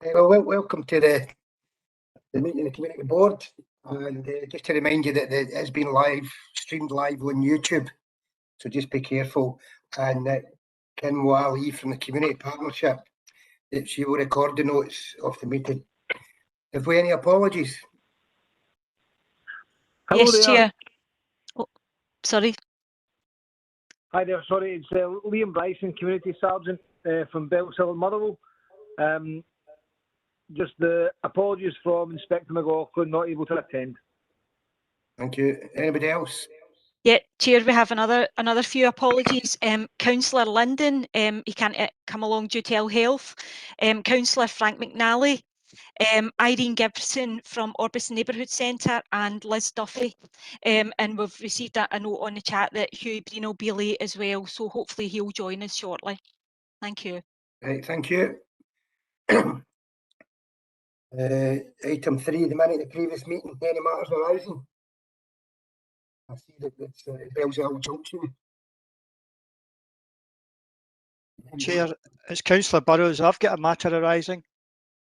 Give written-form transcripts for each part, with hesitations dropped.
Welcome to the meeting of the community board, and just to remind you that it has been streamed live on YouTube, so just be careful. And Ken Wally from the community partnership, that she will record the notes of the meeting. Have we any apologies? Hello yes, there. Chair. Oh, sorry. Hi there. Sorry, it's Liam Bryson, community sergeant from Bellshill Motherwell. Just the apologies from Inspector McLaughlin, not able to attend. Thank you. Anybody else? Yeah, Chair, we have another few apologies. Councillor Linden, he can't come along due to ill health. Councillor Frank McNally, Irene Gibson from Orbison Neighbourhood Centre, and Liz Duffy. And we've received a note on the chat that Hughie Breen will be late as well, so hopefully he'll join us shortly. Thank you. Right, thank you. Item 3, the minute of the previous meeting, any matters arising? I see that it's Bellshill Junction. Chair, it's Councillor Burrows. I've got a matter arising.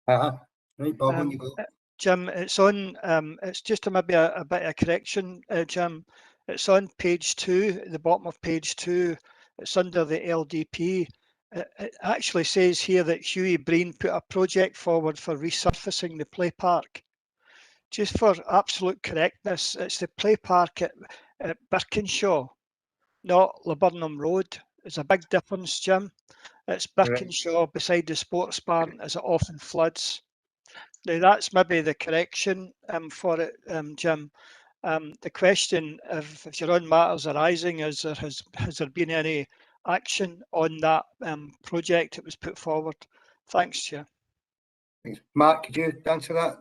Right, Bob, when you go. Jim, it's on, it's just maybe a bit of correction, Jim. It's on page 2, at the bottom of page 2. It's under the LDP. It actually says here that Hughie Breen put a project forward for resurfacing the play park. Just for absolute correctness, it's the play park at Birkinshaw, not Laburnum Road. There's a big difference, Jim. It's Birkinshaw beside the sports barn as it often floods. Now that's maybe the correction for it, Jim. The question, if you're on matters arising, is has there been any action on that project that was put forward? Thanks, Chair. Thanks. Mark, could you answer that?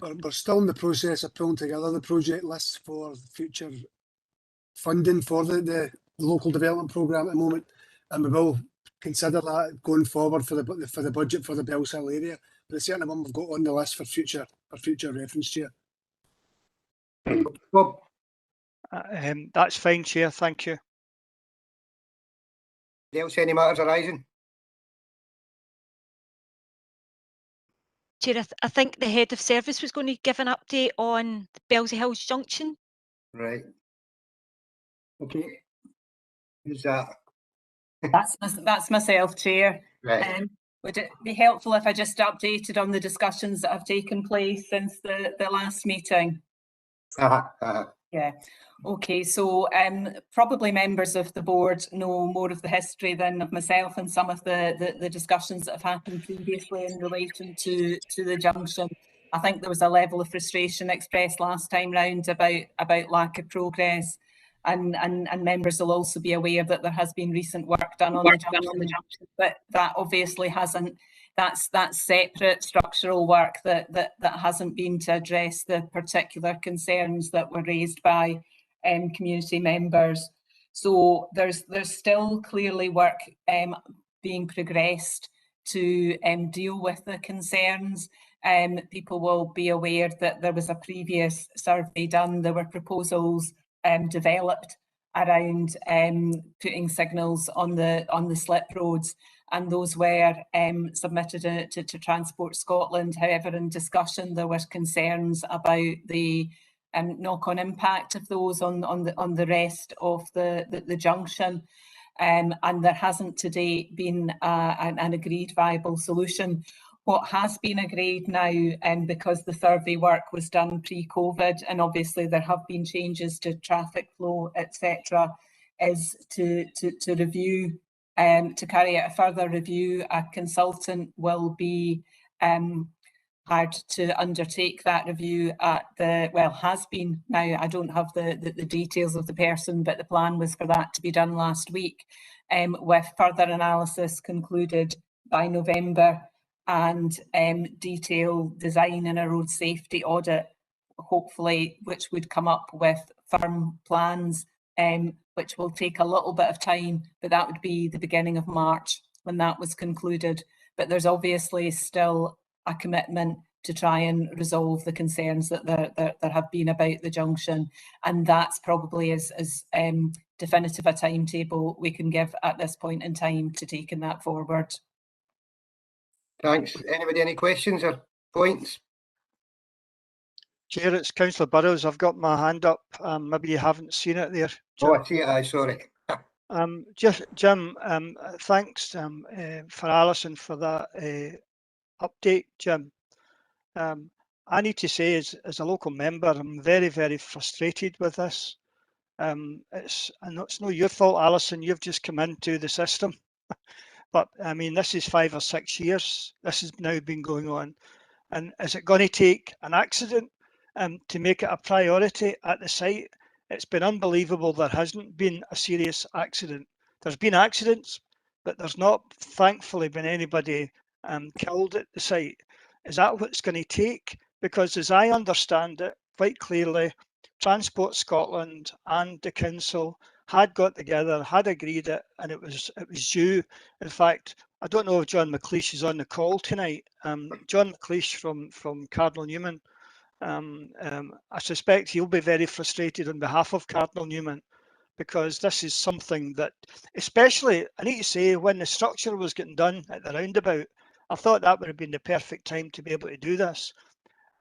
We're still in the process of pulling together the project list for future funding for the local development programme at the moment, and we will consider that going forward for the budget for the Bellshill area. But it's certainly one we've got on the list for future reference, Chair. Bob? That's fine, Chair. Thank you. Else any matters arising? Chair, I think the head of service was going to give an update on Bellshill Junction. Right. Okay. Who's that? That's myself, Chair. Right. Would it be helpful if I just updated on the discussions that have taken place since the last meeting? Yeah. Okay, so probably members of the board know more of the history than of myself and some of the discussions that have happened previously in relation to the junction. I think there was a level of frustration expressed last time round about lack of progress, and members will also be aware that there has been recent work done on the junction, but that obviously hasn't. That's separate structural work that hasn't been to address the particular concerns that were raised by community members. So there's still clearly work being progressed to deal with the concerns. People will be aware that there was a previous survey done. There were proposals developed around putting signals on the slip roads, and those were submitted to Transport Scotland. However, in discussion, there were concerns about the knock-on impact of those on the rest of the junction, and there hasn't to date been an agreed viable solution. What has been agreed now, because the survey work was done pre-COVID, and obviously there have been changes to traffic flow, etc., is to review, to carry out a further review. A consultant will be hired to undertake that review has been now. I don't have the details of the person, but the plan was for that to be done last week, with further analysis concluded by November, and detailed design and a road safety audit, hopefully, which would come up with firm plans, which will take a little bit of time, but that would be the beginning of March when that was concluded. But there's obviously still a commitment to try and resolve the concerns that there have been about the junction, and that's probably as definitive a timetable we can give at this point in time to taking that forward. Thanks. Anybody any questions or points? Chair, it's Councillor Burrows. I've got my hand up. Maybe you haven't seen it there, Jim. Oh, I see it. Aye, sorry. Just Jim, thanks for Alison for that update, Jim. I need to say, as a local member, I'm very, very frustrated with this. It's no your fault, Alison. You've just come into the system, but I mean, this is 5 or 6 years. This has now been going on, and is it going to take an accident to make it a priority at the site? It's been unbelievable. There hasn't been a serious accident. There's been accidents, but there's not, thankfully, been anybody killed at the site. Is that what it's going to take? Because as I understand it, quite clearly, Transport Scotland and the council had got together, had agreed it, and it was due. In fact, I don't know if John McLeish is on the call tonight. John McLeish from Cardinal Newman. I suspect he'll be very frustrated on behalf of Cardinal Newman, because this is something that, especially, I need to say, when the structure was getting done at the roundabout, I thought that would have been the perfect time to be able to do this.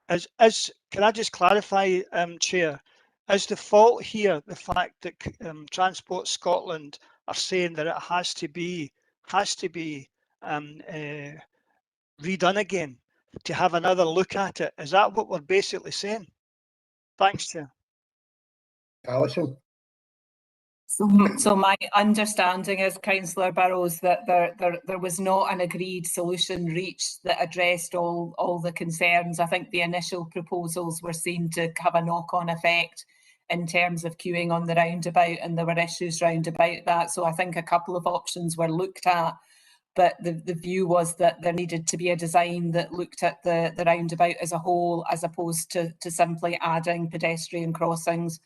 Can I just clarify, Chair, is the fault here the fact that Transport Scotland are saying that it has to be redone again, to have another look at it? Is that what we're basically saying? Thanks, Chair. Alison? So my understanding is, Councillor Burrows, that there was not an agreed solution reached that addressed all the concerns. I think the initial proposals were seen to have a knock-on effect in terms of queuing on the roundabout, and there were issues round about that. So I think a couple of options were looked at, but the view was that there needed to be a design that looked at the roundabout as a whole, as opposed to simply adding pedestrian crossings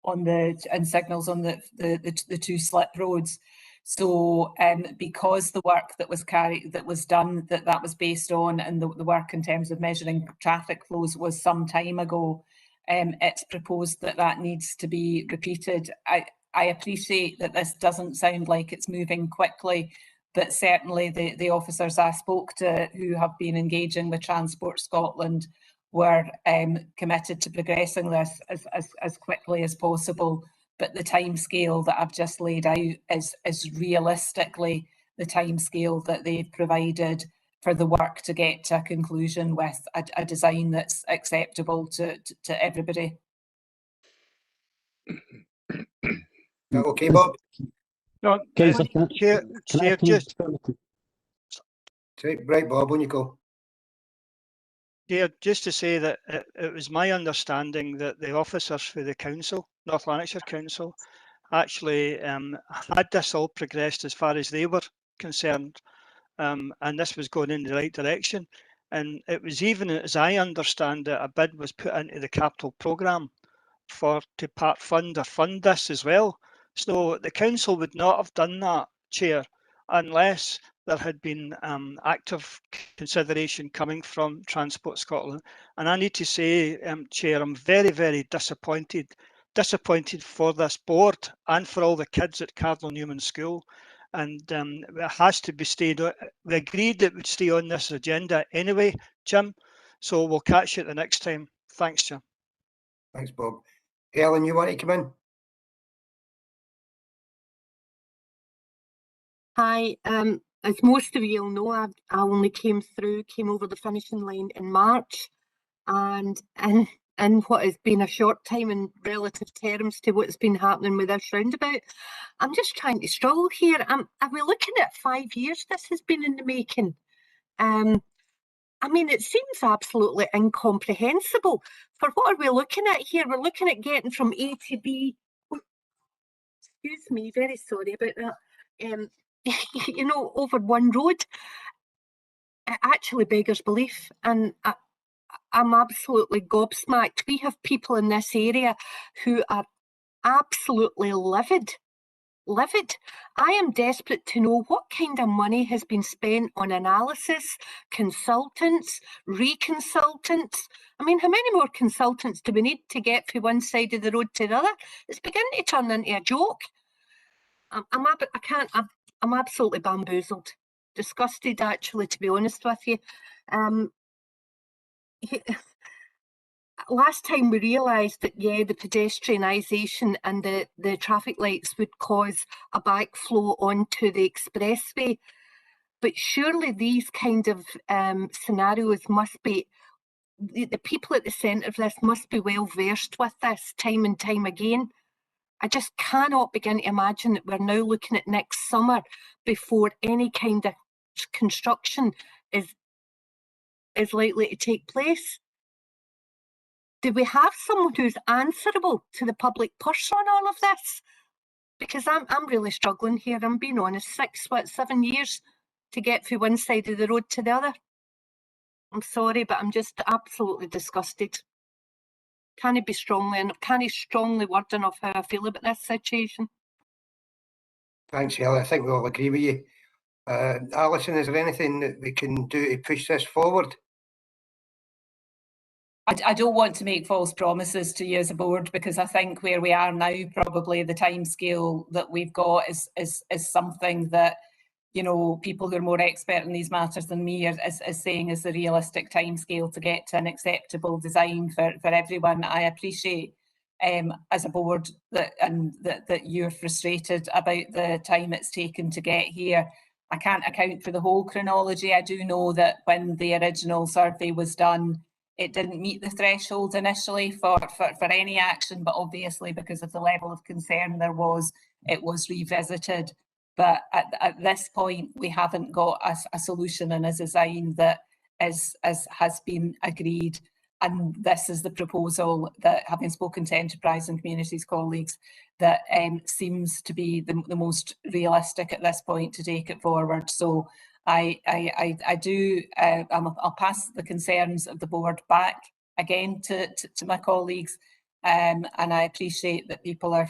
on and signals on the two slip roads. So because the work that was done that was based on, and the work in terms of measuring traffic flows was some time ago, it's proposed that needs to be repeated. I appreciate that this doesn't sound like it's moving quickly, but certainly the officers I spoke to who have been engaging with Transport Scotland were committed to progressing this as quickly as possible. But the timescale that I've just laid out is realistically the timescale that they've provided for the work to get to a conclusion with a design that's acceptable to everybody. Okay, Bob? No, Chair, just right, Bob, when you go. Yeah, just to say that it was my understanding that the officers for the council, North Lanarkshire Council, actually had this all progressed as far as they were concerned, and this was going in the right direction. And it was, even as I understand it, a bid was put into the capital programme to part fund or fund this as well. So the council would not have done that, Chair, unless there had been active consideration coming from Transport Scotland. And I need to say, Chair, I'm very, very disappointed for this board and for all the kids at Cardinal Newman School. And it has to be stayed. We agreed that it would stay on this agenda anyway, Jim. So we'll catch it the next time. Thanks, Jim. Thanks, Bob. Helen, you want to come in? Hi, as most of you will know, I only came over the finishing line in March, and in what has been a short time in relative terms to what's been happening with this roundabout, I'm just trying to struggle here. Are we looking at 5 years this has been in the making? I mean, it seems absolutely incomprehensible. For what are we looking at here? We're looking at getting from A to B. Excuse me, very sorry about that. You know, over one road. It actually beggars belief, and I'm absolutely gobsmacked. We have people in this area who are absolutely livid. I am desperate to know what kind of money has been spent on analysis, consultants, reconsultants. I mean, how many more consultants do we need to get from one side of the road to the other? It's beginning to turn into a joke. I'm absolutely bamboozled. disgusted, actually, to be honest with you. Last time we realised that, yeah, the pedestrianisation and the traffic lights would cause a backflow onto the expressway. But surely these kind of scenarios must be, the people at the centre of this must be well versed with this time and time again. I just cannot begin to imagine that we're now looking at next summer before any kind of construction is likely to take place. Do we have someone who's answerable to the public purse on all of this? Because I'm really struggling here, I'm being honest. 7 years to get from one side of the road to the other. I'm sorry, but I'm just absolutely disgusted. Can it be strongly word enough how I feel about this situation? Thanks, Ellie. I think we all agree with you. Alison, is there anything that we can do to push this forward? I don't want to make false promises to you as a board, because I think where we are now, probably the timescale that we've got is something that, you know, people who are more expert in these matters than me are saying is the realistic timescale to get to an acceptable design for everyone. I appreciate as a board that you're frustrated about the time it's taken to get here. I can't account for the whole chronology. I do know that when the original survey was done, it didn't meet the threshold initially for any action, but obviously because of the level of concern there was, it was revisited. But at this point, we haven't got a solution and a design that has been agreed. And this is the proposal that, having spoken to Enterprise and Communities colleagues, that seems to be the most realistic at this point to take it forward. So I'll pass the concerns of the board back again to my colleagues, and I appreciate that people are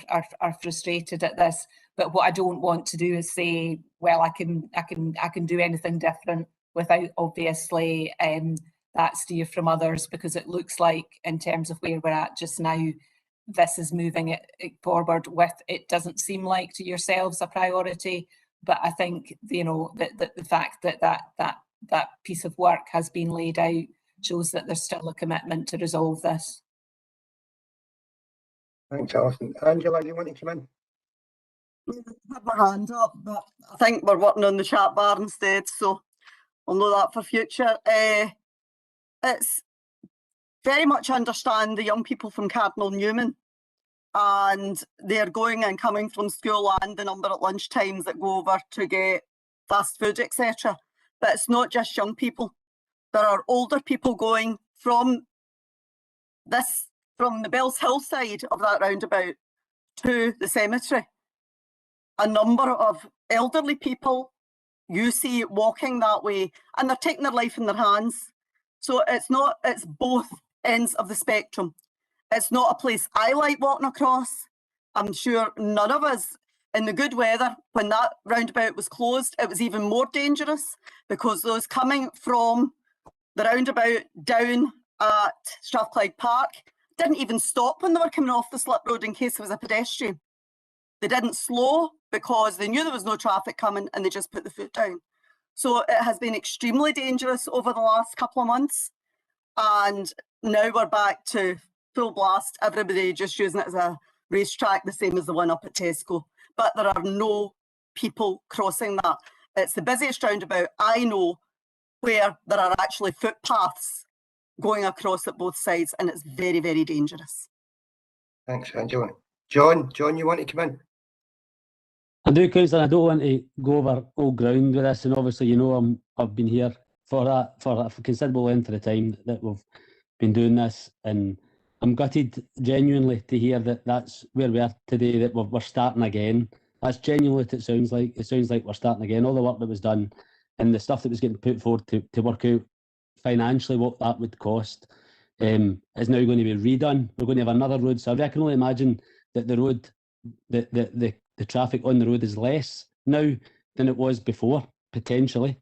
frustrated at this. But what I don't want to do is say, well, I can do anything different without obviously that steer from others, because it looks like, in terms of where we're at just now, this is moving it forward with, it doesn't seem like to yourselves a priority. But I think, you know, the fact that piece of work has been laid out shows that there's still a commitment to resolve this. Thanks, Alison. Angela, do you want to come in? I had my hand up, but I think we're working on the chat bar instead, so I'll know that for future. It's very much understand the young people from Cardinal Newman, and they're going and coming from school and the number at lunch times that go over to get fast food, etc. But it's not just young people. There are older people going from the Bellshill side of that roundabout to the cemetery. A number of elderly people you see walking that way, and they're taking their life in their hands. So it's both ends of the spectrum. It's not a place I like walking across. I'm sure none of us, in the good weather, when that roundabout was closed, it was even more dangerous, because those coming from the roundabout down at Strathclyde Park didn't even stop when they were coming off the slip road in case there was a pedestrian. They didn't slow because they knew there was no traffic coming, and they just put the foot down. So it has been extremely dangerous over the last couple of months. And now we're back to full blast, everybody just using it as a racetrack, the same as the one up at Tesco. But there are no people crossing that. It's the busiest roundabout I know where there are actually footpaths going across at both sides, and it's very, very dangerous. Thanks, Angela. John, you want to come in? I do, Councillor. I don't want to go over old ground with this, and obviously, you know, I've been here for a considerable length of the time that we've been doing this, and I'm gutted genuinely to hear that that's where we are today, that we're starting again. That's genuinely what it sounds like. It sounds like we're starting again. All the work that was done and the stuff that was getting put forward to work out financially what that would cost is now going to be redone. We're going to have another road survey. I can only imagine that the road, the traffic on the road is less now than it was before, potentially,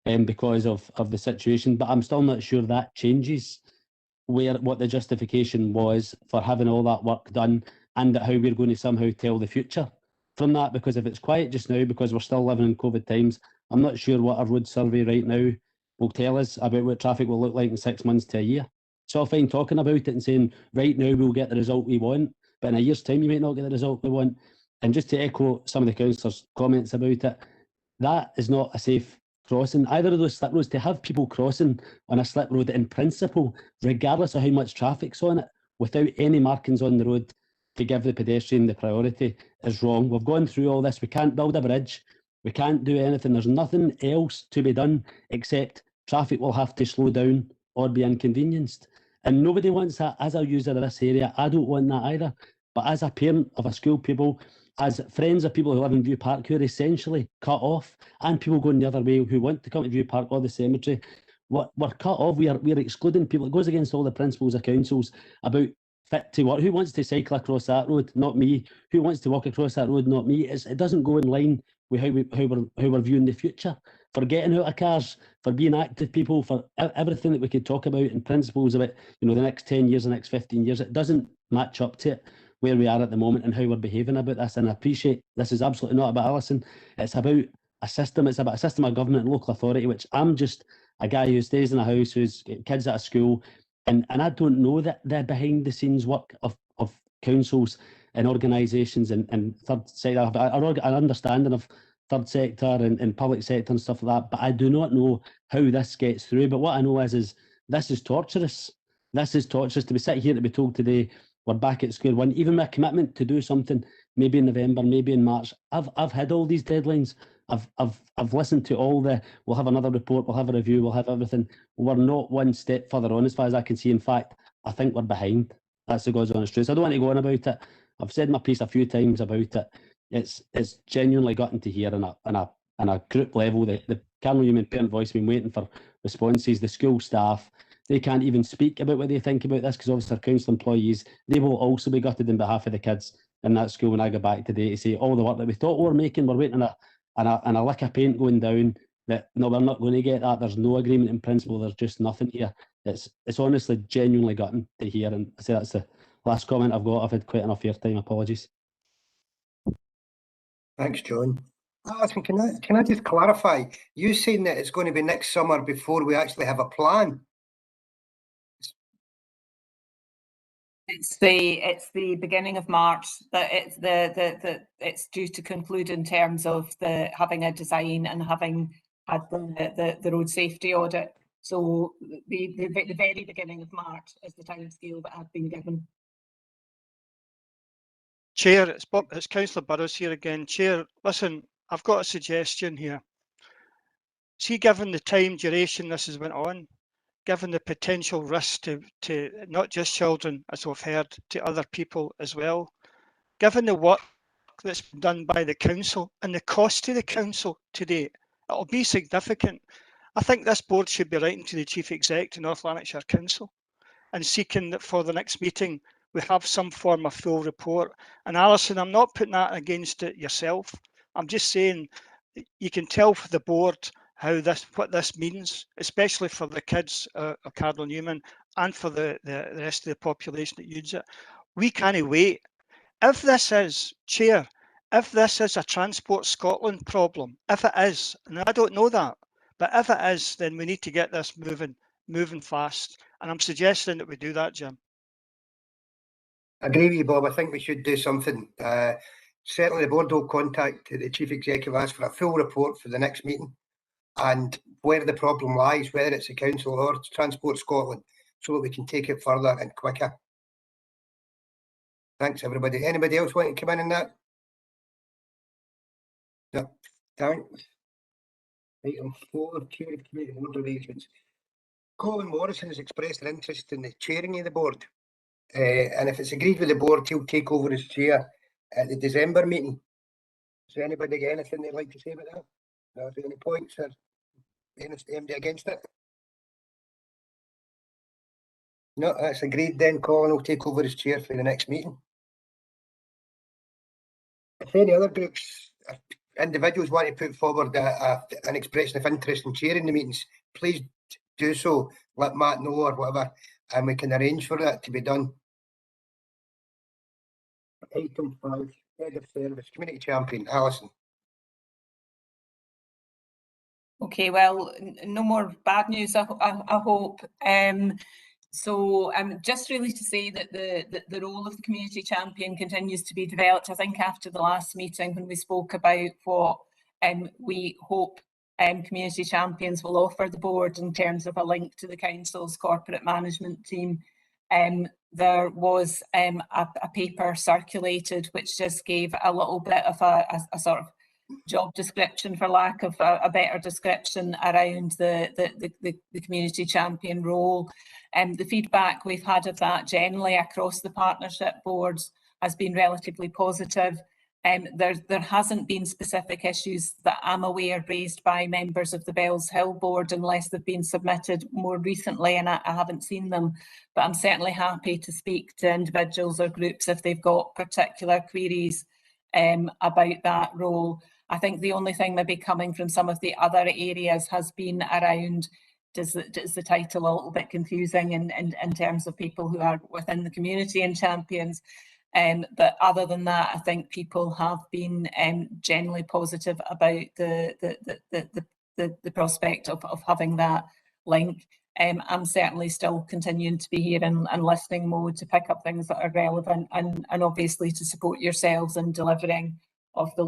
because of the situation. But I'm still not sure that changes what the justification was for having all that work done, and how we're going to somehow tell the future from that. Because if it's quiet just now because we're still living in COVID times, I'm not sure what a road survey right now will tell us about what traffic will look like in 6 months to a year. It's all fine talking about it and saying, right now we'll get the result we want, but in a year's time you might not get the result we want. And just to echo some of the councillors' comments about it, that is not a safe crossing. Either of those slip roads, to have people crossing on a slip road in principle, regardless of how much traffic's on it, without any markings on the road to give the pedestrian the priority, is wrong. We've gone through all this. We can't build a bridge. We can't do anything. There's nothing else to be done except traffic will have to slow down or be inconvenienced. And nobody wants that as a user of this area. I don't want that either. But as a parent of a school pupil, as friends of people who live in View Park who are essentially cut off, and people going the other way who want to come to View Park or the cemetery, we're cut off. We're excluding people. It goes against all the principles of councils about fit to work. Who wants to cycle across that road? Not me. Who wants to walk across that road? Not me. It doesn't go in line with how we're viewing the future. For getting out of cars, for being active people, for everything that we could talk about and principles about, the next 10 years, the next 15 years, it doesn't match up to it where we are at the moment and how we're behaving about this. And I appreciate this is absolutely not about Alison. It's about a system. It's about a system of government and local authority, which I'm just a guy who stays in a house, who's got kids at a school, and I don't know that the behind the scenes work of councils and organisations and third sector. I've an understanding of third sector and public sector and stuff like that, but I do not know how this gets through. But what I know is this is torturous. This is torturous to be sitting here to be told today we're back at square one, even with a commitment to do something, maybe in November, maybe in March. I've had all these deadlines. I've listened to all we'll have another report, we'll have a review, we'll have everything. We're not one step further on as far as I can see. In fact, I think we're behind. That's the God's honest truth. I don't want to go on about it. I've said my piece a few times about it. It's genuinely gotten to here on a group level. The Carnal Human Parent Voice have been waiting for responses. The school staff, they can't even speak about what they think about this because obviously they're council employees. They will also be gutted on behalf of the kids in that school when I go back today to say all the work that we thought we were making, we're waiting on a lick of paint going down, that no, we're not going to get that. There's no agreement in principle. There's just nothing here. It's honestly genuinely gutting to hear. And I say that's the last comment I've got. I've had quite enough airtime. Apologies. Thanks, John. Alison, can I just clarify? You saying that it's going to be next summer before we actually have a plan? It's the beginning of March that it's due to conclude in terms of having a design and having had the road safety audit. So the very beginning of March is the time scale that I've been given. Chair, it's Councillor Burrows here again. Chair, listen, I've got a suggestion here. See, given the time duration this has went on, given the potential risk to not just children, as we've heard, to other people as well, given the work that's been done by the council and the cost to the council today, it'll be significant. I think this board should be writing to the Chief Exec to North Lanarkshire Council and seeking that for the next meeting we have some form of full report. And Alison, I'm not putting that against it yourself. I'm just saying you can tell for the board what this means, especially for the kids of Cardinal Newman and for the rest of the population that uses it. We can't wait. If this is, Chair, if this is a Transport Scotland problem, if it is, and I don't know that, but if it is, then we need to get this moving fast. And I'm suggesting that we do that, Jim. I agree with you, Bob. I think we should do something. Certainly the board will contact the Chief Executive, ask for a full report for the next meeting and where the problem lies, whether it's the council or Transport Scotland, so that we can take it further and quicker. Thanks, everybody. Anybody else want to come in on that? No. Thanks. Item 4, Chair of Committee Board Arrangements. Colin Morrison has expressed an interest in the chairing of the board. And if it's agreed with the board, he'll take over as chair at the December meeting. Is there anybody got anything they'd like to say about that? No, is there any points or anybody against it? No, that's agreed then. Colin will take over as chair for the next meeting. If any other groups, individuals want to put forward an expression of interest in chairing the meetings, please do so. Let Matt know or whatever, and we can arrange for that to be done. Item 5, Head of Service, Community Champion, Alison. Okay, well, no more bad news, I hope. Just really to say that the role of the community champion continues to be developed. I think after the last meeting when we spoke about what we hope community champions will offer the board in terms of a link to the council's corporate management team, there was a paper circulated which just gave a little bit of a sort of job description, for lack of a better description, around the community champion role. The feedback we've had of that generally across the partnership boards has been relatively positive. There hasn't been specific issues that I'm aware raised by members of the Bellshill board, unless they've been submitted more recently and I haven't seen them. But I'm certainly happy to speak to individuals or groups if they've got particular queries about that role. I think the only thing maybe coming from some of the other areas has been around, does the title a little bit confusing in terms of people who are within the community and champions. But other than that, I think people have been generally positive about the prospect of having that link. I'm certainly still continuing to be here in listening mode to pick up things that are relevant and obviously to support yourselves in delivering the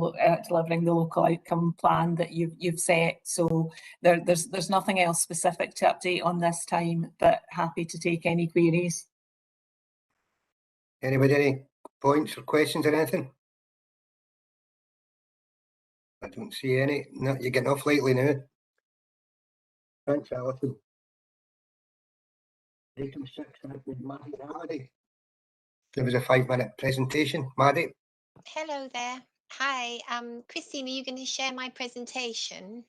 local outcome plan that you've set. So there's nothing else specific to update on this time, but happy to take any queries. Anybody, any points or questions or anything? I don't see any. No, you're getting off lightly now. Thanks, Alison. Item 6, Maddie. There was a 5-minute presentation. Maddie. Hello there. Hi, Christine, are you going to share my presentation?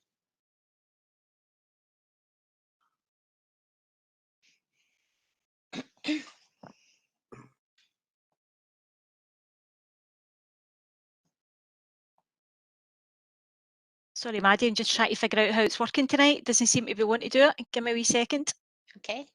Sorry, Maddie, I'm just trying to figure out how it's working tonight. Doesn't seem to be wanting to do it. Give me a wee second. Okay.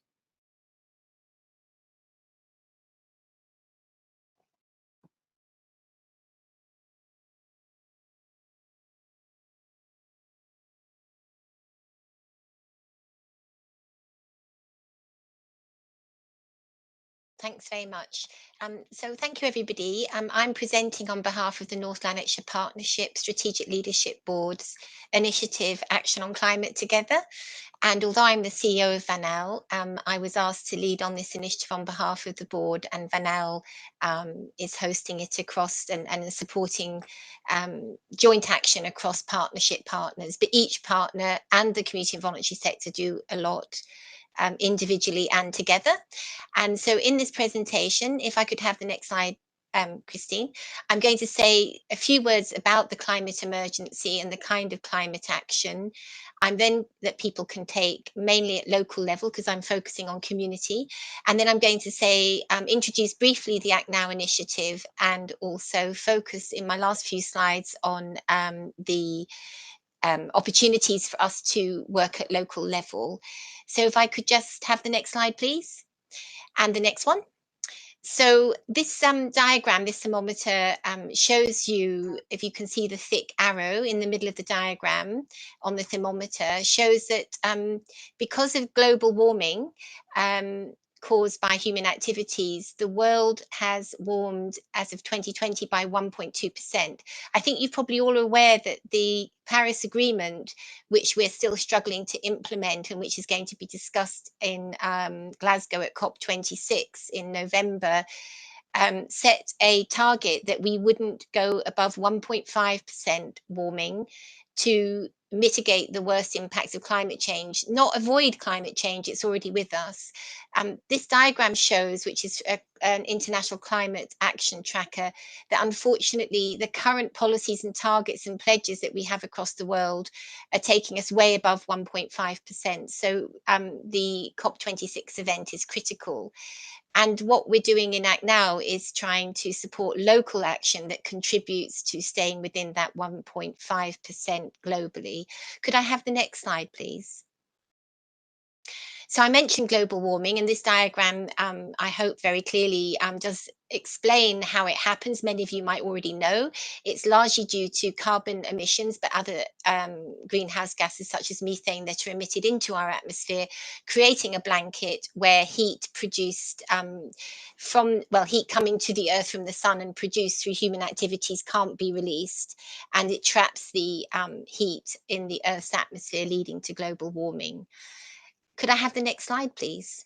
Thanks very much. So thank you, everybody. I'm presenting on behalf of the North Lanarkshire Partnership Strategic Leadership Board's initiative Action on Climate Together. And although I'm the CEO of VANEL, I was asked to lead on this initiative on behalf of the board, and VANEL is hosting it across and supporting joint action across partnership partners. But each partner and the community and voluntary sector do a lot individually and together. And so in this presentation, if I could have the next slide, Christine, I'm going to say a few words about the climate emergency and the kind of climate action then that people can take mainly at local level, because I'm focusing on community. And then I'm going to say, introduce briefly the Act Now initiative, and also focus in my last few slides on the opportunities for us to work at local level. So if I could just have the next slide, please. And the next one. So this diagram, this thermometer, shows you, if you can see the thick arrow in the middle of the diagram on the thermometer, shows that because of global warming caused by human activities, the world has warmed as of 2020 by 1.2%. I think you're probably all aware that the Paris Agreement, which we're still struggling to implement and which is going to be discussed in Glasgow at COP26 in November, set a target that we wouldn't go above 1.5% warming to mitigate the worst impacts of climate change, not avoid climate change, it's already with us. This diagram shows, which is an international climate action tracker, that unfortunately the current policies and targets and pledges that we have across the world are taking us way above 1.5%. So the COP26 event is critical. And what we're doing in Act Now is trying to support local action that contributes to staying within that 1.5% globally. Could I have the next slide, please? So I mentioned global warming, and this diagram, I hope very clearly does explain how it happens. Many of you might already know. It's largely due to carbon emissions, but other greenhouse gases such as methane that are emitted into our atmosphere, creating a blanket where heat produced heat coming to the earth from the sun and produced through human activities can't be released, and it traps the heat in the Earth's atmosphere, leading to global warming. Could I have the next slide, please?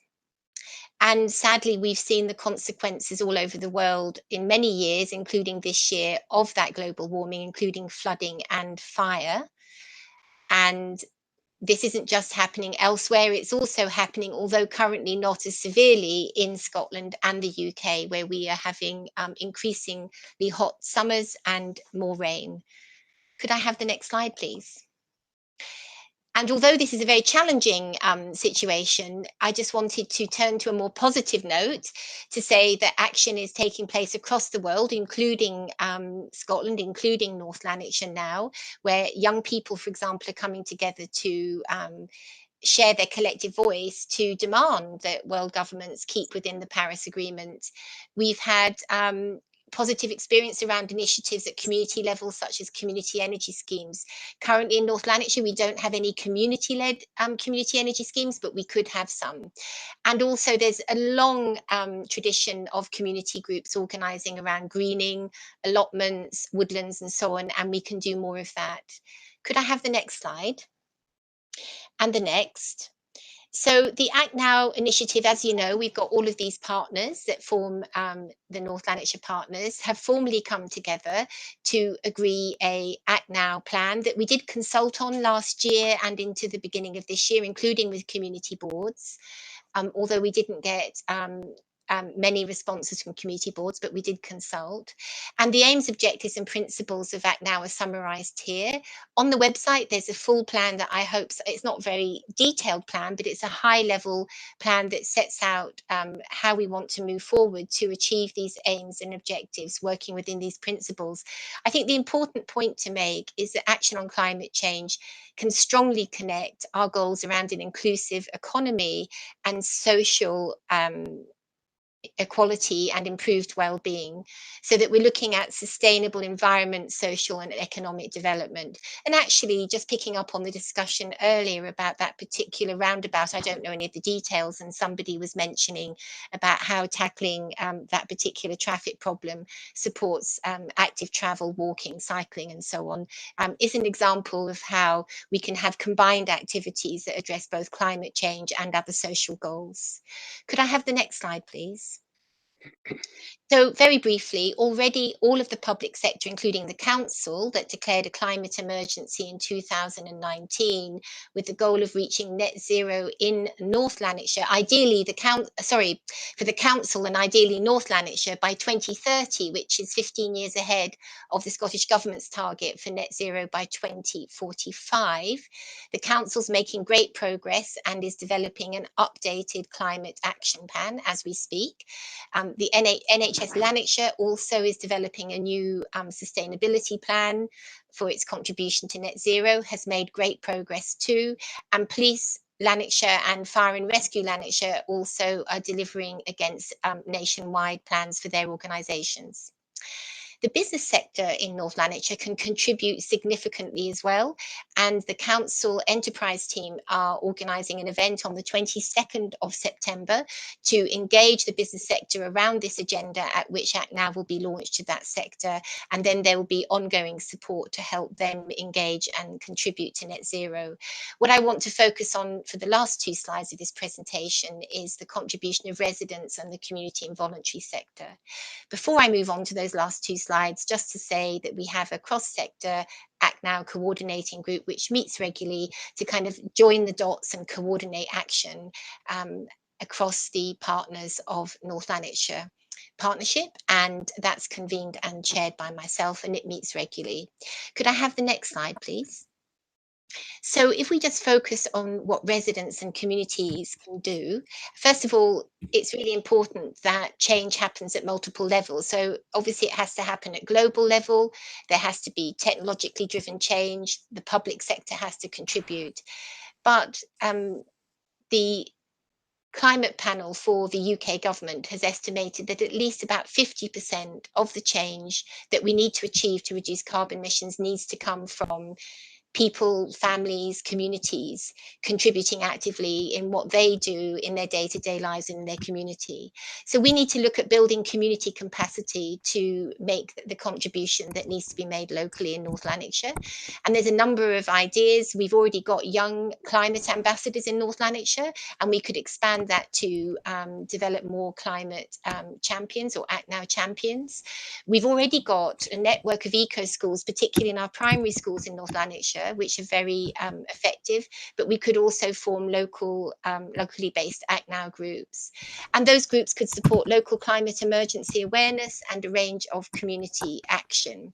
And sadly, we've seen the consequences all over the world in many years, including this year, of that global warming, including flooding and fire. And this isn't just happening elsewhere, it's also happening, although currently not as severely, in Scotland and the UK, where we are having increasingly hot summers and more rain. Could I have the next slide, please? And although this is a very challenging situation, I just wanted to turn to a more positive note to say that action is taking place across the world, including Scotland, including North Lanarkshire now, where young people, for example, are coming together to share their collective voice to demand that world governments keep within the Paris Agreement. We've had positive experience around initiatives at community level, such as community energy schemes. Currently in North Lanarkshire, we don't have any community-led community energy schemes, but we could have some. And also there's a long tradition of community groups organising around greening, allotments, woodlands and so on, and we can do more of that. Could I have the next slide? And the next. So the Act Now initiative, as you know, we've got all of these partners that form the North Lanarkshire partners, have formally come together to agree a Act Now plan that we did consult on last year and into the beginning of this year, including with community boards, although we didn't get many responses from community boards, but we did consult. And the aims, objectives and principles of Act Now are summarised here. On the website, there's a full plan that I hope, it's not a very detailed plan, but it's a high level plan that sets out how we want to move forward to achieve these aims and objectives, working within these principles. I think the important point to make is that action on climate change can strongly connect our goals around an inclusive economy and social equality and improved well-being, so that we're looking at sustainable environment, social and economic development. And actually, just picking up on the discussion earlier about that particular roundabout, I don't know any of the details, and somebody was mentioning about how tackling that particular traffic problem supports active travel, walking, cycling and so on, is an example of how we can have combined activities that address both climate change and other social goals. Could I have the next slide, please? So very briefly, already all of the public sector, including the council that declared a climate emergency in 2019 with the goal of reaching net zero in North Lanarkshire, ideally for the council and ideally North Lanarkshire by 2030, which is 15 years ahead of the Scottish Government's target for net zero by 2045. The council's making great progress and is developing an updated climate action plan as we speak. The NHS Lanarkshire also is developing a new sustainability plan for its contribution to net zero, has made great progress too, and Police Lanarkshire and Fire and Rescue Lanarkshire also are delivering against nationwide plans for their organisations. The business sector in North Lanarkshire can contribute significantly as well, and the council enterprise team are organising an event on the 22nd of September to engage the business sector around this agenda, at which Act Now will be launched to that sector, and then there will be ongoing support to help them engage and contribute to net zero. What I want to focus on for the last two slides of this presentation is the contribution of residents and the community and voluntary sector. Before I move on to those last two slides, just to say that we have a cross-sector Act Now coordinating group which meets regularly to kind of join the dots and coordinate action across the partners of North Lanarkshire Partnership, and that's convened and chaired by myself, and it meets regularly. Could I have the next slide, please? So if we just focus on what residents and communities can do, first of all, it's really important that change happens at multiple levels. So obviously it has to happen at global level, there has to be technologically driven change, the public sector has to contribute. But the climate panel for the UK government has estimated that at least about 50% of the change that we need to achieve to reduce carbon emissions needs to come from people, families, communities contributing actively in what they do in their day-to-day lives and in their community. So we need to look at building community capacity to make the contribution that needs to be made locally in North Lanarkshire. And there's a number of ideas. We've already got young climate ambassadors in North Lanarkshire, and we could expand that to develop more climate champions or Act Now champions. We've already got a network of eco schools, particularly in our primary schools in North Lanarkshire, which are very effective, but we could also form locally based Act Now groups. And those groups could support local climate emergency awareness and a range of community action.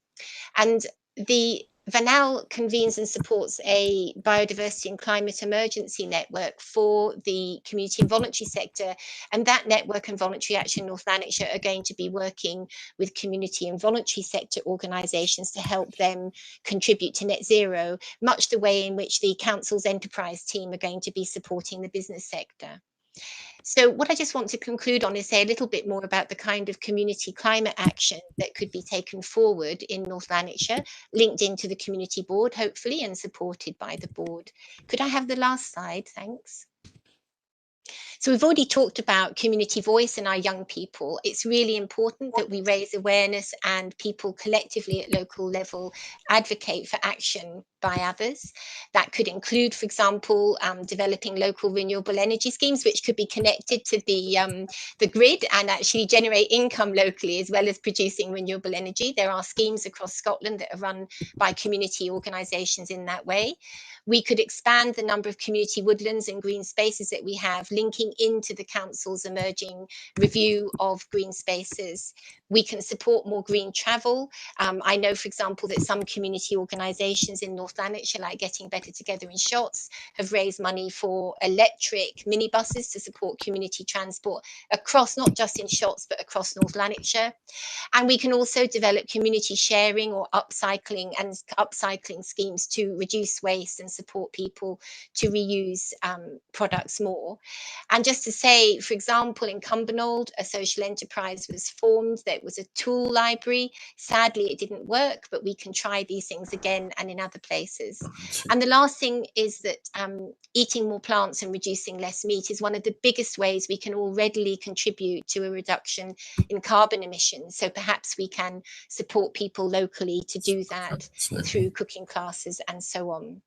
And the Vanal convenes and supports a biodiversity and climate emergency network for the community and voluntary sector. And that network and voluntary action in North Lanarkshire are going to be working with community and voluntary sector organisations to help them contribute to net zero, much the way in which the council's enterprise team are going to be supporting the business sector. So what I just want to conclude on is say a little bit more about the kind of community climate action that could be taken forward in North Lanarkshire, linked into the community board, hopefully, and supported by the board. Could I have the last slide? Thanks. So we've already talked about community voice and our young people. It's really important that we raise awareness and people collectively at local level advocate for action by others. That could include, for example, developing local renewable energy schemes, which could be connected to the grid and actually generate income locally, as well as producing renewable energy. There are schemes across Scotland that are run by community organisations in that way. We could expand the number of community woodlands and green spaces that we have, linking into the council's emerging review of green spaces. We can support more green travel. I know, for example, that some community organisations in North Lanarkshire, like Getting Better Together in Shotts, have raised money for electric minibuses to support community transport across, not just in Shotts, but across North Lanarkshire. And we can also develop community sharing or upcycling schemes to reduce waste and support people to reuse products more. And just to say, for example, in Cumbernauld, a social enterprise was formed. There was a tool library. Sadly, it didn't work, but we can try these things again and in other places. And the last thing is that eating more plants and reducing less meat is one of the biggest ways we can all readily contribute to a reduction in carbon emissions. So perhaps we can support people locally to do that through cooking classes and so on.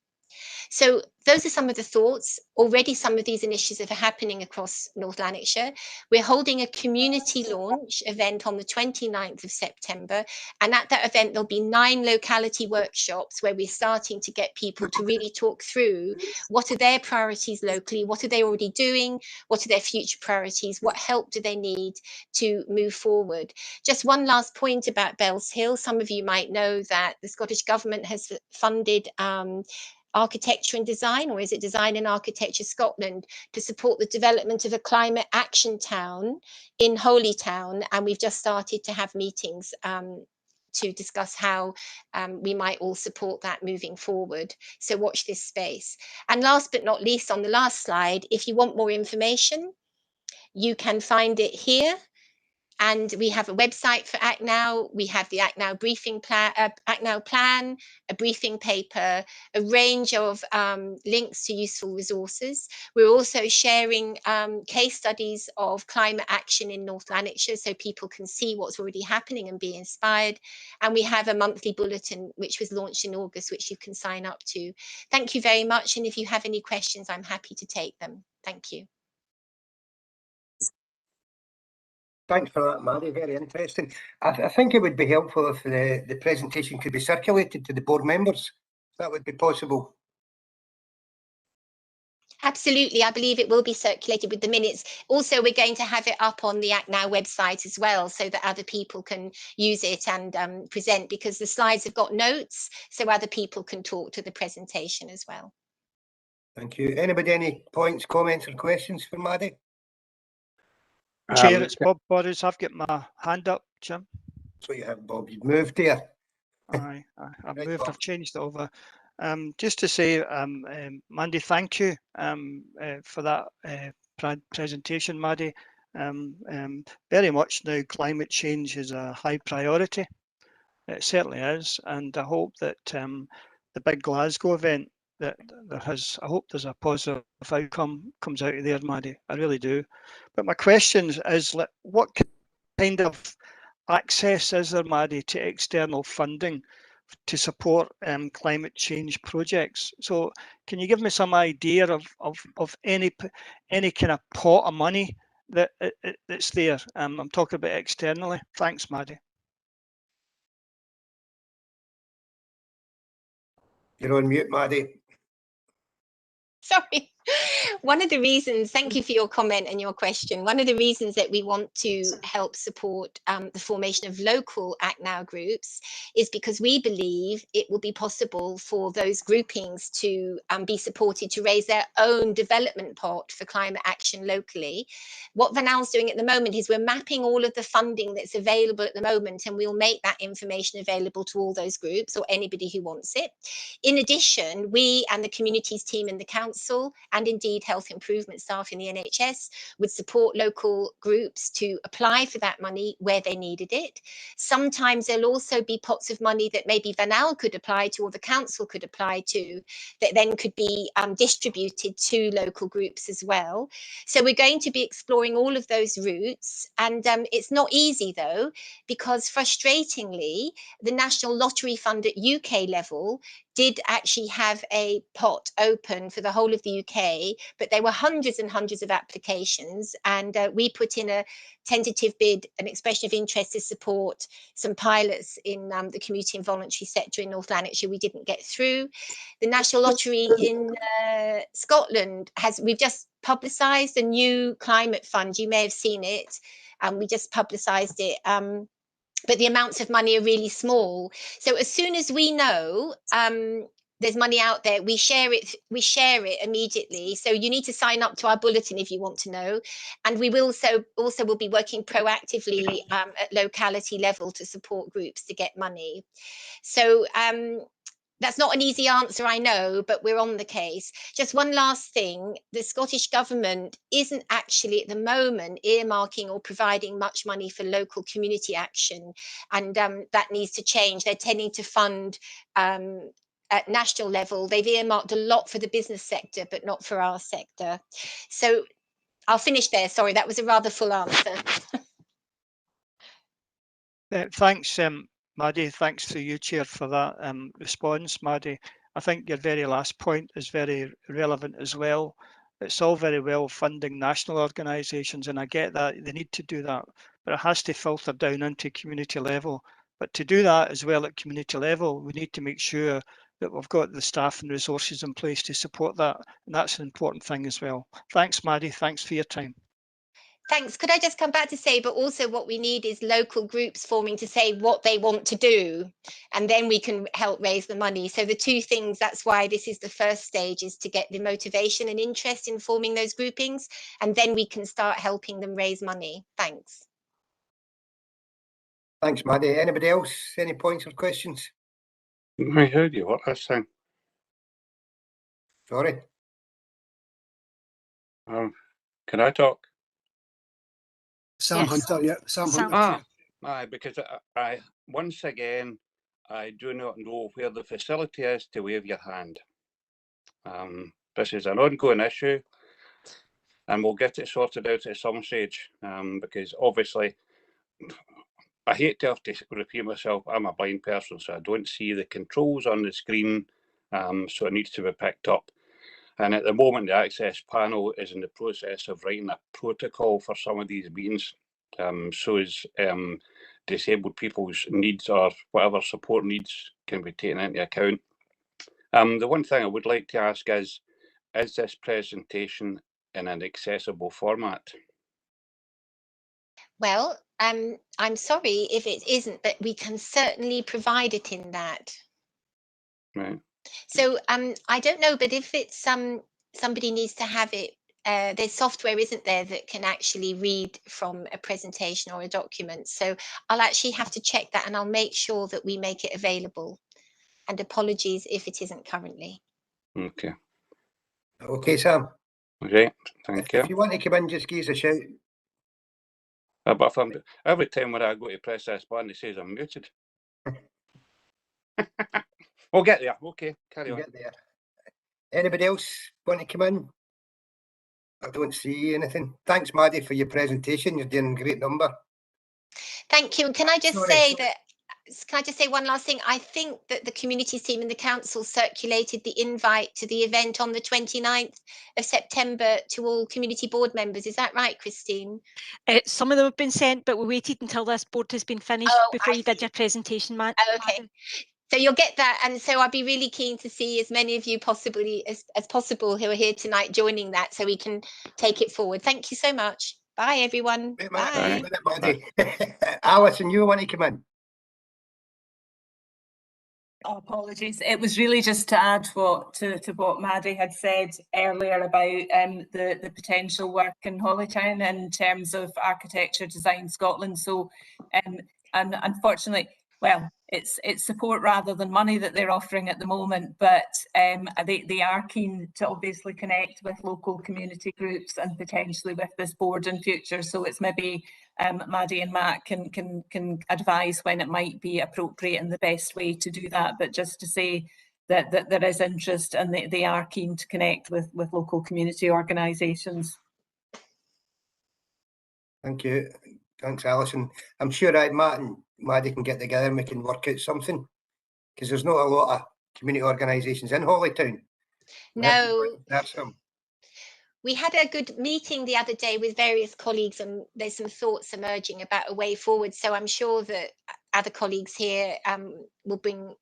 So those are some of the thoughts. Already some of these initiatives are happening across North Lanarkshire. We're holding a community launch event on the 29th of September. And at that event, there'll be 9 locality workshops where we're starting to get people to really talk through what are their priorities locally, what are they already doing, what are their future priorities, what help do they need to move forward. Just one last point about Bellshill. Some of you might know that the Scottish Government has funded architecture and design, or is it Design and Architecture Scotland, to support the development of a climate action town in Holytown. And we've just started to have meetings to discuss how we might all support that moving forward. So watch this space. And last but not least, on the last slide, if you want more information, you can find it here. And we have a website for Act Now. We have the Act Now briefing plan, Act Now plan, a briefing paper, a range of links to useful resources. We're also sharing case studies of climate action in North Lanarkshire so people can see what's already happening and be inspired. And we have a monthly bulletin which was launched in August, which you can sign up to. Thank you very much. And if you have any questions, I'm happy to take them. Thank you. Thanks for that, Maddie. Very interesting. I think it would be helpful if the presentation could be circulated to the board members. That would be possible. Absolutely. I believe it will be circulated with the minutes. Also, we're going to have it up on the Act Now website as well, so that other people can use it and present, because the slides have got notes, so other people can talk to the presentation as well. Thank you. Anybody, any points, comments or questions for Maddie? Chair, it's Bob Borris. I've got my hand up, Jim. So you have, Bob. You've moved here. Aye, I've Right, moved. Bob. I've changed it over. Just to say, Mandy, thank you for that presentation, Maddie. Very much now climate change is a high priority. It certainly is, and I hope that the big Glasgow event that I hope there's a positive outcome comes out of there, Maddie. I really do. But my question is, what kind of access is there, Maddie, to external funding to support climate change projects? So can you give me some idea of any kind of pot of money that's there? I'm talking about externally. Thanks, Maddie. You're on mute, Maddie. Sorry. One of the reasons, thank you for your comment and your question. One of the reasons that we want to help support the formation of local Act Now groups is because we believe it will be possible for those groupings to be supported to raise their own development pot for climate action locally. What Van Al's doing at the moment is we're mapping all of the funding that's available at the moment, and we'll make that information available to all those groups or anybody who wants it. In addition, we and the communities team in the council, and indeed health improvement staff in the NHS, would support local groups to apply for that money where they needed it. Sometimes there'll also be pots of money that maybe Van Al could apply to or the council could apply to that then could be distributed to local groups as well. So we're going to be exploring all of those routes, and it's not easy though, because frustratingly, the National Lottery Fund at UK level did actually have a pot open for the whole of the UK, but there were hundreds and hundreds of applications, and we put in a tentative bid, an expression of interest to support some pilots in the community and voluntary sector in North Lanarkshire. We didn't get through. The National Lottery in Scotland we've just publicised a new climate fund. You may have seen it, and we just publicised it. But the amounts of money are really small. So as soon as we know there's money out there, we share it immediately. So you need to sign up to our bulletin if you want to know. And we will also will be working proactively at locality level to support groups to get money. So that's not an easy answer, I know, but we're on the case. Just one last thing, the Scottish Government isn't actually at the moment earmarking or providing much money for local community action, and that needs to change. They're tending to fund at national level. They've earmarked a lot for the business sector, but not for our sector. So I'll finish there. Sorry, that was a rather full answer. Thanks, Maddie. Thanks to you, Chair, for that response, Maddie. I think your very last point is very relevant as well. It's all very well funding national organisations, and I get that they need to do that, but it has to filter down into community level. But to do that as well at community level, we need to make sure that we've got the staff and resources in place to support that, and that's an important thing as well. Thanks, Maddie. Thanks for your time. Thanks. Could I just come back to say, but also what we need is local groups forming to say what they want to do, and then we can help raise the money. So the two things, that's why this is the first stage, is to get the motivation and interest in forming those groupings, and then we can start helping them raise money. Thanks. Thanks, Maddie. Anybody else? Any points or questions? I heard you. What last time? Sorry. Can I talk? Sam Yes. Hunter, yeah, Sam Hunter. Aye, because I once again, I do not know where the facility is to wave your hand. This is an ongoing issue, and we'll get it sorted out at some stage, because obviously, I hate to have to repeat myself, I'm a blind person, so I don't see the controls on the screen, so it needs to be picked up. And at the moment, the Access Panel is in the process of writing a protocol for some of these meetings, so as disabled people's needs or whatever support needs can be taken into account. The one thing I would like to ask is this presentation in an accessible format? Well, I'm sorry if it isn't, but we can certainly provide it in that. Right. So I don't know, but if it's somebody needs to have it, there's software, isn't there, that can actually read from a presentation or a document. So I'll actually have to check that, and I'll make sure that we make it available. And apologies if it isn't currently. Okay. Okay, Sam. Right, thank you. If you want to come in, just give us a shout. But if every time when I go to press this button, it says I'm muted. We'll get there. Okay, carry on. Get there. Anybody else want to come in? I don't see anything. Thanks, Maddie, for your presentation. You're doing a great number. Thank you. And can I just Sorry, say sorry. that, can I just say one last thing? I think that the communities team in the council circulated the invite to the event on the 29th of September to all community board members. Is that right, Christine? Some of them have been sent, but we waited until this board has been finished before you did your presentation, Matt. Okay. So you'll get that, and so I'd be really keen to see as many of you possibly as possible who are here tonight joining that, so we can take it forward. Thank you so much. Bye, everyone. Bye. Alison, you want to come in? Oh, apologies. It was really just to add to what Maddie had said earlier about the potential work in Hollytown in terms of Architecture Design Scotland. So, and unfortunately, well, it's support rather than money that they're offering at the moment, but they are keen to obviously connect with local community groups and potentially with this board in future. So it's maybe Maddie and Matt can advise when it might be appropriate and the best way to do that. But just to say that there is interest and they are keen to connect with local community organisations. Thank you. Thanks, Alison. I'm sure Matt and Maddie can get together and we can work out something, because there's not a lot of community organisations in Hollytown. No. We had a good meeting the other day with various colleagues, and there's some thoughts emerging about a way forward. So I'm sure that other colleagues here will bring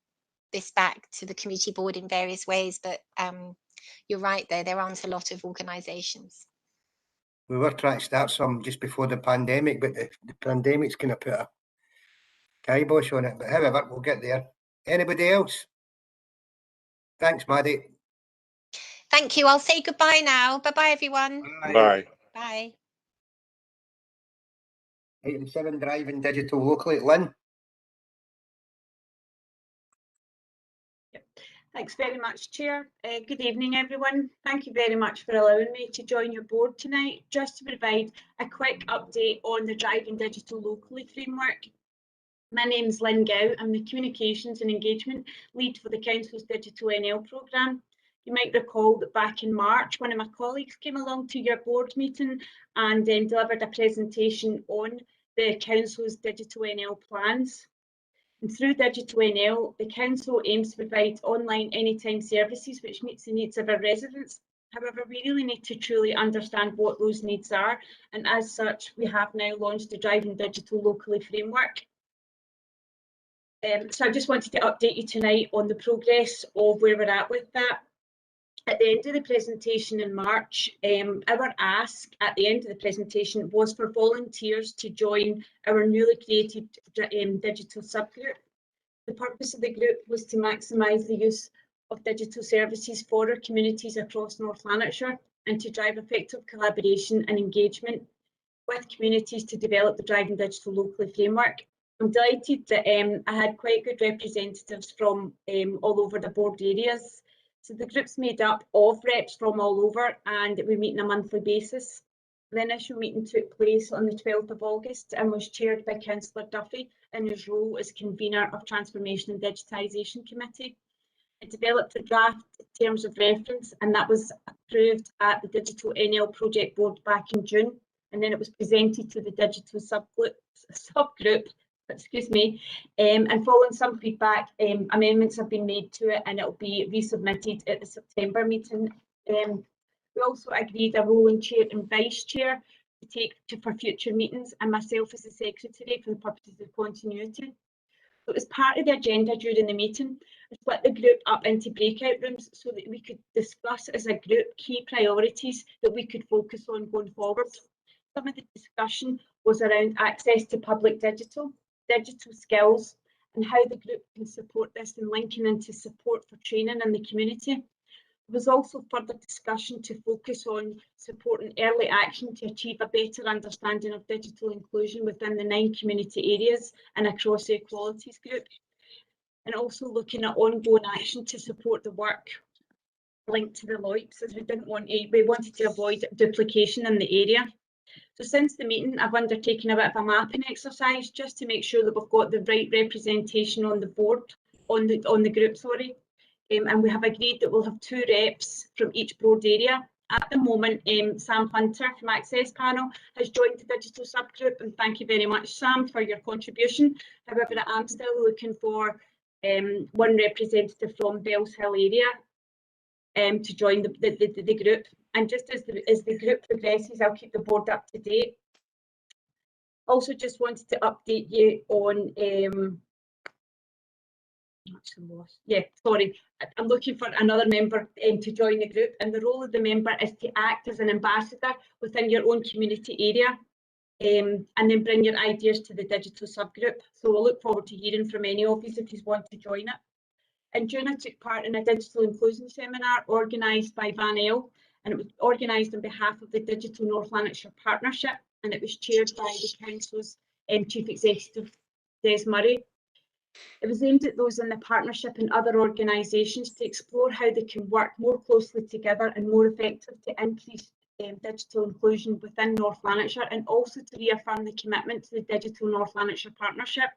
this back to the community board in various ways. But you're right, there aren't a lot of organisations. We were trying to start some just before the pandemic, but the pandemic's going to put a kibosh on it. But however, we'll get there. Anybody else? Thanks, Maddie. Thank you. I'll say goodbye now. Bye-bye, everyone. Bye. Bye. Item 7, driving digital locally. Lynn. Thanks very much, Chair. Good evening, everyone. Thank you very much for allowing me to join your board tonight, just to provide a quick update on the Driving Digital Locally framework. My name is Lynn Gow. I'm the Communications and Engagement Lead for the Council's Digital NL programme. You might recall that back in March, one of my colleagues came along to your board meeting and delivered a presentation on the Council's Digital NL plans. And through Digital NL, the Council aims to provide online anytime services which meets the needs of our residents. However, we really need to truly understand what those needs are, and as such, we have now launched the Driving Digital Locally framework. So I just wanted to update you tonight on the progress of where we're at with that. At the end of the presentation in March, our ask at the end of the presentation was for volunteers to join our newly created digital subgroup. The purpose of the group was to maximise the use of digital services for our communities across North Lanarkshire and to drive effective collaboration and engagement with communities to develop the Driving Digital Locally framework. I'm delighted that I had quite good representatives from all over the board areas. So the group's made up of reps from all over, and we meet on a monthly basis. The initial meeting took place on the 12th of August and was chaired by Councillor Duffy in his role as convener of Transformation and Digitisation Committee. It developed a draft terms of reference, and that was approved at the Digital NL Project Board back in June, and then it was presented to the digital subgroup. Excuse me, and following some feedback, amendments have been made to it and it will be resubmitted at the September meeting. We also agreed a rolling chair and vice chair to take for future meetings, and myself as the secretary for the purposes of continuity. So as part of the agenda during the meeting, I split the group up into breakout rooms so that we could discuss as a group key priorities that we could focus on going forward. Some of the discussion was around access to public digital skills, and how the group can support this and linking into support for training in the community. There was also further discussion to focus on supporting early action to achieve a better understanding of digital inclusion within the 9 community areas and across the Equalities Group, and also looking at ongoing action to support the work linked to the LOIPs, as we wanted to avoid duplication in the area. So since the meeting, I've undertaken a bit of a mapping exercise just to make sure that we've got the right representation on the board, on the group, sorry. And we have agreed that we'll have 2 reps from each board area. At the moment, Sam Hunter from Access Panel has joined the digital subgroup, and thank you very much, Sam, for your contribution. However, I am still looking for 1 representative from Bellshill area to join the group. And just as the group progresses, I'll keep the board up to date. Also, just wanted to update you on I'm looking for another member to join the group, and the role of the member is to act as an ambassador within your own community area, and then bring your ideas to the digital subgroup. So we'll look forward to hearing from any of you if you want to join it. In June, I took part in a digital inclusion seminar organised by Van El, and it was organised on behalf of the Digital North Lanarkshire Partnership, and it was chaired by the Council's Chief Executive, Des Murray. It was aimed at those in the partnership and other organisations to explore how they can work more closely together and more effective to increase digital inclusion within North Lanarkshire, and also to reaffirm the commitment to the Digital North Lanarkshire Partnership.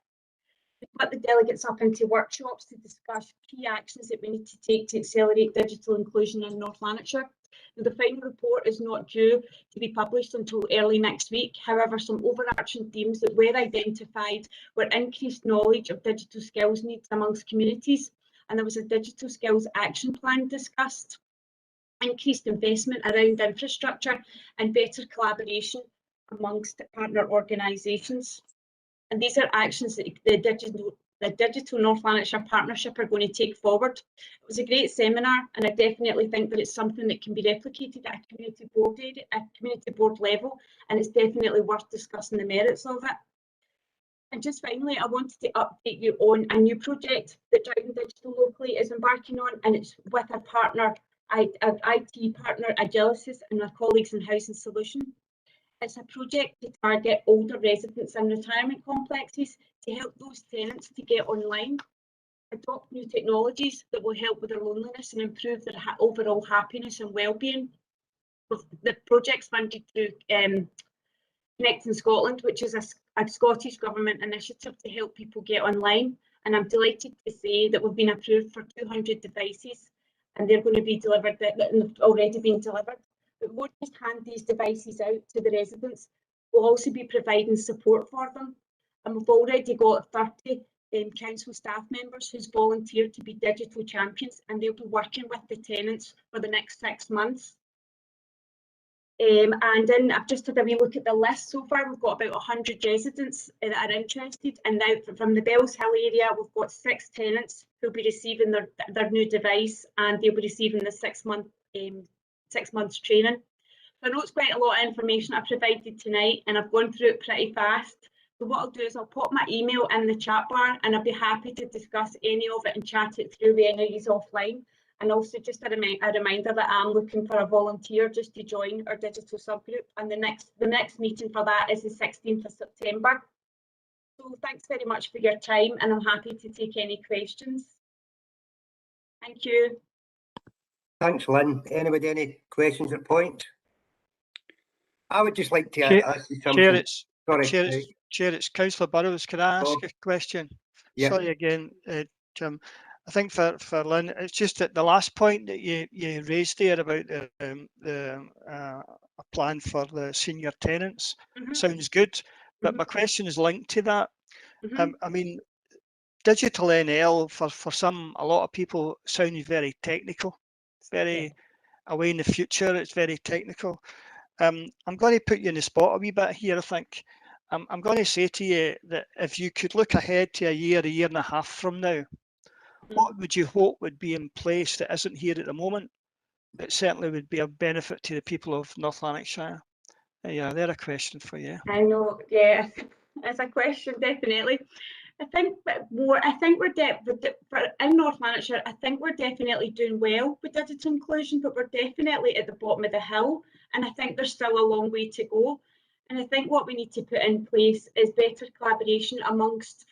We put the delegates up into workshops to discuss key actions that we need to take to accelerate digital inclusion in North Lanarkshire. The final report is not due to be published until early next week. However, some overarching themes that were identified were increased knowledge of digital skills needs amongst communities, and there was a digital skills action plan discussed, increased investment around infrastructure and better collaboration amongst partner organisations. And these are actions that the Digital North Lanarkshire Partnership are going to take forward. It was a great seminar, and I definitely think that it's something that can be replicated at a community board level, and it's definitely worth discussing the merits of it. And just finally, I wanted to update you on a new project that Driving Digital Locally is embarking on, and it's with our partner, IT partner Agilisis, and our colleagues in Housing Solution. It's a project to target older residents in retirement complexes to help those tenants to get online, adopt new technologies that will help with their loneliness and improve their overall happiness and well-being. The project's funded through Connecting Scotland, which is a Scottish Government initiative to help people get online. And I'm delighted to say that we've been approved for 200 devices, and they're going to be delivered, they've already been delivered. But we won't just hand these devices out to the residents, we'll also be providing support for them. And we've already got 30 council staff members who's volunteered to be digital champions, and they'll be working with the tenants for the next 6 months. And then I've just had a wee look at the list so far. We've got about 100 residents that are interested, and now from the Bellshill area we've got 6 tenants who'll be receiving their new device, and they'll be receiving the 6 months training. So I know it's quite a lot of information I've provided tonight, and I've gone through it pretty fast. So what I'll do is I'll pop my email in the chat bar, and I'll be happy to discuss any of it and chat it through with any of you offline. And also just a reminder that I'm looking for a volunteer just to join our digital subgroup, and the next meeting for that is the 16th of September. So thanks very much for your time, and I'm happy to take any questions. Thank you. Thanks, Lynn. Anybody, any questions or points? I would just like to ask you something. Chair, it's Councillor Burrows. Can I ask a question? Yeah. Sorry again, Jim. I think for Lynn, it's just that the last point that you raised there about a plan for the senior tenants sounds good, but my question is linked to that. I mean, digital NL for a lot of people sounds very technical, very away in the future. It's very technical. I'm going to put you in the spot a wee bit here. I think I'm going to say to you that if you could look ahead to a year and a half from now, what would you hope would be in place that isn't here at the moment? It certainly would be a benefit to the people of North Lanarkshire. Yeah, they're a question for you. I know, yeah, it's a question, definitely. I think we're in North Lanarkshire, I think we're definitely doing well with digital inclusion, but we're definitely at the bottom of the hill, and I think there's still a long way to go. And I think what we need to put in place is better collaboration amongst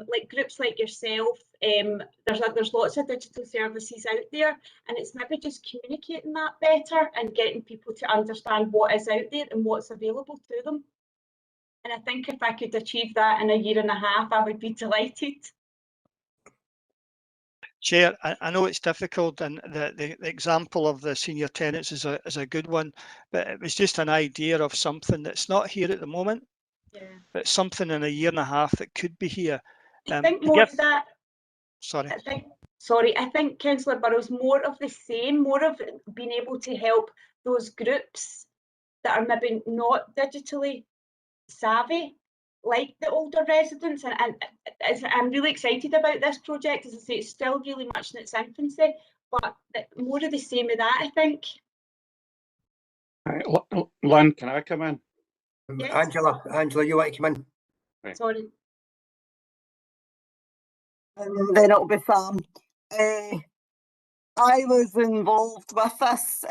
like groups like yourself, there's lots of digital services out there, and it's maybe just communicating that better and getting people to understand what is out there and what's available to them. And I think if I could achieve that in a year and a half, I would be delighted. Chair, I know it's difficult, and the example of the senior tenants is a good one, but it was just an idea of something that's not here at the moment, but something in a year and a half that could be here. I think more of that. Sorry. I think Councillor Burrows, more of the same, more of being able to help those groups that are maybe not digitally savvy, like the older residents, and I'm really excited about this project. As I say, it's still really much in its infancy, but more of the same of that, I think. Right, Lynn, can I come in? Yes. Angela, you want to come in? Right. Sorry. Then it'll be Sam. I was involved with this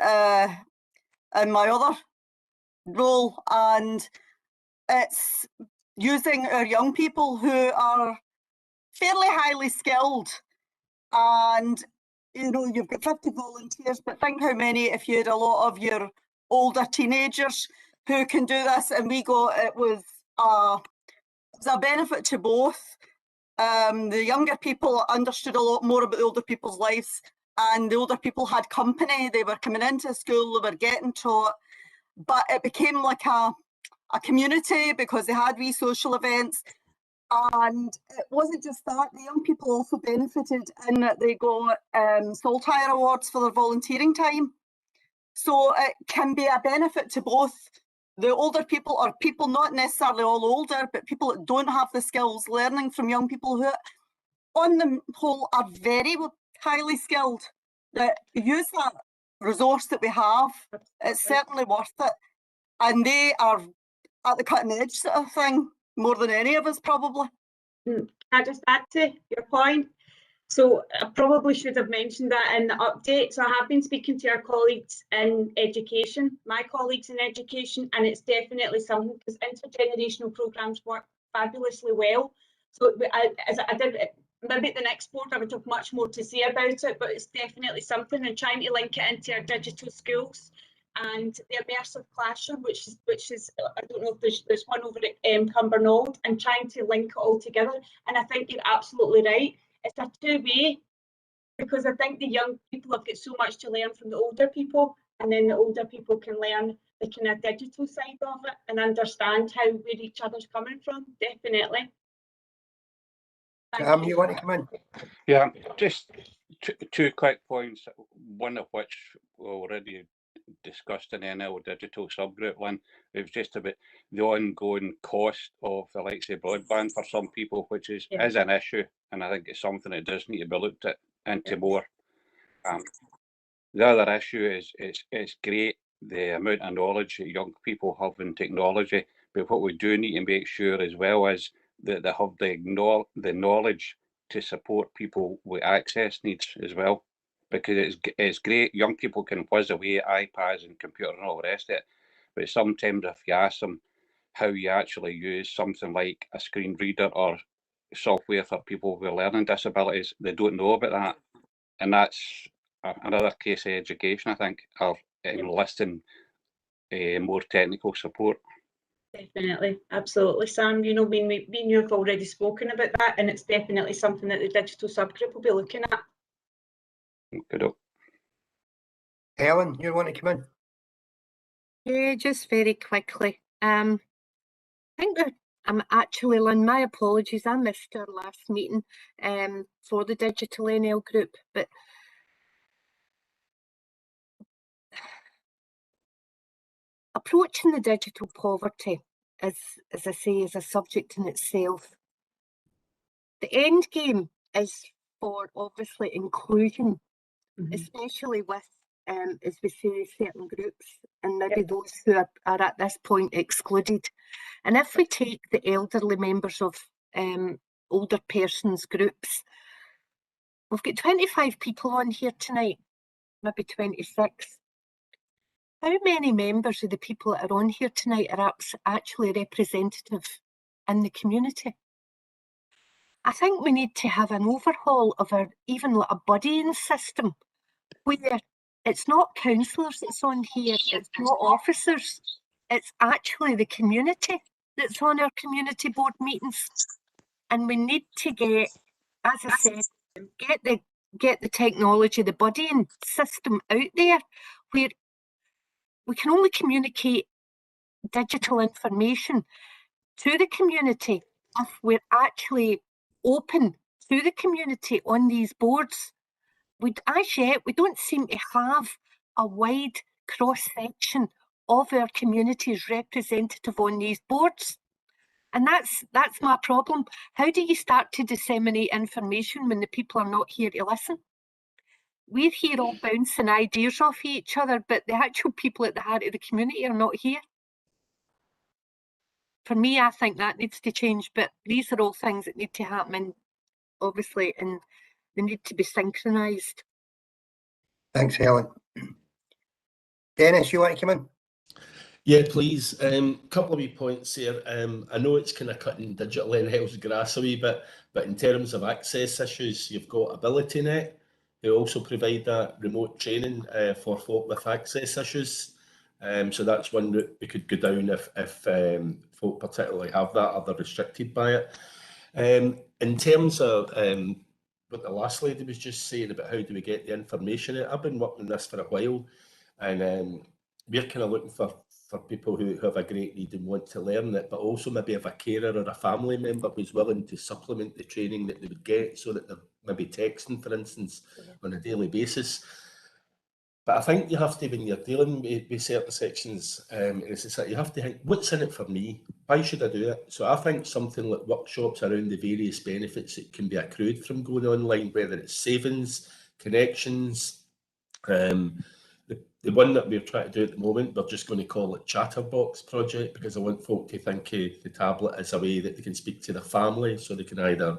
in my other role, and it's using our young people who are fairly highly skilled, and you know, you've got 50 volunteers, but think how many if you had a lot of your older teenagers who can do this. And it was a benefit to both. The younger people understood a lot more about the older people's lives, and the older people had company. They were coming into school, they were getting taught, but it became like a community because they had wee social events. And it wasn't just that, the young people also benefited in that they got Saltire Awards for their volunteering time. So it can be a benefit to both the older people, or people not necessarily all older, but people that don't have the skills, learning from young people who on the whole are very highly skilled, that use that resource that we have. It's certainly worth it. And they are at the cutting edge sort of thing, more than any of us probably. Can I just add to your point? So I probably should have mentioned that in the update. So I have been speaking to our colleagues in education, my colleagues in education, and it's definitely something, because intergenerational programmes work fabulously well. So as I did, maybe at the next board I would have much more to say about it, but it's definitely something, and trying to link it into our digital schools and the immersive classroom, which is I don't know if there's one over at Cumbernauld, and trying to link it all together. And I think you're absolutely right. It's a two-way, because I think the young people have got so much to learn from the older people, and then the older people can learn the kind of digital side of it and understand where each other's coming from. Definitely. Sam, you want to come in? Yeah, just two quick points, one of which we already discussed in the NL digital subgroup, Lynn. It was just about the ongoing cost of the likes of broadband for some people, which is an issue, and I think it's something that does need to be looked at into more. The other issue is it's great the amount of knowledge that young people have in technology, but what we do need to make sure as well is that they have the knowledge to support people with access needs as well. Because it's great, young people can whiz away at iPads and computers and all the rest of it, but sometimes if you ask them how you actually use something like a screen reader or software for people with learning disabilities, they don't know about that. And that's another case of education, I think, of enlisting more technical support. Definitely, absolutely, Sam. You know, me and you have already spoken about that, and it's definitely something that the digital subgroup will be looking at. Good. Helen, you want to come in? Yeah, just very quickly. I think that I'm actually, Lynn, my apologies, I missed our last meeting for the digital NL group, but approaching the digital poverty, as I say, is a subject in itself. The end game is for obviously inclusion, especially with, as we say, certain groups, and maybe those who are at this point excluded. And if we take the elderly members of older persons groups, we've got 25 people on here tonight, maybe 26. How many members of the people that are on here tonight are actually representative in the community? I think we need to have an overhaul of our, even like a buddying system, where it's not councillors that's on here, it's not officers, it's actually the community that's on our community board meetings. And we need to get, as I said, get the technology, the buddying system out there, where we can only communicate digital information to the community if we're actually open to the community on these boards. As yet, we don't seem to have a wide cross-section of our communities representative on these boards. And that's my problem. How do you start to disseminate information when the people are not here to listen? We're here all bouncing ideas off each other, but the actual people at the heart of the community are not here. For me, I think that needs to change, but these are all things that need to happen, obviously, and they need to be synchronised. Thanks, Helen. Dennis, you want to come in? Yeah, please. Couple of wee points here. I know it's kind of cutting digital NHL's grass a wee bit, but in terms of access issues, you've got AbilityNet, who also provide that remote training for folk with access issues. So that's one route we could go down if folk particularly have that or they're restricted by it. In terms of what the last lady was just saying about how do we get the information out, I've been working on this for a while, and we're kind of looking for people who have a great need and want to learn it, but also maybe have a carer or a family member who's willing to supplement the training that they would get, so that they're maybe texting, for instance, on a daily basis. But I think you have to, when you're dealing with certain sections in society, you have to think, what's in it for me? Why should I do it? So I think something like workshops around the various benefits that can be accrued from going online, whether it's savings, connections. The one that we're trying to do at the moment, we're just going to call it Chatterbox Project, because I want folk to think of the tablet as a way that they can speak to their family, so they can either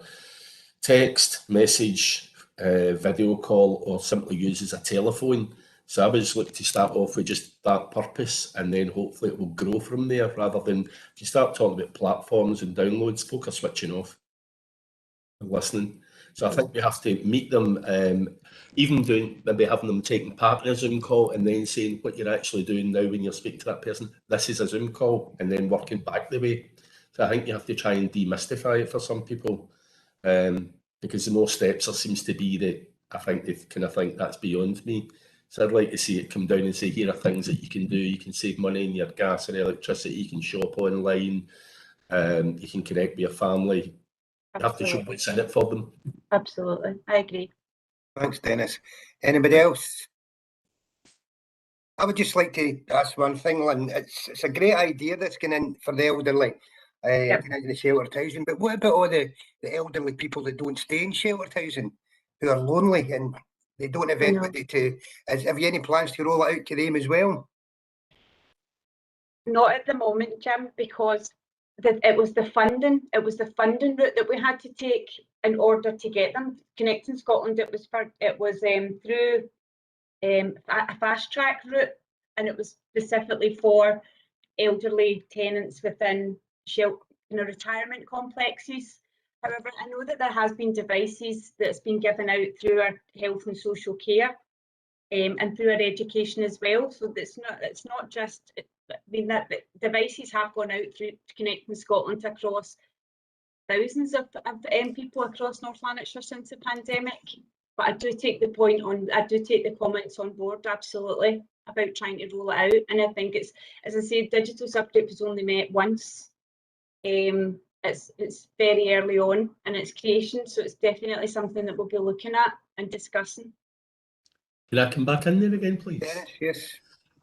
text, message, video call, or simply use as a telephone. So I was looking to start off with just that purpose, and then hopefully it will grow from there, rather than if you start talking about platforms and downloads, folk are switching off and listening. So I think we have to meet them, even doing, maybe having them taking part in a Zoom call and then saying what you're actually doing now when you're speaking to that person. This is a Zoom call, and then working back the way. So I think you have to try and demystify it for some people, because the more steps there seems to be that I think they kind of think that's beyond me. So I'd like to see it come down and say, here are things that you can do. You can save money in your gas and electricity. You can shop online. You can connect with your family. You have to show what's in it for them. Absolutely, I agree. Thanks, Dennis. Anybody else? I would just like to ask one thing, Lynn. It's a great idea that's going in for the elderly, into the sheltered housing. But what about all the elderly people that don't stay in sheltered housing, who are lonely and they don't have anybody to? Have you any plans to roll it out to them as well? Not at the moment, Jim, because it was the funding route that we had to take in order to get them. Connecting Scotland, it was through a fast track route, and it was specifically for elderly tenants within retirement complexes. However, I know that there has been devices that's been given out through our health and social care, and through our education as well. So it's not just. I mean, that devices have gone out through Connecting Scotland across thousands of people across North Lanarkshire since the pandemic. But I do take the comments on board, absolutely, about trying to roll it out. And I think it's, as I said, digital subgroup has only met once. It's very early on in its creation, so it's definitely something that we'll be looking at and discussing. Can I come back in there again, please? Yes.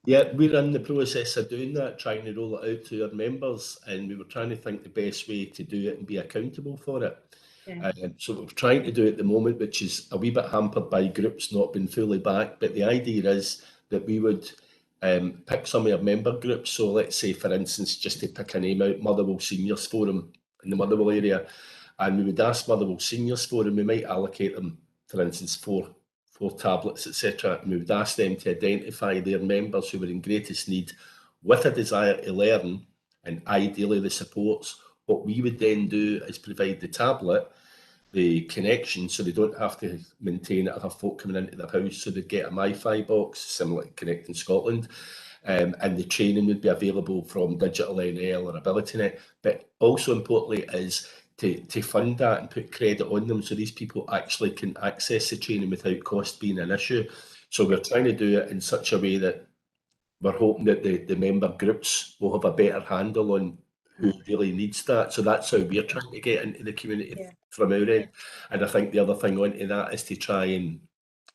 Yeah, we're in the process of doing that, trying to roll it out to our members, and we were trying to think the best way to do it and be accountable for it. Yeah. So we're trying to do it at the moment, which is a wee bit hampered by groups not being fully back. But the idea is that we would pick some of our member groups. So let's say, for instance, just to pick a name out, Motherwell Seniors Forum in the Motherwell area, and we would ask Motherwell Seniors Forum, we might allocate them, for instance, four tablets, etc. And we would ask them to identify their members who were in greatest need with a desire to learn, and ideally the supports. What we would then do is provide the tablet, the connection, so they don't have to maintain it or have folk coming into their house. So they get a MiFi box, similar to Connect in Scotland, and the training would be available from Digital NL or AbilityNet. But also importantly is to fund that and put credit on them, so these people actually can access the training without cost being an issue. So we're trying to do it in such a way that we're hoping that the member groups will have a better handle on who really needs that. So that's how we're trying to get into the community from our end. And I think the other thing onto that is to try and,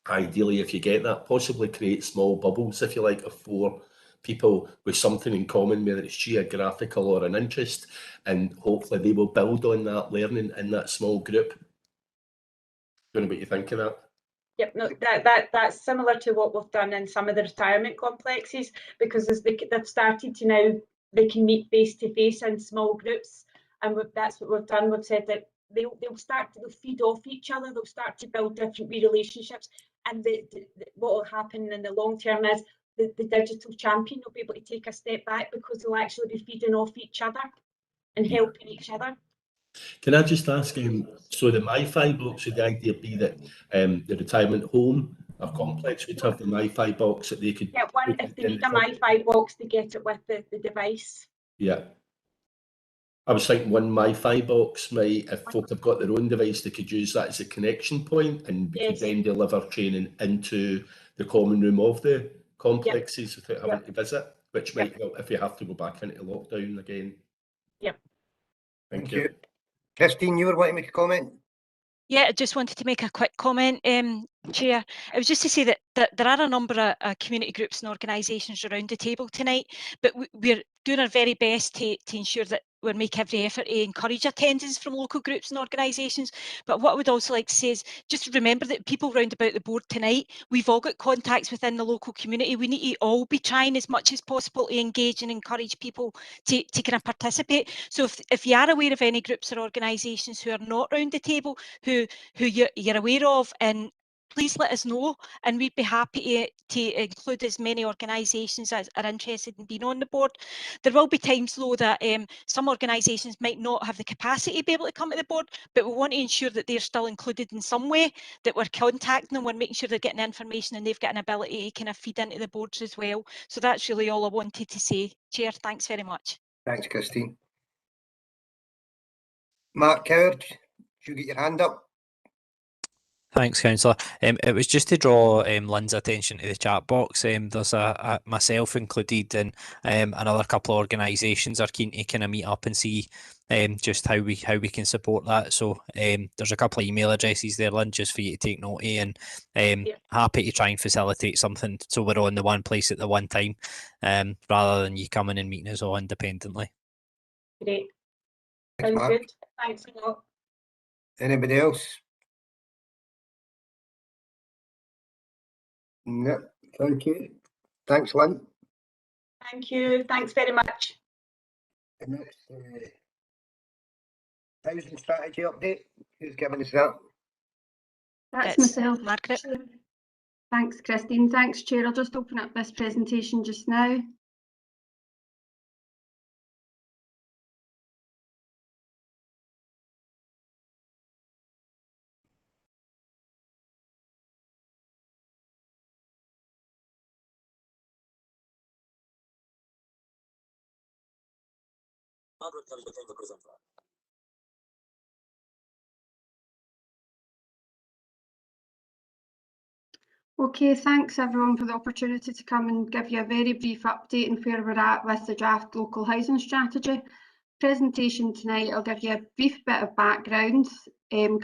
ideally, if you get that, possibly create small bubbles, if you like, of 4 people with something in common, whether it's geographical or an interest, and hopefully they will build on that learning in that small group. Don't know what you think of that. Yep, no, that's similar to what we've done in some of the retirement complexes, because as they've started to now, they can meet face to face in small groups, and that's what we've done. We've said that they'll feed off each other, they'll start to build different relationships, and what will happen in the long term is the digital champion will be able to take a step back, because they'll actually be feeding off each other and helping each other. Can I just ask, so the MiFi box, would the idea be that the retirement home or complex would have the MiFi box that they could... Yeah, if they need a MiFi box, they get it with the device. Yeah. I was thinking one MiFi box might, if folk have got their own device, they could use that as a connection point, and we could then deliver training into the common room of the complexes without having to visit, which might help if you have to go back into lockdown again. Yep. Thank you. Christine, you were wanting to make a comment? Yeah, I just wanted to make a quick comment, Chair. It was just to say that there are a number of community groups and organisations around the table tonight, but we're doing our very best to ensure that we'll make every effort to encourage attendance from local groups and organisations. But what I would also like to say is just remember that people round about the board tonight, we've all got contacts within the local community. We need to all be trying as much as possible to engage and encourage people to kind of participate. So if you are aware of any groups or organisations who are not round the table, who you're aware of, and please let us know, and we'd be happy to include as many organisations as are interested in being on the board. There will be times though that some organisations might not have the capacity to be able to come to the board, but we want to ensure that they're still included in some way, that we're contacting them, we're making sure they're getting information and they've got an ability to kind of feed into the boards as well. So that's really all I wanted to say. Chair, thanks very much. Thanks, Christine. Mark Coward, you get your hand up. Thanks, Councillor. It was just to draw Lynn's attention to the chat box. There's a myself included, and another couple of organisations are keen to kind of meet up and see just how we can support that. So there's a couple of email addresses there, Lynn, just for you to take note of, and happy to try and facilitate something so we're on the one place at the one time, rather than you coming and meeting us all independently. Great. Sounds good. Thanks a lot. Anybody else? No, thank you. Thanks, Lynn. Thank you. Thanks very much. And that's housing strategy update. Who's giving us that? That's myself, Margaret. Thanks, Christine. Thanks, Chair. I'll just open up this presentation just now. Margaret, there is the time to present that. Okay, thanks everyone for the opportunity to come and give you a very brief update on where we're at with the draft local housing strategy. Presentation tonight, I'll give you a brief bit of background,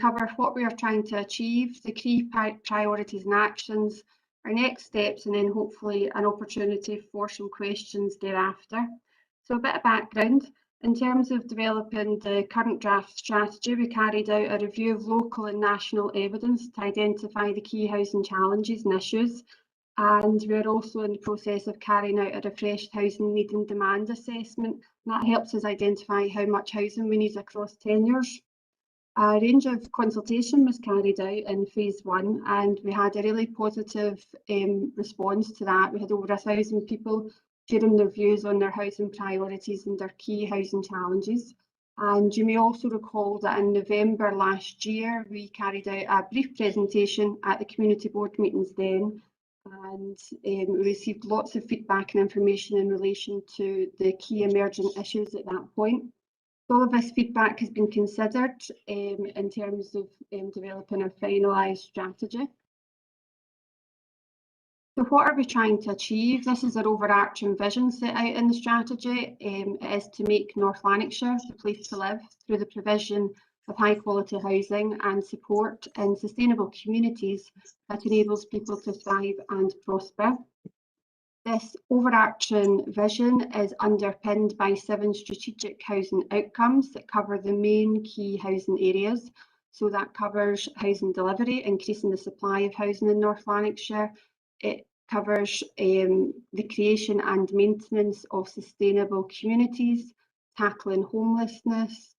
cover what we are trying to achieve, the key priorities and actions, our next steps, and then hopefully an opportunity for some questions thereafter. So a bit of background. In terms of developing the current draft strategy, we carried out a review of local and national evidence to identify the key housing challenges and issues. And we're also in the process of carrying out a refreshed housing need and demand assessment. And that helps us identify how much housing we need across tenures. A range of consultation was carried out in phase 1, and we had a really positive response to that. We had over 1,000 people sharing their views on their housing priorities and their key housing challenges. And you may also recall that in November last year, we carried out a brief presentation at the community board meetings then, and we received lots of feedback and information in relation to the key emergent issues at that point. All of this feedback has been considered in terms of developing a finalised strategy. So what are we trying to achieve? This is our overarching vision set out in the strategy. It is to make North Lanarkshire the place to live through the provision of high quality housing and support in sustainable communities that enables people to thrive and prosper. This overarching vision is underpinned by 7 strategic housing outcomes that cover the main key housing areas. So that covers housing delivery, increasing the supply of housing in North Lanarkshire. It covers the creation and maintenance of sustainable communities, tackling homelessness,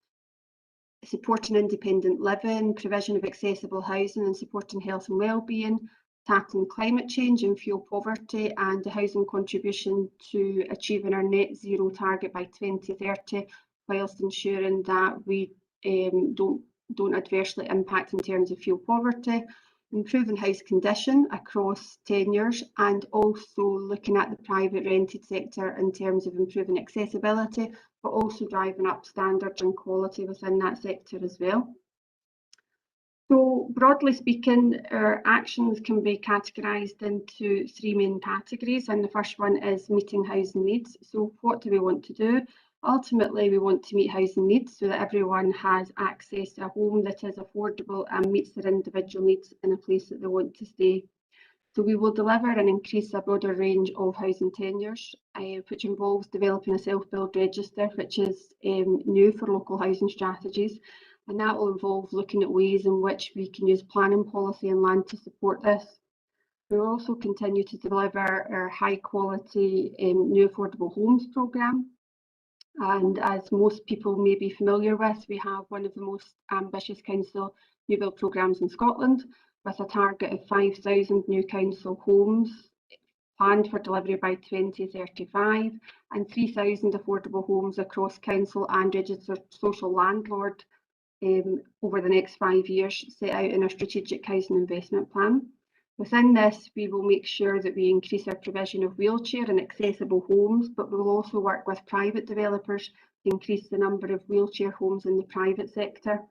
supporting independent living, provision of accessible housing and supporting health and wellbeing, tackling climate change and fuel poverty, and the housing contribution to achieving our net zero target by 2030, whilst ensuring that we don't adversely impact in terms of fuel poverty, improving house condition across tenures, and also looking at the private rented sector in terms of improving accessibility, but also driving up standards and quality within that sector as well. So broadly speaking, our actions can be categorised into 3 main categories, and the first one is meeting housing needs. So what do we want to do? Ultimately, we want to meet housing needs so that everyone has access to a home that is affordable and meets their individual needs in a place that they want to stay. So we will deliver and increase a broader range of housing tenures, which involves developing a self-build register, which is new for local housing strategies. And that will involve looking at ways in which we can use planning policy and land to support this. We will also continue to deliver our high quality new affordable homes programme. And as most people may be familiar with, we have one of the most ambitious council new build programmes in Scotland, with a target of 5,000 new council homes planned for delivery by 2035 and 3,000 affordable homes across council and registered social landlord over the next 5 years set out in our strategic housing investment plan. Within this, we will make sure that we increase our provision of wheelchair and accessible homes, but we will also work with private developers to increase the number of wheelchair homes in the private sector.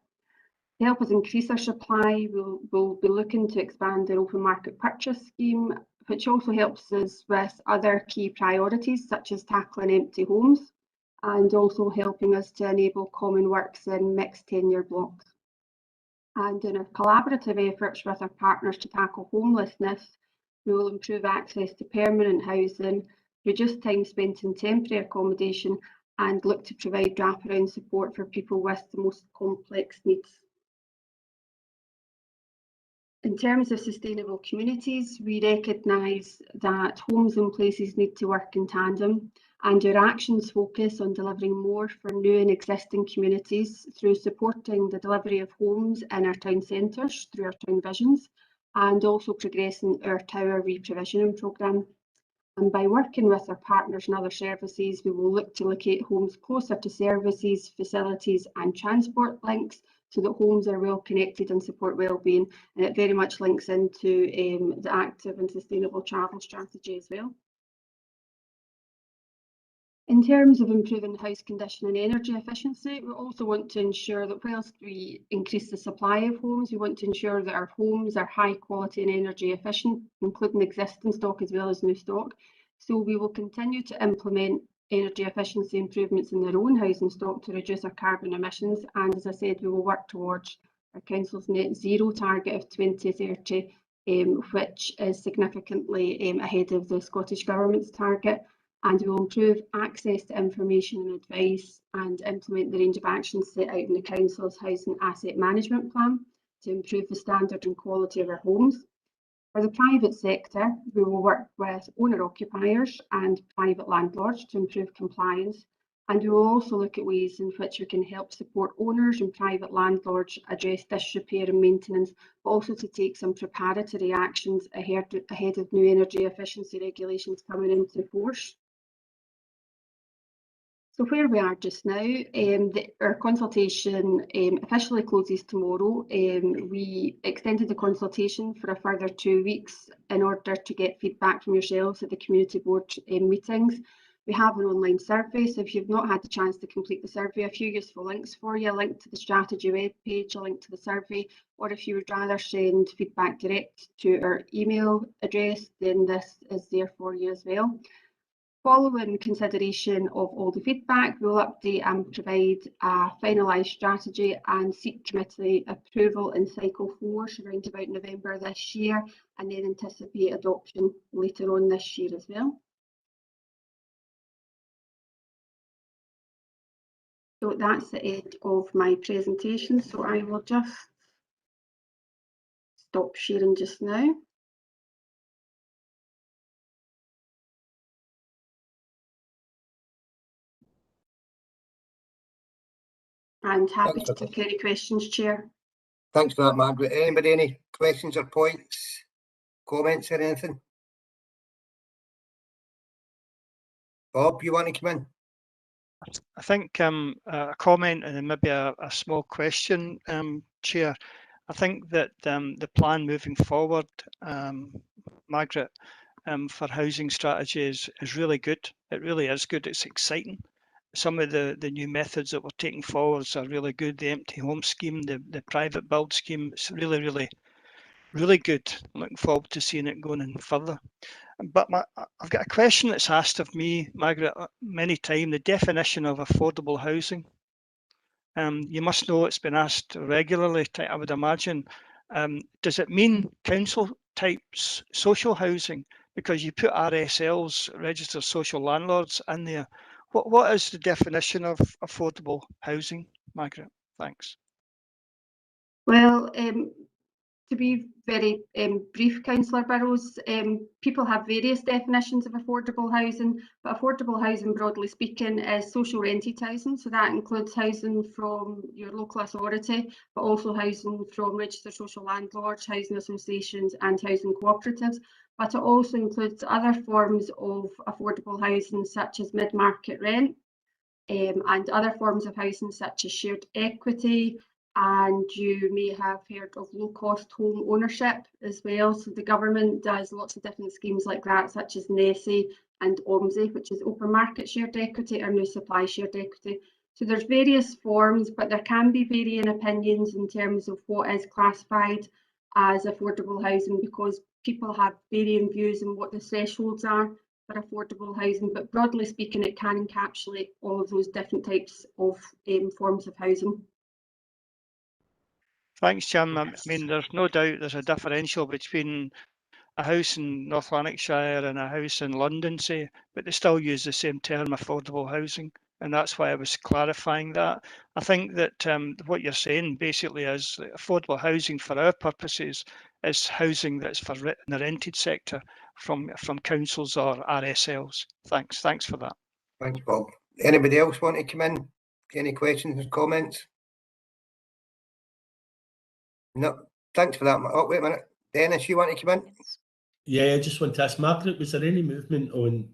To help us increase our supply, we'll be looking to expand our open market purchase scheme, which also helps us with other key priorities such as tackling empty homes and also helping us to enable common works in mixed tenure blocks. And in our collaborative efforts with our partners to tackle homelessness, we will improve access to permanent housing, reduce time spent in temporary accommodation, and look to provide wraparound support for people with the most complex needs. In terms of sustainable communities, we recognise that homes and places need to work in tandem, and our actions focus on delivering more for new and existing communities through supporting the delivery of homes in our town centres through our town visions, and also progressing our tower reprovisioning programme. And by working with our partners and other services, we will look to locate homes closer to services, facilities and transport links so that homes are well connected and support wellbeing. And it very much links into the active and sustainable travel strategy as well. In terms of improving house condition and energy efficiency, we also want to ensure that whilst we increase the supply of homes, we want to ensure that our homes are high quality and energy efficient, including existing stock as well as new stock. So we will continue to implement energy efficiency improvements in their own housing stock to reduce our carbon emissions. And as I said, we will work towards our council's net zero target of 2030, which is significantly ahead of the Scottish Government's target. And we will improve access to information and advice and implement the range of actions set out in the Council's Housing Asset Management Plan to improve the standard and quality of our homes. For the private sector, we will work with owner-occupiers and private landlords to improve compliance, and we will also look at ways in which we can help support owners and private landlords address disrepair and maintenance, but also to take some preparatory actions ahead of new energy efficiency regulations coming into force. So where we are just now, our consultation officially closes tomorrow. We extended the consultation for a further 2 weeks in order to get feedback from yourselves at the community board meetings. We have an online survey, so if you've not had the chance to complete the survey, a few useful links for you, a link to the strategy web page, a link to the survey, or if you would rather send feedback direct to our email address, then this is there for you as well. Following consideration of all the feedback, we'll update and provide a finalised strategy and seek committee approval in cycle 4, so around about November this year, and then anticipate adoption later on this year as well. So that's the end of my presentation, so I will just stop sharing just now. And happy to take any questions, Chair. Thanks for that, Margaret. Anybody, any questions or points, comments or anything? Bob, you want to come in? I think a comment and then maybe a small question, Chair. I think that the plan moving forward, Margaret, for housing strategy is really good. It really is good. It's exciting. Some of the new methods that we're taking forwards are really good. The empty home scheme, the private build scheme, it's really good. I'm looking forward to seeing it going in further. But I've got a question that's asked of me, Margaret, many times, the definition of affordable housing. You must know it's been asked regularly, I would imagine. Does it mean council types social housing? Because you put RSLs, registered social landlords, in there. What is the definition of affordable housing, Margaret? Thanks. Well, to be very brief, Councillor Burrows, people have various definitions of affordable housing, but affordable housing, broadly speaking, is social rented housing. So that includes housing from your local authority, but also housing from registered social landlords, housing associations and housing cooperatives. But it also includes other forms of affordable housing, such as mid-market rent, and other forms of housing such as shared equity, and you may have heard of low-cost home ownership as well. So the government does lots of different schemes like that, such as NESI and OMSI, which is open market shared equity, or new supply shared equity. So there's various forms, but there can be varying opinions in terms of what is classified as affordable housing, because people have varying views on what the thresholds are for affordable housing. But broadly speaking, it can encapsulate all of those different types of forms of housing. Thanks, Jim. I mean, there's no doubt there's a differential between a house in North Lanarkshire and a house in London, say, but they still use the same term, affordable housing, and that's why I was clarifying that. I think that what you're saying basically is that affordable housing for our purposes is housing that's for in the rented sector from councils or RSLs. Thanks for that. Thanks, Bob. Anybody else want to come in? Any questions or comments? No, thanks for that. Oh, wait a minute. Dennis, you want to come in? Yeah, I just want to ask Margaret, was there any movement on,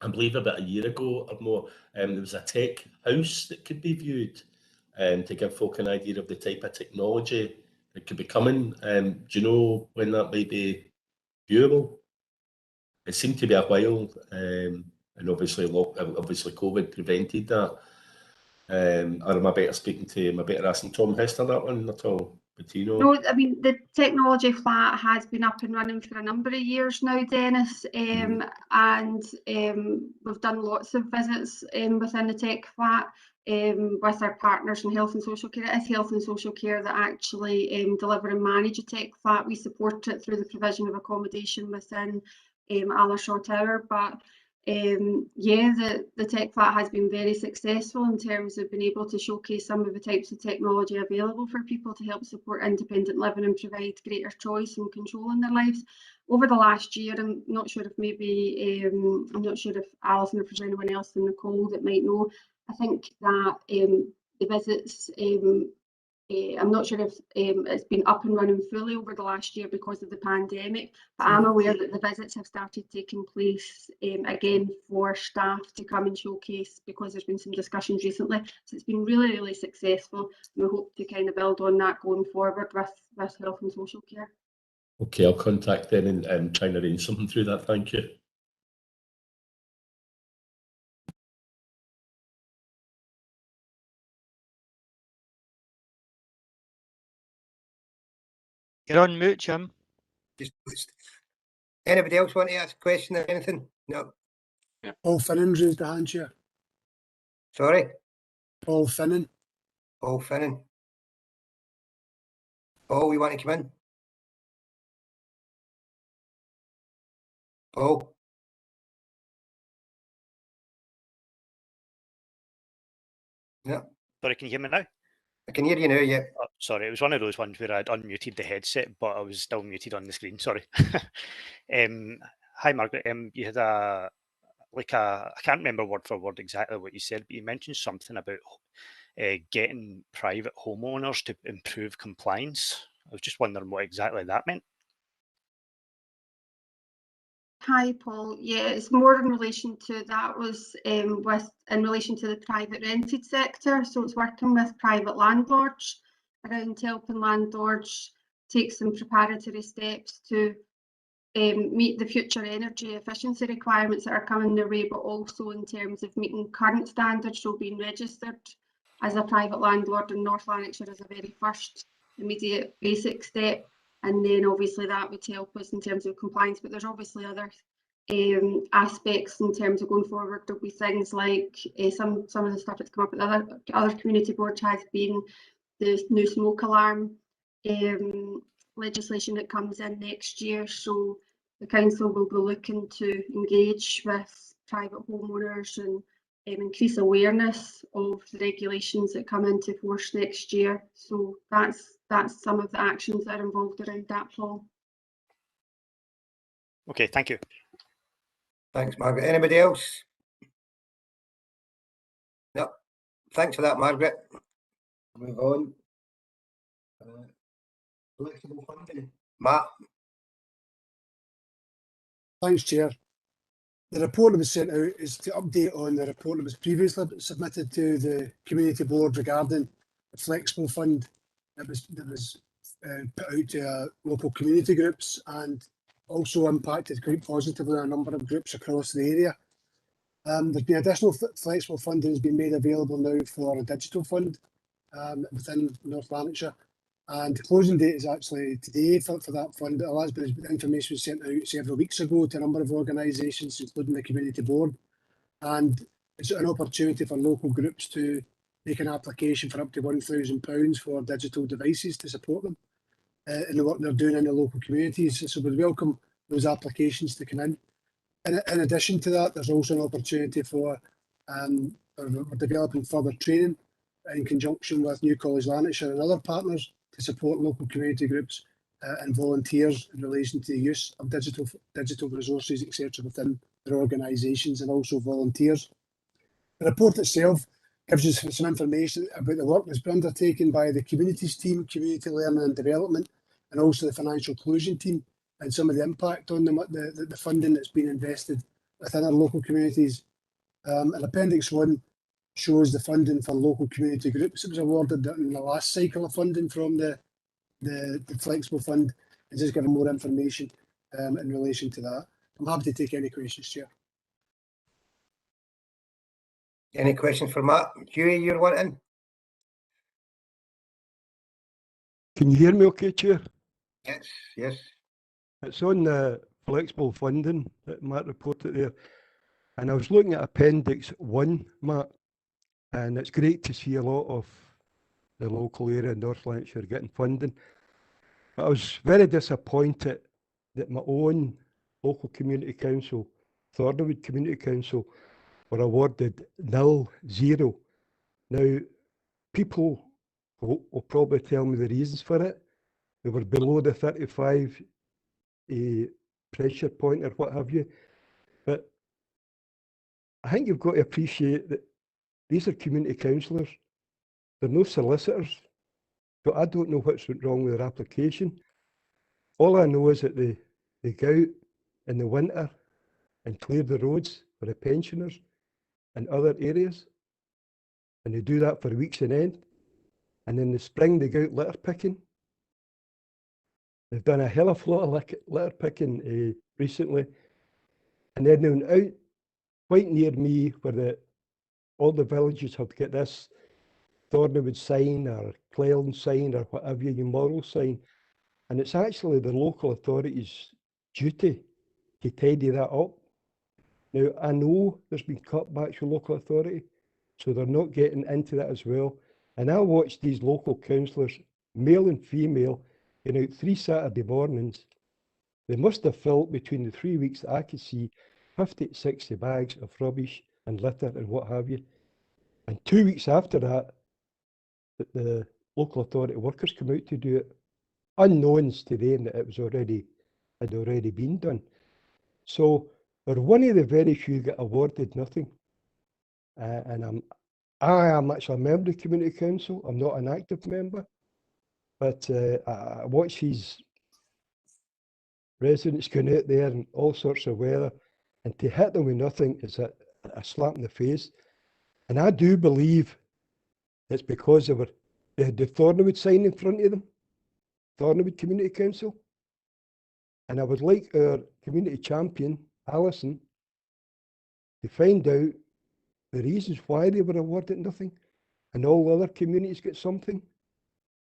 I believe about a year ago or more, there was a tech house that could be viewed to give folk an idea of the type of technology that could be coming. Do you know when that might be viewable? It seemed to be a while, and obviously COVID prevented that. Or am I better asking Tom Hester that one at all? No, I mean, the technology flat has been up and running for a number of years now, Dennis, and we've done lots of visits within the tech flat with our partners in health and social care. It is health and social care that actually deliver and manage a tech flat. We support it through the provision of accommodation within Aldershaw Tower, but yeah, the tech flat has been very successful in terms of being able to showcase some of the types of technology available for people to help support independent living and provide greater choice and control in their lives. Over the last year, I'm not sure if maybe, I'm not sure if Alison or if there's anyone else in the call that might know, I think that the visits I'm not sure if it's been up and running fully over the last year because of the pandemic, but I'm aware that the visits have started taking place again for staff to come and showcase, because there's been some discussions recently. So it's been really, really successful. We hope to kind of build on that going forward with health and social care. Okay, I'll contact them and try and arrange something through that. Thank you. You're on mute, Jim. Anybody else want to ask a question or anything? No. Paul Finnan raised a hand, Chair. Sorry? Paul Finnan. Paul Finnan. Paul, you want to come in? Paul? No. Sorry, can you hear me now? I can hear you now, yeah. Oh, sorry, it was one of those ones where I'd unmuted the headset, but I was still muted on the screen. Sorry. Hi, Margaret. You had I can't remember word for word exactly what you said, but you mentioned something about getting private homeowners to improve compliance. I was just wondering what exactly that meant. Hi, Paul. Yeah, it's more in relation to that was in relation to the private rented sector. So it's working with private landlords around helping landlords take some preparatory steps to meet the future energy efficiency requirements that are coming their way, but also in terms of meeting current standards. So being registered as a private landlord in North Lanarkshire is a very first immediate basic step. And then obviously that would help us in terms of compliance, but there's obviously other aspects in terms of going forward. There'll be things like some of the stuff that's come up at other community boards has been the new smoke alarm legislation that comes in next year. So the council will be looking to engage with private homeowners and increase awareness of the regulations that come into force next year. So that's some of the actions that are involved around that, Paul. Okay, thank you. Thanks, Margaret. Anybody else? No. Thanks for that, Margaret. Move on. Flexible funding. Matt. Thanks, Chair. The report that was sent out is to update on the report that was previously submitted to the Community Board regarding the Flexible Fund that was put out to local community groups and also impacted quite positively on a number of groups across the area. There's been additional flexible funding has been made available now for a digital fund within North Lanarkshire, and the closing date is actually today for that fund. The information was sent out several weeks ago to a number of organisations, including the Community Board, and it's an opportunity for local groups to make an application for up to £1,000 for digital devices to support them in the work they're doing in the local communities. So we welcome those applications to come in. In addition to that, there's also an opportunity for we're developing further training in conjunction with New College Lanarkshire and other partners to support local community groups and volunteers in relation to the use of digital resources, etc., within their organisations, and also volunteers. The report itself gives you some information about the work that's been undertaken by the communities team, community learning and development, and also the financial inclusion team, and some of the impact on the funding that's been invested within our local communities. And Appendix 1 shows the funding for local community groups. It was awarded in the last cycle of funding from the Flexible Fund, and just giving more information in relation to that. I'm happy to take any questions, Chair. Any questions for Matt? Hughie, you're wanting? Can you hear me okay, Chair? Yes, yes. It's on the flexible funding that Matt reported there. And I was looking at Appendix 1, Matt, and it's great to see a lot of the local area in North Lanarkshire getting funding. But I was very disappointed that my own local community council, Thornwood Community Council, were awarded 0. Now, people will probably tell me the reasons for it. They were below the 35 pressure point or what have you. But I think you've got to appreciate that these are community councillors. They're no solicitors. So I don't know what's wrong with their application. All I know is that they go out in the winter and clear the roads for the pensioners and other areas. And they do that for weeks on end. And in the spring, they go out litter picking. They've done a hell of a lot of litter picking recently. And then they're out quite near me where all the villages have to get this Thornwood sign or Cleland sign or whatever your moral sign. And it's actually the local authority's duty to tidy that up. Now, I know there's been cutbacks with local authority, so they're not getting into that as well. And I watched these local councillors, male and female, out 3 Saturday mornings. They must have filled between the 3 weeks that I could see 50 to 60 bags of rubbish and litter and what have you. And 2 weeks after that, the local authority workers come out to do it, unknowns to them that it was had already been done. So we're one of the very few that awarded nothing. And I am actually a member of the Community Council. I'm not an active member, but I watch these residents going out there in all sorts of weather, and to hit them with nothing is a slap in the face. And I do believe it's because they had the Thornwood sign in front of them, Thornwood Community Council. And I would like our community champion, Alison, to find out the reasons why they were awarded nothing, and all other communities get something,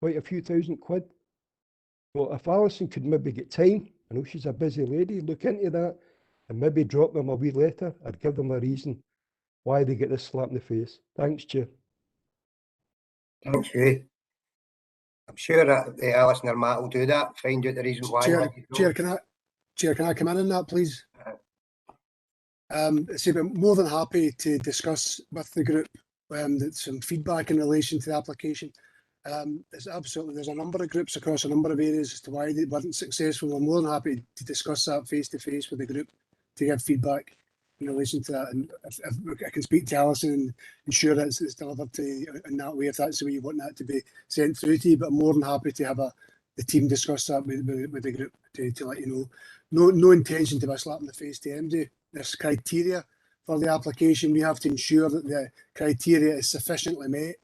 quite a few £1,000. Well, if Alison could maybe get time, I know she's a busy lady, look into that and maybe drop them a wee letter, I'd give them a reason why they get this slap in the face. Thanks, Chair. Thank you. I'm sure that Alison or Matt will do that, find out the reason why. Chair, can I come in on that, please? So I'm more than happy to discuss with the group some feedback in relation to the application. There's a number of groups across a number of areas as to why they weren't successful. I'm more than happy to discuss that face to face with the group to give feedback in relation to that. And if I can speak to Alison and ensure that it's delivered to you in that way, if that's the way you want that to be sent through to you. But I'm more than happy to have the team discuss that with the group to let you know. No intention to be a slap in the face to MD. There's criteria for the application. We have to ensure that the criteria is sufficiently met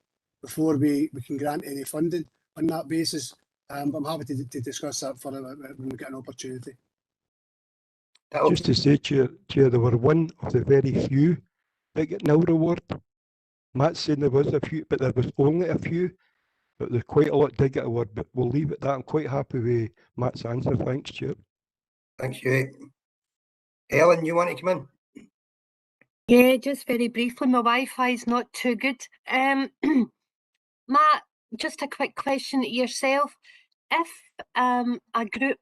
before we can grant any funding on that basis. But I'm happy to discuss that further when we get an opportunity. Just to say, Chair, there were one of the very few that get no reward. Matt's saying there was a few, but there was only a few. But there's quite a lot did get award, but we'll leave it at that. I'm quite happy with Matt's answer. Thanks, Chair. Thank you. Ellen, you want to come in? Yeah, just very briefly, my Wi-Fi is not too good. Matt, just a quick question to yourself. If a group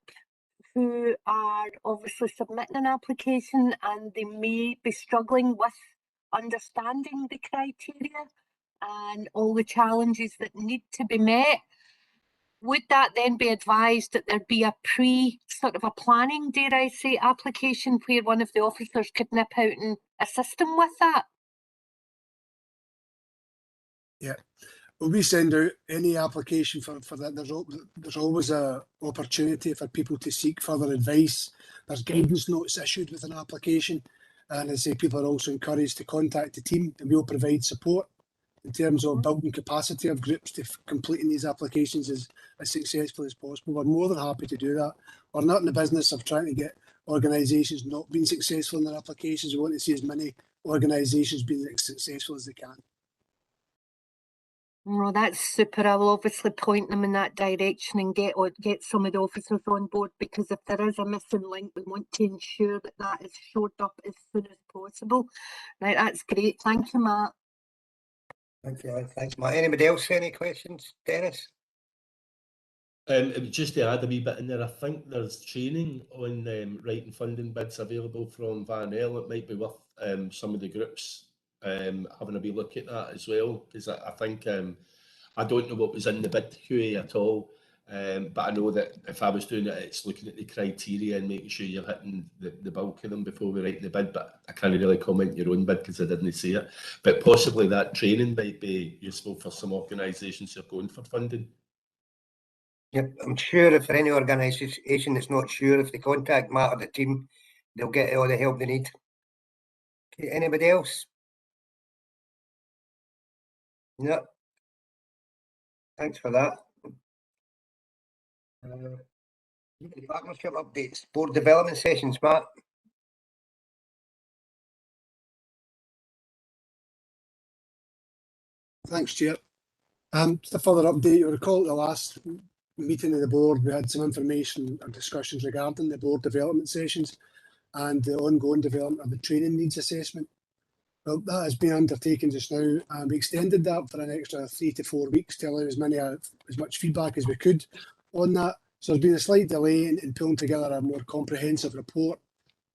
who are obviously submitting an application and they may be struggling with understanding the criteria and all the challenges that need to be met, would that then be advised that there be a sort of a planning, dare I say, application where one of the officers could nip out and assist them with that? Yeah. Well, we send out any application for that. There's always an opportunity for people to seek further advice. There's guidance notes issued with an application. And as I say, people are also encouraged to contact the team, and we'll provide support in terms of building capacity of groups to completing these applications as successfully as possible. We're more than happy to do that. We're not in the business of trying to get organisations not being successful in their applications. We want to see as many organisations being as successful as they can. Oh, that's super. I will obviously point them in that direction and get some of the officers on board, because if there is a missing link, we want to ensure that that is shored up as soon as possible. Right, that's great. Thank you, Matt. Thank you. Thanks, Matt. Anybody else? Any questions? Dennis? It was just to add a wee bit in there. I think there's training on writing funding bids available from Van L. It might be worth some of the groups having a wee look at that as well, because I think I don't know what was in the bid QA at all, but I know that if I was doing it, it's looking at the criteria and making sure you're hitting the bulk of them before we write the bid. But I can't really comment your own bid because I didn't see it. But possibly that training might be useful for some organisations who are going for funding. Yep, I'm sure if for any organisation that's not sure, if they contact Matt or the team, they'll get all the help they need. Okay, anybody else? No. Thanks for that. Partnership updates, board development sessions, Matt. Thanks, Chair. Just a further update. You'll recall at the last meeting of the board, we had some information and discussions regarding the board development sessions and the ongoing development of the training needs assessment. Well, that has been undertaken just now, and we extended that for an extra 3 to 4 weeks to allow as much feedback as we could on that. So there's been a slight delay in pulling together a more comprehensive report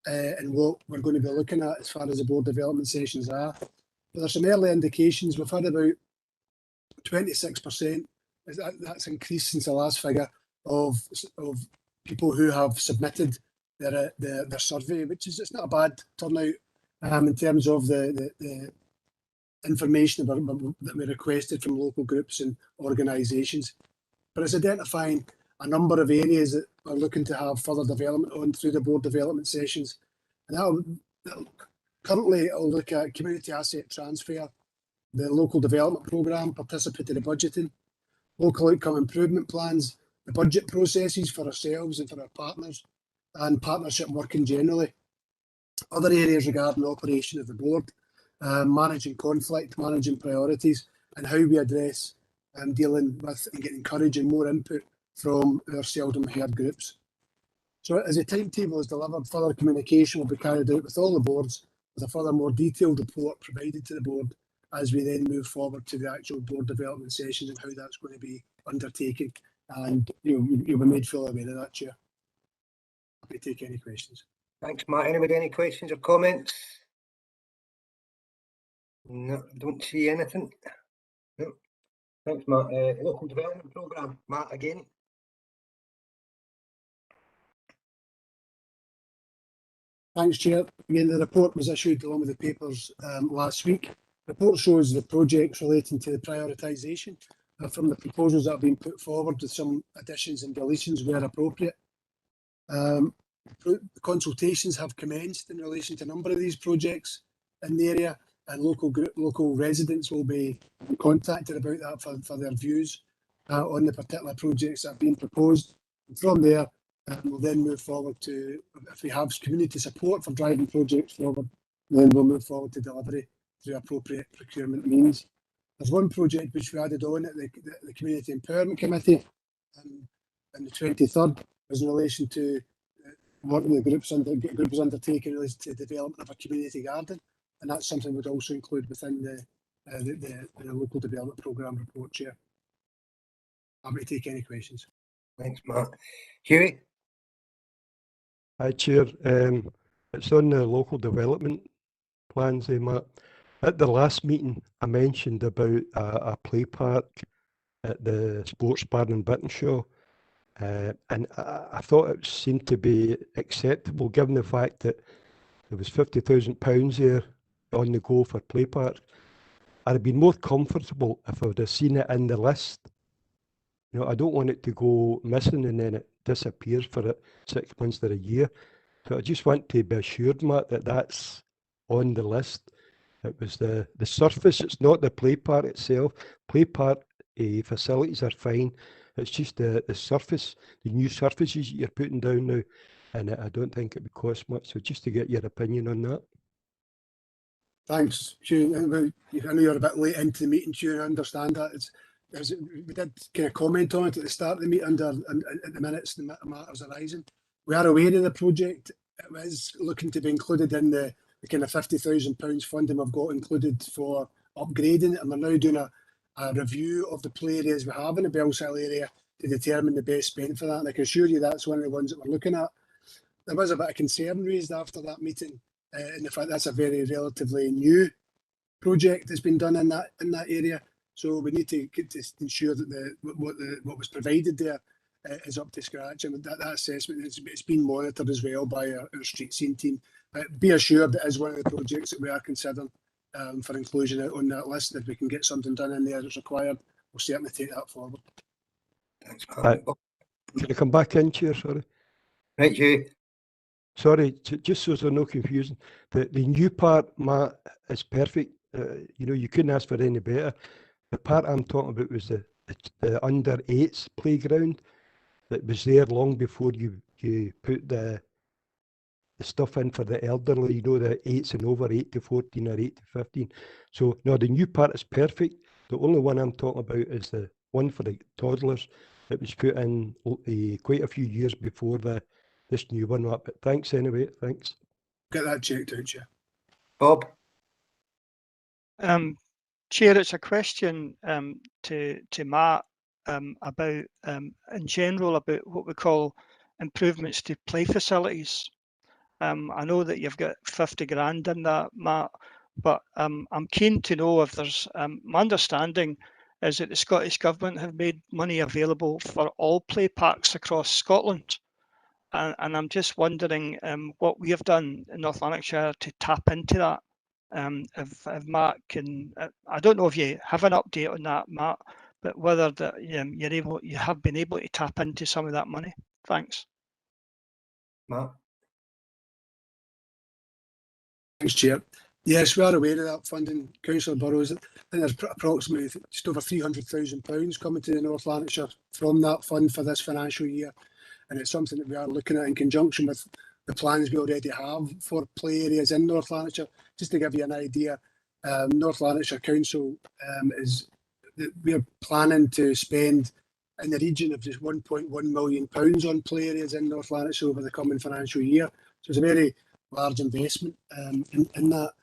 and what we're going to be looking at as far as the board development sessions are. But there's some early indications. We've had about 26%. That's increased since the last figure of people who have submitted their survey, which is, it's not a bad turnout in terms of the information that we requested from local groups and organisations. But it's identifying a number of areas that are looking to have further development on through the board development sessions. And currently it'll look at community asset transfer, the local development programme, participatory budgeting, local outcome improvement plans, the budget processes for ourselves and for our partners, and partnership working generally. Other areas regarding operation of the board, managing conflict, managing priorities, and how we address dealing with and getting encouraging more input from our seldom heard groups. So as a timetable is delivered, further communication will be carried out with all the boards, with a further more detailed report provided to the board as we then move forward to the actual board development sessions and how that's going to be undertaken. And you'll be made fully aware of that, Chair. Happy to take any questions. Thanks, Matt. Anybody any questions or comments? No, don't see anything. No. Thanks, Matt. Local development programme, Matt again. Thanks, Chair. Again, the report was issued along with the papers last week. The report shows the projects relating to the prioritisation from the proposals that have been put forward, with some additions and deletions where appropriate. Consultations have commenced in relation to a number of these projects in the area, and local residents will be contacted about that for their views on the particular projects that have been proposed. And from there, we'll then move forward to, if we have community support for driving projects forward, then we'll move forward to delivery through appropriate procurement means. There's one project which we added on at the Community Empowerment Committee on the 23rd, was in relation to working the groups undertaking in relation to the development of a community garden, and that's something we'd also include within the local development programme report, Chair. I'm going to take any questions. Thanks, Matt. Hughie? Hi, Chair. It's on the local development plans, Matt. At the last meeting, I mentioned about a play park at the sports barn in Bittenshaw, and I thought it seemed to be acceptable given the fact that there was £50,000 there on the go for play park. I'd have been more comfortable if I would have seen it in the list. You know, I don't want it to go missing and then it disappears for 6 months or a year. So I just want to be assured, Matt, that that's on the list. It was the surface, it's not the play park itself. Play park facilities are fine. It's just the surface, the new surfaces you're putting down now, and I don't think it would cost much. So just to get your opinion on that. Thanks, Hugh. I know you're a bit late into the meeting, Hugh. I understand that. We did kind of comment on it at the start of the meeting at the minutes and matters arising. We are aware of the project. It is looking to be included in the kind of £50,000 funding we've got included for upgrading it, and we're now doing a review of the play areas we have in the Bellshill area to determine the best spend for that. And I can assure you that's one of the ones that we're looking at. There was a bit of concern raised after that meeting, in the fact that's a very relatively new project that's been done in that area. So we need to ensure that what was provided there is up to scratch, and that assessment it's been monitored as well by our street scene team. Be assured that it is one of the projects that we are considering for inclusion on that list. If we can get something done in there that's required, we'll certainly take that forward. Thanks, Matt. Can I come back in, Chair? Sorry. Right, you. Sorry, just so there's no confusion. The new part, Matt, is perfect. You know, you couldn't ask for any better. The part I'm talking about was the under 8s playground that was there long before you put the stuff in for the elderly, you know, the 8s and over, 8 to 14 or 8 to 15. So no, the new part is perfect. The only one I'm talking about is the one for the toddlers that was put in quite a few years before this new one. But thanks anyway, thanks. Get that checked out, Chair. Bob? Chair, it's a question to Matt about, in general, about what we call improvements to play facilities. I know that you've got 50 grand in that, Matt, but I'm keen to know if there's, my understanding is that the Scottish Government have made money available for all play parks across Scotland. And I'm just wondering what we have done in North Lanarkshire to tap into that. If Matt can, I don't know if you have an update on that, Matt, but whether that you have been able to tap into some of that money. Thanks. Matt? Thanks, Chair. Yes, we are aware of that funding. Councillor Burrows, I think there's approximately just over £300,000 coming to the North Lanarkshire from that fund for this financial year. And it's something that we are looking at in conjunction with the plans we already have for play areas in North Lanarkshire. Just to give you an idea, North Lanarkshire Council we're planning to spend in the region of just £1.1 million on play areas in North Lanarkshire over the coming financial year. So it's a very large investment in that.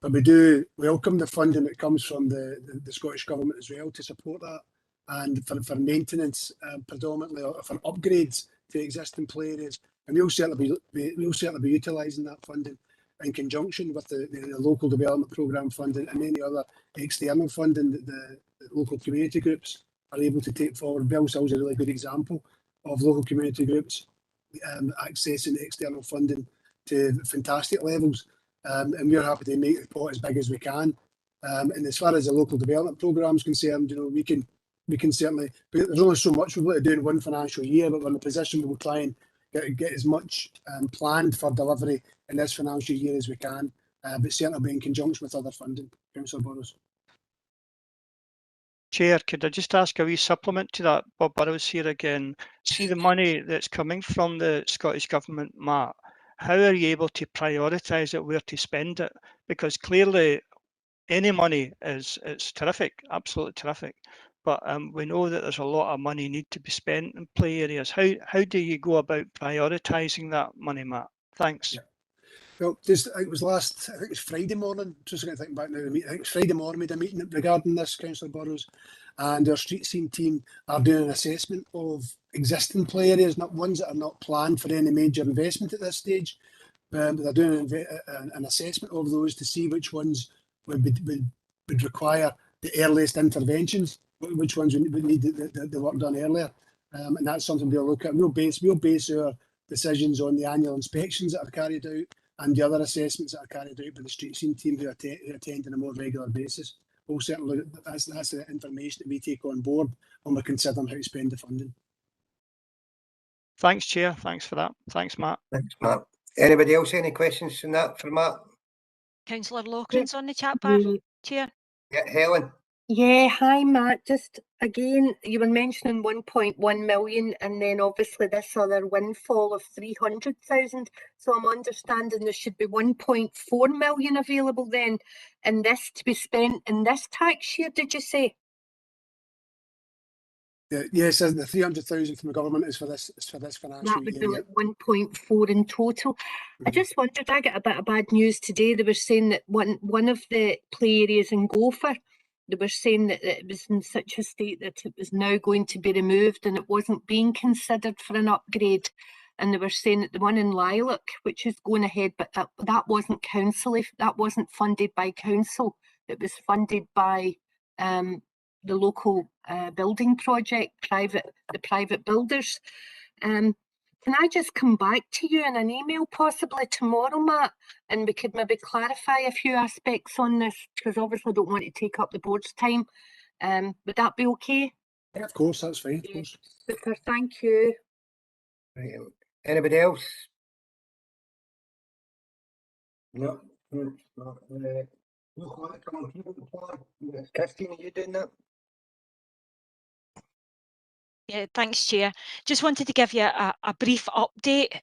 But we do welcome the funding that comes from the Scottish Government as well to support that, and for maintenance predominantly, or for upgrades to existing play areas. And we'll certainly be utilising that funding in conjunction with the local development programme funding and any other external funding that the local community groups are able to take forward. Bellshill is a really good example of local community groups accessing external funding to fantastic levels, and we're happy to make the pot as big as we can. And as far as the local development programme is concerned, you know, we can certainly, there's only so much we're able to do in one financial year, but we're in a position where we'll try and get as much planned for delivery in this financial year as we can, but certainly be in conjunction with other funding. Councillor Burrows. Chair, could I just ask a wee supplement to that? Bob Burrows here again. See the money that's coming from the Scottish Government, Matt, how are you able to prioritise it, where to spend it? Because clearly any money is terrific, absolutely terrific. But we know that there's a lot of money need to be spent in play areas. How do you go about prioritising that money, Matt? Thanks. Yeah. Well, just I think it was Friday morning, just going to think back now, I think it was Friday morning we had a meeting regarding this, Councillor Burrows, and our street scene team are doing an assessment of existing play areas, not ones that are not planned for any major investment at this stage. But they're doing an assessment of those to see which ones would require the earliest interventions, which ones would need the work done earlier. And that's something we'll look at. We'll base our decisions on the annual inspections that are carried out and the other assessments that are carried out by the street scene team who attend on a more regular basis. We'll certainly look at that's the information that we take on board when we're considering how to spend the funding. Thanks, Chair. Thanks for that. Thanks, Matt. Thanks, Matt. Anybody else, any questions from that for Matt? Councillor Loughran's on the chat bar, Chair. Yeah, Helen. Yeah, hi Matt. Just again, you were mentioning 1.1 million and then obviously this other windfall of 300,000. So I'm understanding there should be 1.4 million available then in this to be spent in this tax year, did you say? Yes, the 300,000 from the government is for this financial year. That would be like 1.4 in total. I just wondered, I got a bit of bad news today. They were saying that one of the play areas in Gopher, they were saying that it was in such a state that it was now going to be removed and it wasn't being considered for an upgrade. And they were saying that the one in Lilac, which is going ahead, but that wasn't council, that wasn't funded by council. It was funded by the local building project, the private builders. Can I just come back to you in an email possibly tomorrow, Matt, and we could maybe clarify a few aspects on this, because obviously I don't want to take up the board's time. Would that be okay? Yeah, of course, that's fine. Of course. Super, thank you. Right. Anybody else? No. No. Local outcome improvement plan. Christine, are you doing that? Yeah, thanks, Chair. Just wanted to give you a brief update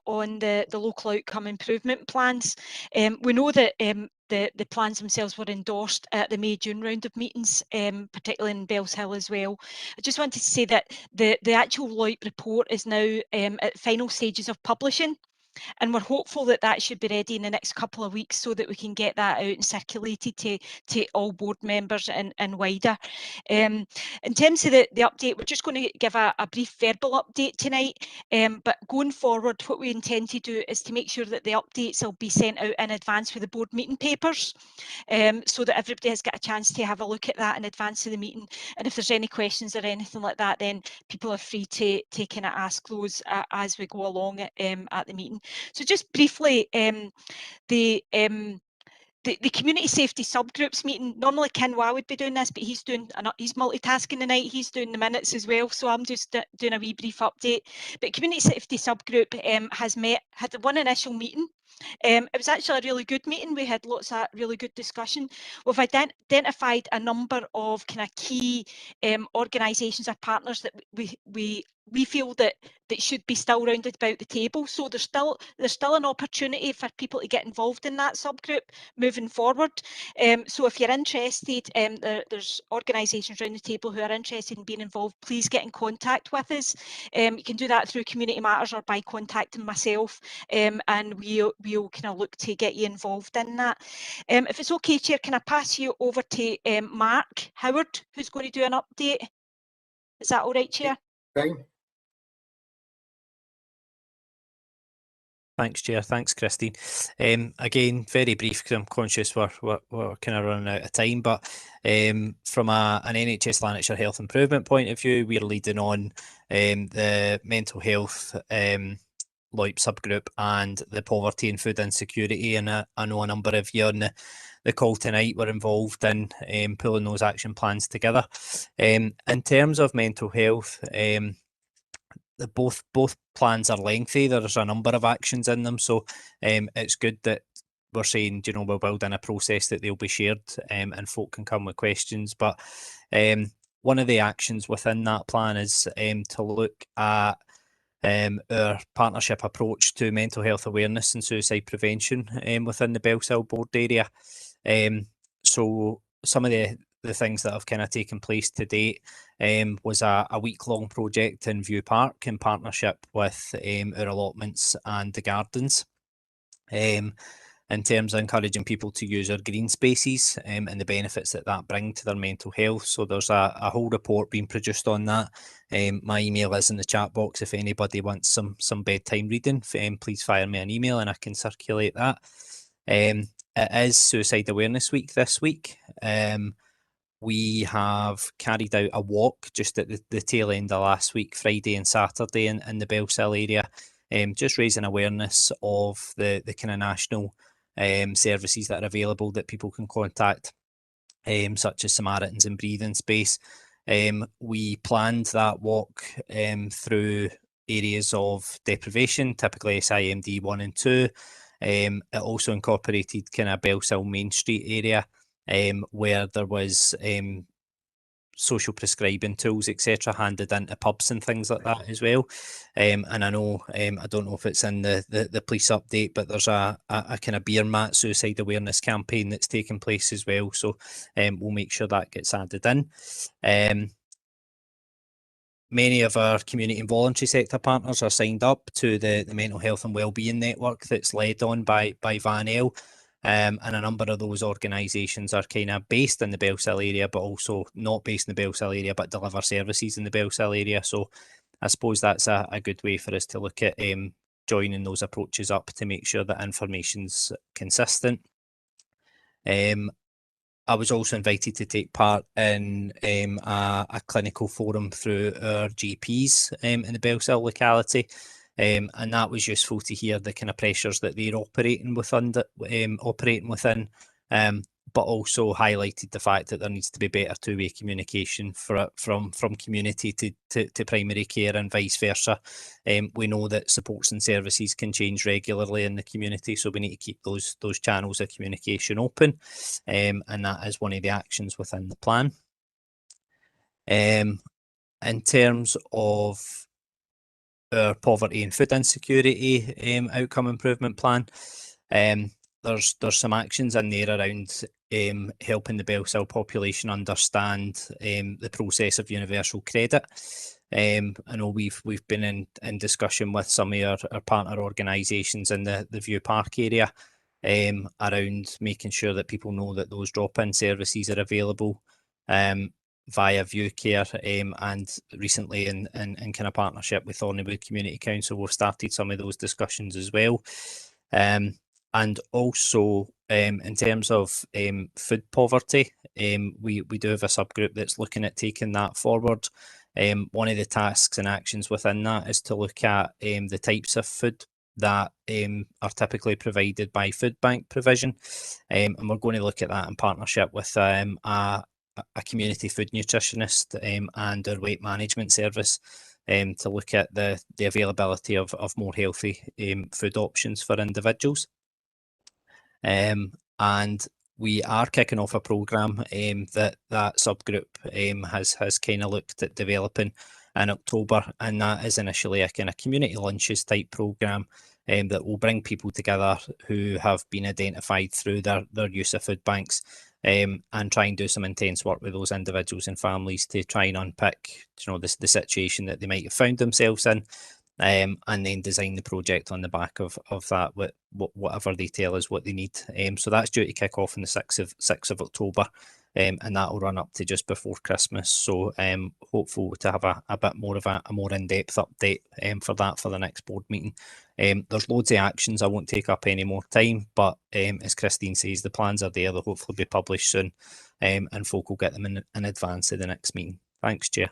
on the local outcome improvement plans. We know that the plans themselves were endorsed at the May-June round of meetings, particularly in Bellshill as well. I just wanted to say that the actual LOIP report is now at final stages of publishing. And we're hopeful that that should be ready in the next couple of weeks so that we can get that out and circulated to all board members and wider. In terms of the update, we're just going to give a brief verbal update tonight, but going forward, what we intend to do is to make sure that the updates will be sent out in advance with the board meeting papers, so that everybody has got a chance to have a look at that in advance of the meeting. And if there's any questions or anything like that, then people are free to kind of ask those as we go along at the meeting. So just briefly, the community safety subgroups meeting, normally Kinwa would be doing this, but he's multitasking tonight, he's doing the minutes as well, so I'm just doing a wee brief update. But community safety subgroup had one initial meeting. It was actually a really good meeting. We had lots of really good discussion. We've identified a number of kind of key organisations or partners that we feel that should be still rounded about the table. So there's still an opportunity for people to get involved in that subgroup moving forward. So if you're interested, there's organisations around the table who are interested in being involved. Please get in contact with us. You can do that through Community Matters or by contacting myself, and we'll kind of look to get you involved in that. If it's okay, Chair, can I pass you over to Mark Howard, who's going to do an update? Is that all right, Chair? Fine. Thanks, Chair. Thanks, Christine. Again, very brief because I'm conscious we're kind of running out of time, but from an NHS Lanarkshire Health Improvement point of view, we're leading on the mental health LOIP subgroup and the poverty and food insecurity, and I know a number of you on the call tonight were involved in pulling those action plans together. In terms of mental health, both plans are lengthy. There's a number of actions in them, so it's good that we're saying, you know, we're building a process that they'll be shared and folk can come with questions. But one of the actions within that plan is to look at our partnership approach to mental health awareness and suicide prevention within the Bellshill board area. So some of the things that have kind of taken place to date was a week-long project in View Park in partnership with our allotments and the gardens, in terms of encouraging people to use our green spaces and the benefits that bring to their mental health. So there's a whole report being produced on that. My email is in the chat box if anybody wants some bedtime reading. Please fire me an email and I can circulate that. It is Suicide Awareness Week this week. We have carried out a walk just at the tail end of last week, Friday and Saturday in the Bellshill area, just raising awareness of the kind of national services that are available that people can contact, such as Samaritans and Breathing Space. We planned that walk through areas of deprivation, typically SIMD 1 and 2. It also incorporated kind of Bellshill Main Street area, where there was social prescribing tools, etc., handed into pubs and things like that as well. And I know, I don't know if it's in the police update, but there's a kind of beer mat suicide awareness campaign that's taking place as well. So we'll make sure that gets added in. Many of our community and voluntary sector partners are signed up to the mental health and wellbeing network that's led on by Van L. And a number of those organisations are kind of based in the Bellshill area, but also not based in the Bellshill area, but deliver services in the Bellshill area. So I suppose that's a good way for us to look at joining those approaches up to make sure that information's consistent. I was also invited to take part in a clinical forum through our GPs in the Bellshill locality. And that was useful to hear the kind of pressures that they're operating within, but also highlighted the fact that there needs to be better two-way communication from community to primary care and vice versa. We know that supports and services can change regularly in the community, so we need to keep those channels of communication open, and that is one of the actions within the plan. In terms of our poverty and food insecurity outcome improvement plan, there's some actions in there around helping the Bellshill population understand the process of universal credit. I know we've been in discussion with some of our partner organisations in the View Park area around making sure that people know that those drop-in services are available via View Care, and recently in kind of partnership with Thornywood Community Council, we've started some of those discussions as well. And also in terms of food poverty, we do have a subgroup that's looking at taking that forward. One of the tasks and actions within that is to look at the types of food that are typically provided by food bank provision, and we're going to look at that in partnership with a community food nutritionist and our weight management service to look at the availability of more healthy food options for individuals. And we are kicking off a programme that subgroup has kind of looked at developing in October, and that is initially a kind of community lunches type programme that will bring people together who have been identified through their use of food banks, and try and do some intense work with those individuals and families to try and unpick, the situation that they might have found themselves in, and then design the project on the back of that, whatever they tell us what they need. So that's due to kick off on the 6th of October, and that will run up to just before Christmas. So hopeful to have a bit more of a more in-depth update for that for the next board meeting. There's loads of actions. I won't take up any more time, but as Christine says, the plans are there. They'll hopefully be published soon, and folk will get them in advance of the next meeting. Thanks, Chair.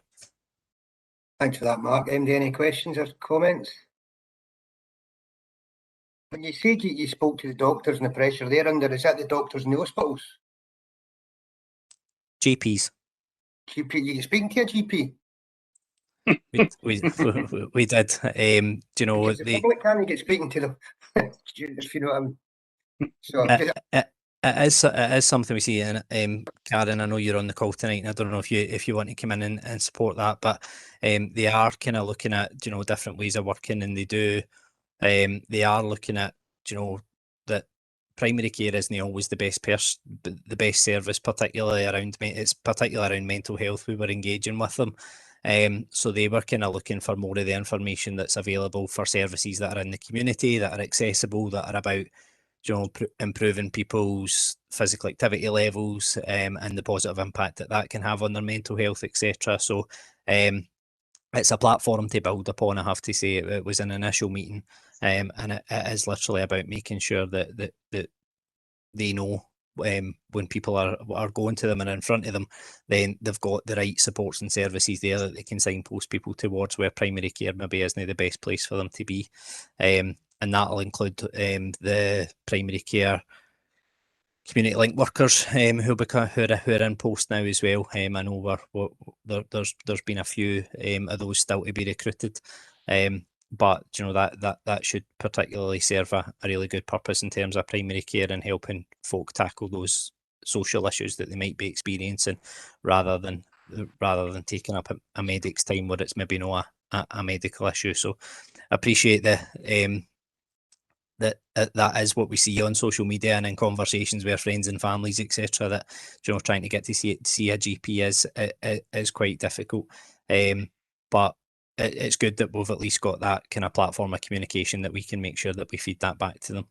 Thanks for that, Mark. MD, any questions or comments? When you said you spoke to the doctors and the pressure they're under, is that the doctors in the hospitals? GPs. GP, you speaking to a GP? we did. Do you know because the public can't get speaking to them? If you know what I mean. So it is something we see, and Karen, I know you're on the call tonight, and I don't know if you want to come in and support that, but they are kind of looking at different ways of working, and they are looking at that primary care isn't always the best service, particularly around mental health. We were engaging with them. So they were kind of looking for more of the information that's available for services that are in the community, that are accessible, that are about improving people's physical activity levels, and the positive impact that can have on their mental health, etc. So it's a platform to build upon. I have to say, it was an initial meeting, and it is literally about making sure that they know when people are going to them and in front of them, then they've got the right supports and services there that they can signpost people towards where primary care maybe isn't the best place for them to be. And that'll include the primary care community link workers who are in post now as well. I know there's been a few of those still to be recruited, but that should particularly serve a really good purpose in terms of primary care and helping folk tackle those social issues that they might be experiencing, rather than taking up a medic's time where it's maybe not a medical issue. So I appreciate that is what we see on social media and in conversations with friends and families, etc. That trying to get to see a GP is quite difficult. But it's good that we've at least got that kind of platform of communication that we can make sure that we feed that back to them.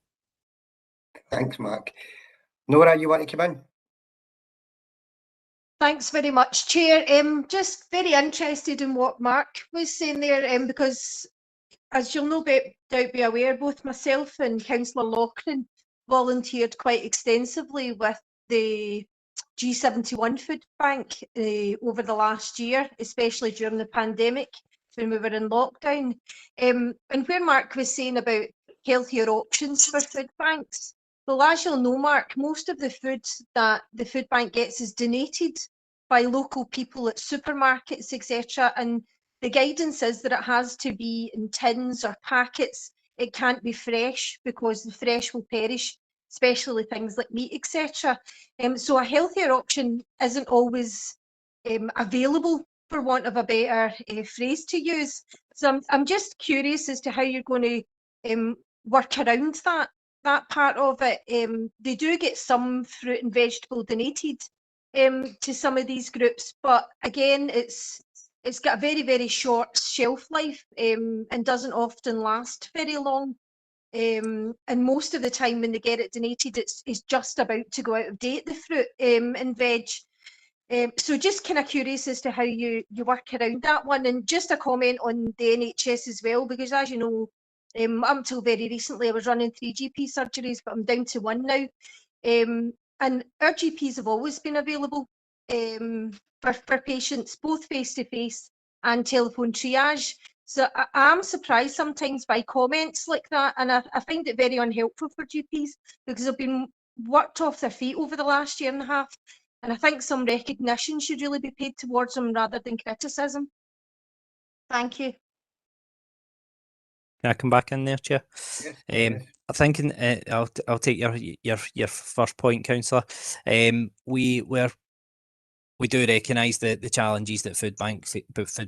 Thanks, Mark. Nora, you want to come in? Thanks very much, Chair. Just very interested in what Mark was saying there, because as you'll no doubt be aware, both myself and Councillor Loughlin volunteered quite extensively with the G71 Food Bank over the last year, especially during the pandemic when we were in lockdown. And where Mark was saying about healthier options for food banks, Well, as you'll know, Mark, most of the food that the food bank gets is donated by local people at supermarkets, etc. And the guidance is that it has to be in tins or packets. It can't be fresh because the fresh will perish, especially things like meat, etc. So a healthier option isn't always available, for want of a better phrase to use. So I'm just curious as to how you're going to work around that part of it. They do get some fruit and vegetable donated to some of these groups, but again, it's got a very, very short shelf life and doesn't often last very long. And most of the time when they get it donated, it's just about to go out of date, the fruit and veg. So just kind of curious as to how you work around that one. And just a comment on the NHS as well, because as you know, up until very recently I was running 3 GP surgeries, but I'm down to 1 now. And our GPs have always been available for patients, both face-to-face and telephone triage. So I am surprised sometimes by comments like that, and I find it very unhelpful for GPs because they've been worked off their feet over the last year and a half. And I think some recognition should really be paid towards them rather than criticism. Thank you. Can I come back in there, Chair? Yes. I think I'll take your first point, Councillor. We do recognise the challenges that food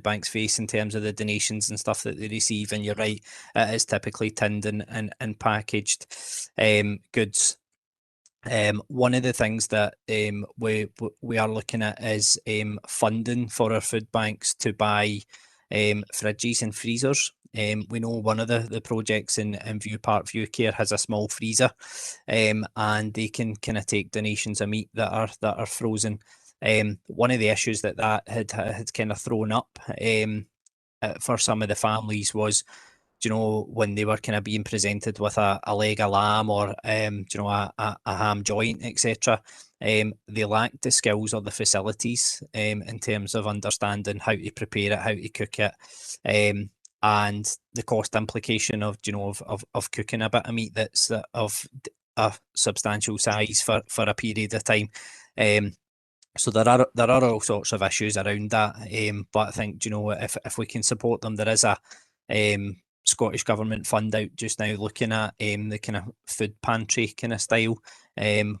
banks face in terms of the donations and stuff that they receive, and you're right, it is typically tinned and packaged goods. One of the things that we are looking at is funding for our food banks to buy fridges and freezers. We know one of the projects in View Park View Care has a small freezer, and they can kind of take donations of meat that are frozen. One of the issues that had kind of thrown up for some of the families was, you know, when they were kind of being presented with a leg of lamb or you know, a ham joint, etc. They lacked the skills or the facilities in terms of understanding how to prepare it, how to cook it, and the cost implication of, you know, of cooking a bit of meat that's of a substantial size for a period of time. So there are all sorts of issues around that, but I think, you know, if we can support them, there is a Scottish Government fund out just now looking at the kind of food pantry kind of style,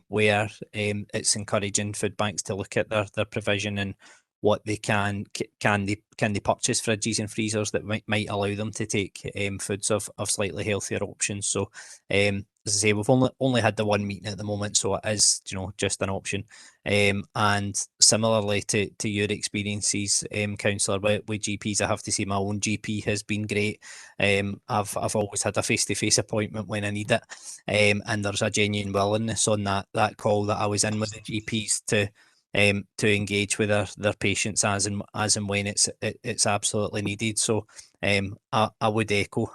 where it's encouraging food banks to look at their provision and what they can they purchase fridges and freezers that might allow them to take foods of slightly healthier options. So as I say, we've only had the one meeting at the moment, so it is, you know, just an option. And similarly to your experiences, Councillor, with GPs, I have to say my own GP has been great. I've always had a face-to-face appointment when I need it, and there's a genuine willingness on that call that I was in with the GPs to engage with their patients as and when it's absolutely needed. So I would echo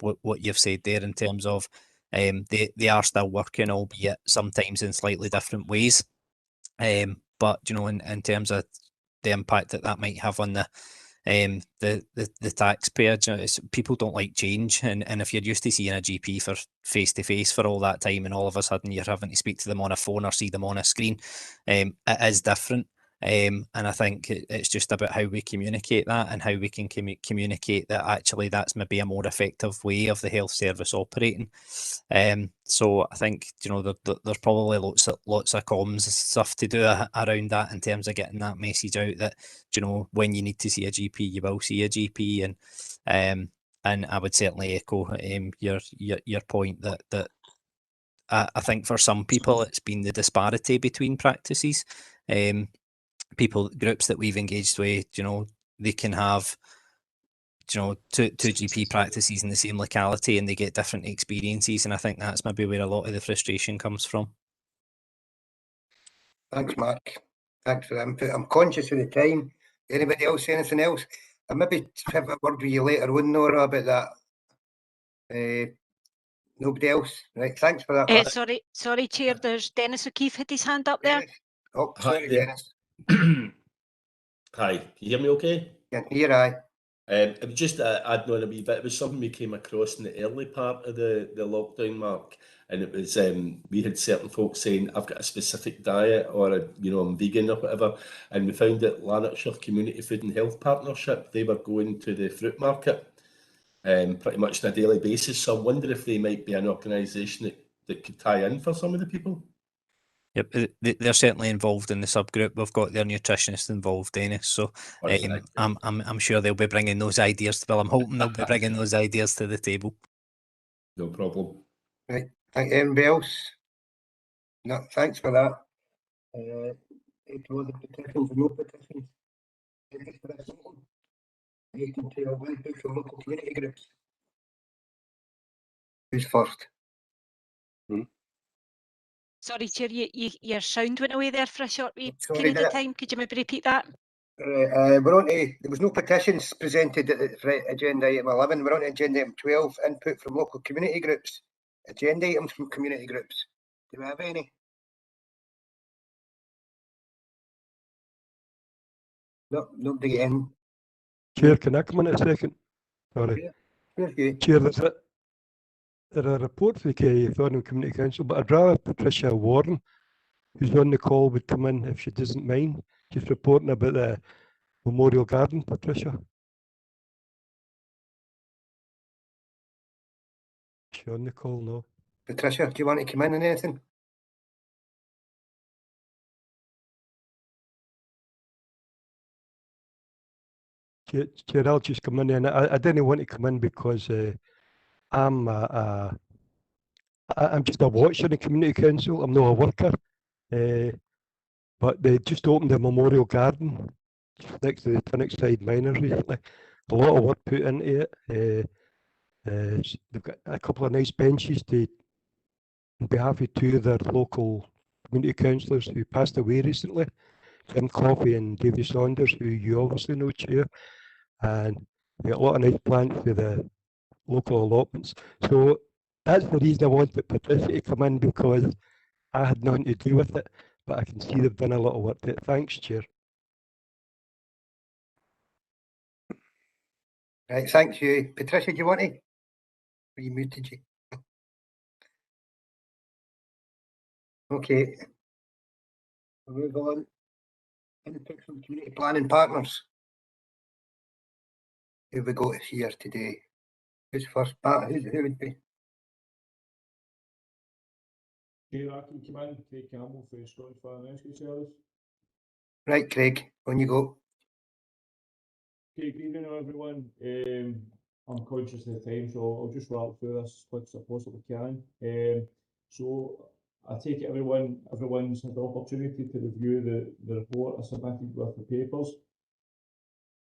what you've said there in terms of they are still working, albeit sometimes in slightly different ways. But you know, in terms of the impact that might have on the taxpayer, you know, people don't like change, and if you're used to seeing a GP for face to face for all that time, and all of a sudden you're having to speak to them on a phone or see them on a screen, it is different. And I think it's just about how we communicate that and how we can communicate that actually that's maybe a more effective way of the health service operating. So I think, you know, there's probably lots of comms stuff to do around that in terms of getting that message out that, you know, when you need to see a GP, you will see a GP, and I would certainly echo your point that I think for some people it's been the disparity between practices. Groups that we've engaged with, you know, they can have, you know, two GP practices in the same locality and they get different experiences, and I think that's maybe where a lot of the frustration comes from. Thanks, Mark. Thanks for the input. I'm conscious of the time. Anybody else say anything else? I maybe have a word with you later on, Nora, about that. Nobody else? Right, thanks for that. Sorry, Chair, there's Dennis O'Keefe had his hand up there. Oh, sorry, Dennis. Hi, can you hear me okay? Can hear, aye. It was just adding on a wee bit. It was something we came across in the early part of the lockdown, Mark, and it was we had certain folks saying, I've got a specific diet, or I'm vegan or whatever, and we found that Lanarkshire Community Food and Health Partnership, they were going to the fruit market pretty much on a daily basis. So I wonder if they might be an organisation that could tie in for some of the people. Yep, they're certainly involved in the subgroup. We've got their nutritionist involved, Dennis. So I'm sure they'll be bringing those ideas. Well, I'm hoping they'll be bringing those ideas to the table. No problem. Right. Anybody else? No, thanks for that. It was the petitions and no petitions. Relating to a webpage for local community groups. Who's first? Sorry, Chair, your sound went away there for a short Sorry, period did of it? time. Could you maybe repeat that? We're on to, there was no petitions presented for agenda item 11. We're on to agenda item 12, input from local community groups. Agenda items from community groups. Do we have any? No, nobody in. Chair, can I come in a second? Sorry. Yeah. Chair, there's a report for the Thornhill Community Council, but I'd rather Patricia Warren, who's on the call, would come in if she doesn't mind, just reporting about the Memorial Garden. Patricia. Is she on the call? No. Patricia, do you want to come in on anything? Chair, I'll just come in, and I didn't want to come in because I'm just a watcher in the community council. I'm not a worker, but they just opened a memorial garden next to the Trinnickside Miners recently. A lot of work put into it. They've got a couple of nice benches on behalf of two of their local community councillors who passed away recently, Jim Coffey and Davy Saunders, who you obviously know, Chair. And we got a lot of nice plants for the local allotments. So that's the reason I wanted Patricia to come in, because I had nothing to do with it, but I can see they've done a lot of work to it. Thanks, Chair. Right, thanks you. Patricia, do you want to? Are you muted? Okay. We'll move on. Input from community planning partners. Who we got here today? Who's first? Who would be? Chair, I can come in. Craig Campbell for Scottish Fire and Rescue Service. Right, Craig, on you go. Okay, good evening everyone. I'm conscious of the time, so I'll just rattle through this as quick as I possibly can. So I take it everyone's had the opportunity to review the report I submitted with the papers.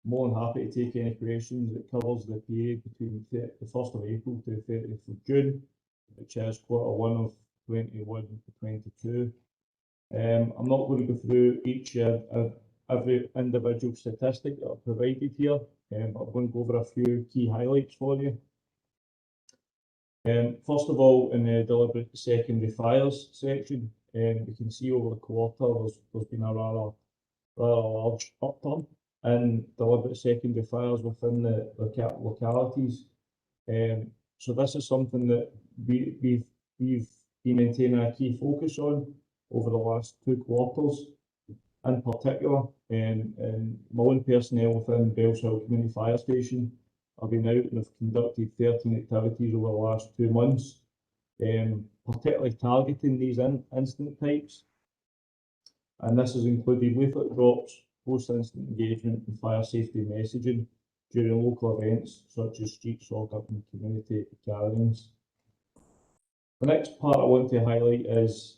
More than happy to take any questions. It covers the period between the 1st of April to the 30th of June, which is Q1 of 21 to 22. I'm not going to go through every individual statistic that I've provided here, but I'm going to go over a few key highlights for you. First of all, in the deliberate secondary fires section, we can see over the quarter there's been a rather large upturn in deliberate secondary fires within the localities. So this is something that we've been maintaining a key focus on over the last 2 quarters. In particular, my own personnel within Bellshill Community Fire Station have been out and have conducted 13 activities over the last 2 months, particularly targeting these incident types. And this has included leaflet drops, post-incident engagement and fire safety messaging during local events such as street soccer and community gatherings. The next part I want to highlight is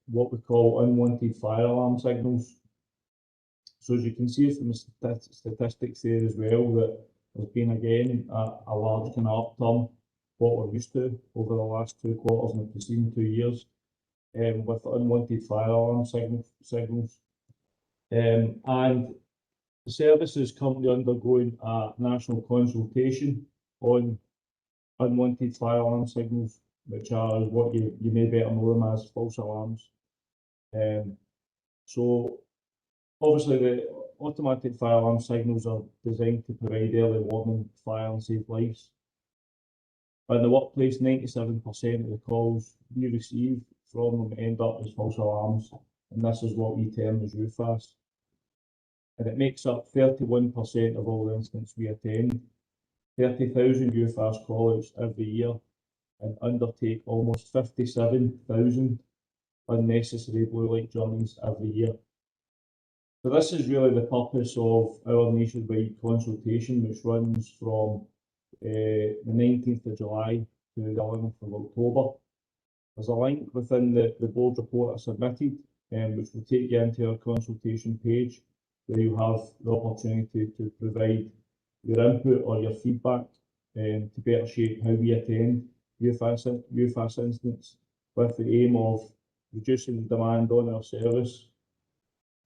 what we call unwanted fire alarm signals. So as you can see from the statistics there as well, that there's been again a large kind of upturn, what we're used to over the last 2 quarters and the preceding 2 years, with unwanted fire alarm signals. And the service is currently undergoing a national consultation on unwanted fire alarm signals, which are what you may better know them as false alarms. So obviously the automatic fire alarm signals are designed to provide early warning, fire and save lives. In the workplace, 97% of the calls we receive from them end up as false alarms, and this is what we term as UFAS. And it makes up 31% of all the incidents we attend, 30,000 UFAS call-outs every year, and undertake almost 57,000 unnecessary blue light journeys every year. So this is really the purpose of our nationwide consultation, which runs from the 19th of July to the 11th of October. There's a link within the board report I submitted, which will take you into our consultation page, where you have the opportunity to provide your input or your feedback to better shape how we attend UFAS incidents, with the aim of reducing the demand on our service,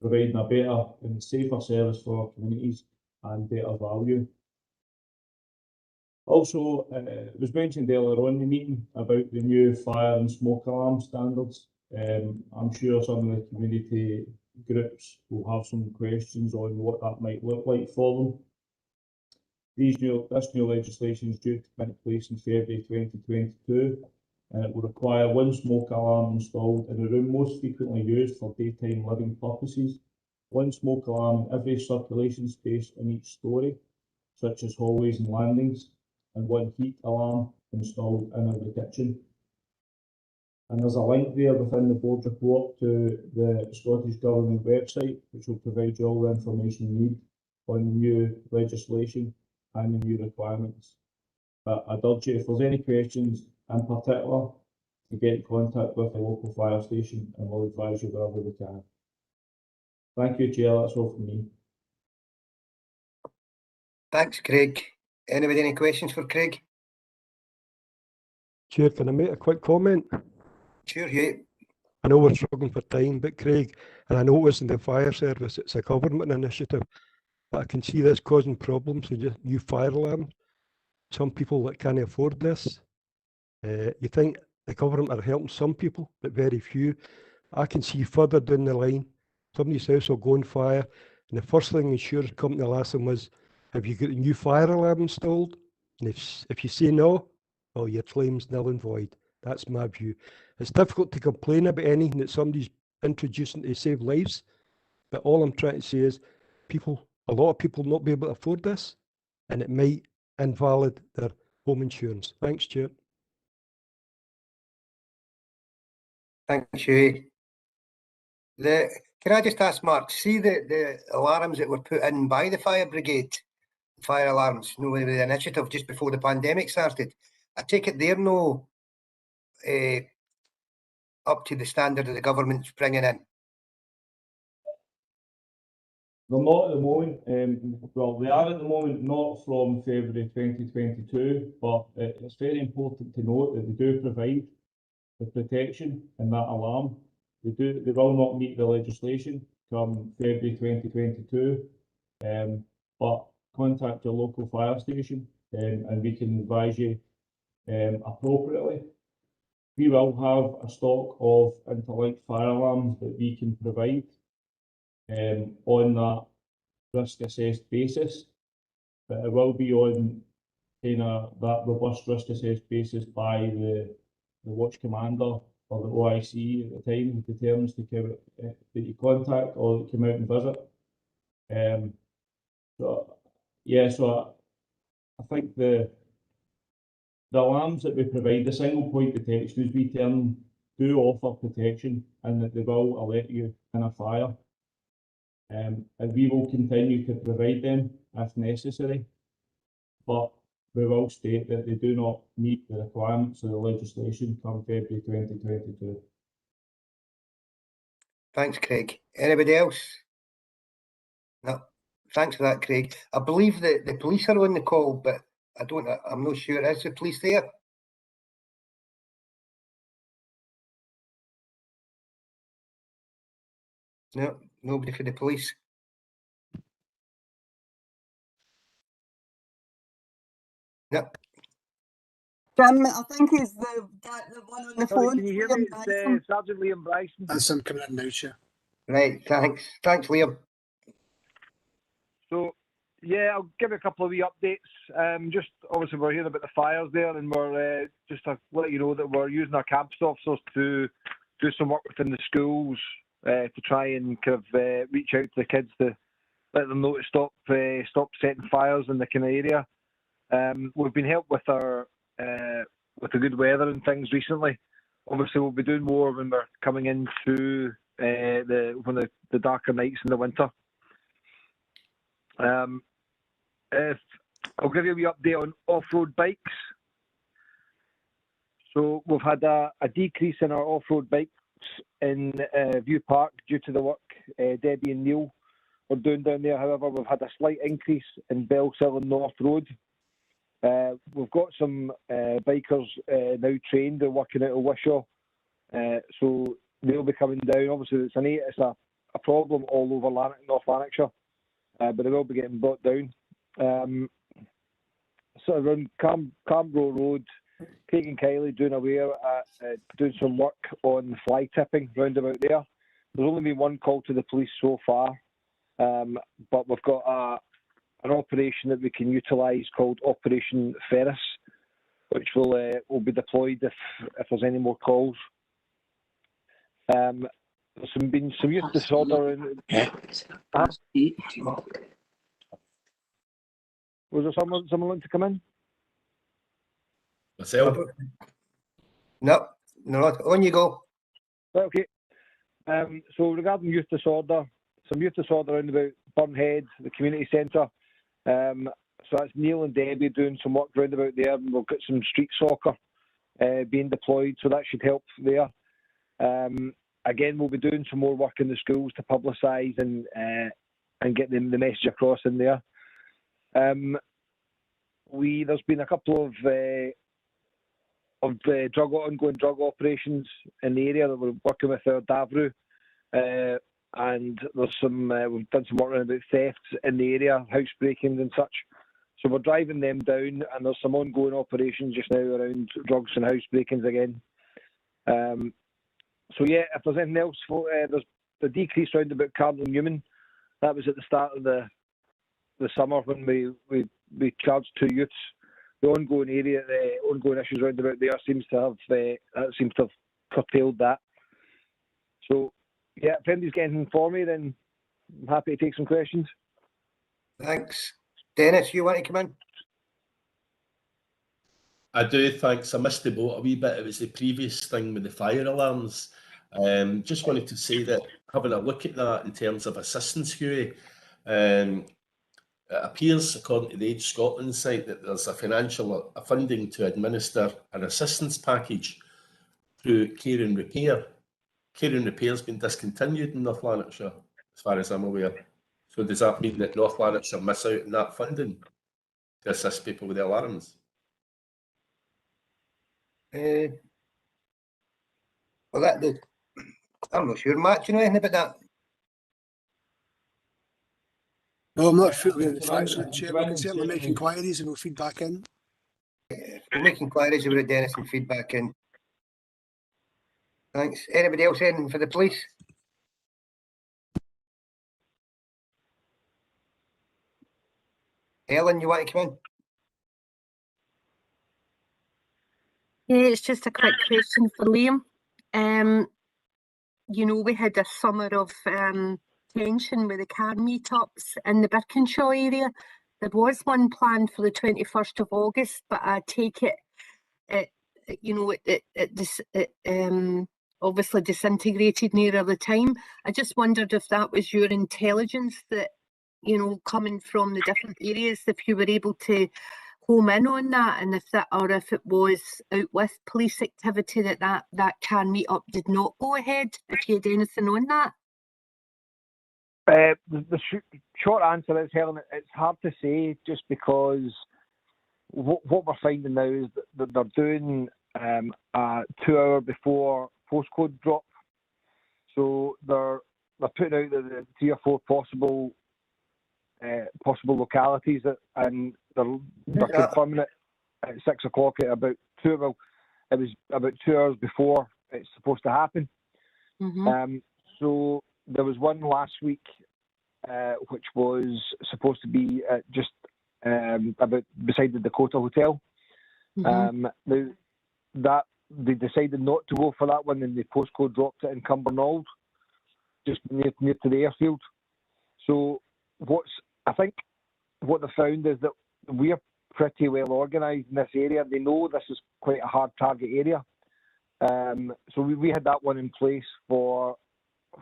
providing a better and safer service for our communities and better value. Also, it was mentioned earlier on in the meeting about the new fire and smoke alarm standards. I'm sure some of the community groups will have some questions on what that might look like for them. This new legislation is due to take place in February 2022, and it will require one smoke alarm installed in the room most frequently used for daytime living purposes, one smoke alarm in every circulation space in each storey, such as hallways and landings, and one heat alarm installed in every kitchen. And there's a link there within the board report to the Scottish Government website, which will provide you all the information you need on the new legislation and the new requirements. But I'd urge you, if there's any questions in particular, to get in contact with the local fire station, and we'll advise you wherever we can. Thank you, Chair. That's all from me. Thanks, Craig. Anybody any questions for Craig? Chair, can I make a quick comment? Sure, yeah. I know we're struggling for time, but Craig, and I know it wasn't the fire service, it's a government initiative, but I can see this causing problems with just new fire alarms. Some people that can't afford this. You think the government are helping some people, but very few. I can see further down the line, somebody's house will go on fire, and the first thing the insurance company will ask them is, have you got a new fire alarm installed? And if you say no, well, your claim's null and void. That's my view. It's difficult to complain about anything that somebody's introducing to save lives, but all I'm trying to say is a lot of people not be able to afford this, and it might invalid their home insurance. Thanks, Chair. Thanks, Hughie. Can I just ask Mark, see the alarms that were put in by the fire brigade, fire alarms, you know, with the initiative just before the pandemic started, I take it they're no up to the standard that the government's bringing in? They're not at the moment. Well, they are at the moment, not from February 2022, but it's very important to note that they do provide the protection in that alarm. They will not meet the legislation come February 2022, but contact your local fire station and we can advise you appropriately. We will have a stock of interlinked fire alarms that we can provide on that risk assessed basis, but it will be on that robust risk assessed basis by the watch commander or the OIC at the time who determines that you contact or that come out and visit. So I think the alarms that we provide, the single point detection, as we term, do offer protection, and that they will alert you in a fire. And we will continue to provide them if necessary, but we will state that they do not meet the requirements of the legislation come February 2022. Thanks, Craig. Anybody else? No. Thanks for that, Craig. I believe that the police are on the call, but I'm not sure. Is the police there? No, nobody for the police. No. Jim, I think he's the one on the Sorry, phone. can you hear me? It's Sergeant Liam Bryson. That's him coming in now, Chair. Right, thanks. Thanks, Liam. So, Yeah, I'll give you a couple of wee updates. Just obviously we're hearing about the fires there, and we're just to let you know that we're using our campus officers to do some work within the schools to try and kind of reach out to the kids to let them know to stop setting fires in the kind of area. We've been helped with with the good weather and things recently. Obviously, we'll be doing more when we're coming into the darker nights in the winter. If I'll give you a wee update on off-road bikes. So we've had a decrease in our off-road bikes in View Park due to the work Debbie and Neil were doing down there. However, we've had a slight increase in Bellshill and North Road. We've got some bikers now trained. They're working out of Wishaw, so they'll be coming down. Obviously, it's a problem all over North Lanarkshire, but they will be getting brought down. So around Cambro Road, Craig and Kylie doing some work on fly tipping round about there. There's only been one call to the police so far, but we've got an operation that we can utilise called Operation Ferris, which will be deployed if there's any more calls. There's been some youth disorder. Was there someone wanting to come in? Myself. No, on you go. Right, okay. So regarding youth disorder, some youth disorder around about Burnhead, the community centre. So that's Neil and Debbie doing some work round about there, and we've got some street soccer being deployed, so that should help there. Again, we'll be doing some more work in the schools to publicise and get the message across in there. There's been a couple of ongoing drug operations in the area that we're working with our Davru, and there's we've done some work around about thefts in the area, house breakings and such. So we're driving them down, and there's some ongoing operations just now around drugs and house breakings again. So yeah, if there's anything else, there's the decrease round about Cardinal Newman. That was at the start of the summer when we charged 2 youths. The ongoing issues round about there seems to have curtailed that. So yeah, if anybody's got anything for me, then I'm happy to take some questions. Thanks. Dennis, you want to come in? I do, thanks. I missed the boat a wee bit. It was the previous thing with the fire alarms. Just wanted to say that having a look at that in terms of assistance, Hughie, it appears, according to the Age Scotland site, that there's a funding to administer an assistance package through Care and Repair. Care and Repair has been discontinued in North Lanarkshire, as far as I'm aware. So does that mean that North Lanarkshire miss out on that funding to assist people with the alarms? Well, I'm not sure, Matt. Do you know anything about that? No, I'm not fully in the facts on it, Chair. We can certainly make inquiries and we'll feed back in. We'll make inquiries about it, Dennis, and feedback in. Thanks. Anybody else in for the police? Ellen, you want to come in? Yeah, it's just a quick question for Liam. You know, we had a summer of tension with the car meetups in the Birkinshaw area. There was one planned for the 21st of August, but I take it, it obviously disintegrated nearer the time. I just wondered if that was your intelligence that, you know, coming from the different areas, if you were able to home in on that, and if it was out with police activity that car meet up did not go ahead, if you had anything on that. The short answer is, Helen, it's hard to say, just because what we're finding now is that they're doing a 2 hour before postcode drop. So they're putting out the 3 or 4 possible localities, and they're confirming it at 6 o'clock at about 2. Well, it was about 2 hours before it's supposed to happen. So there was one last week which was supposed to be just about beside the Dakota Hotel. Now that they decided not to go for that one, and the postcode dropped it in Cumbernauld, just near to the airfield. So I think what they found is that we're pretty well organised in this area. They know this is quite a hard target area. So we had that one in place for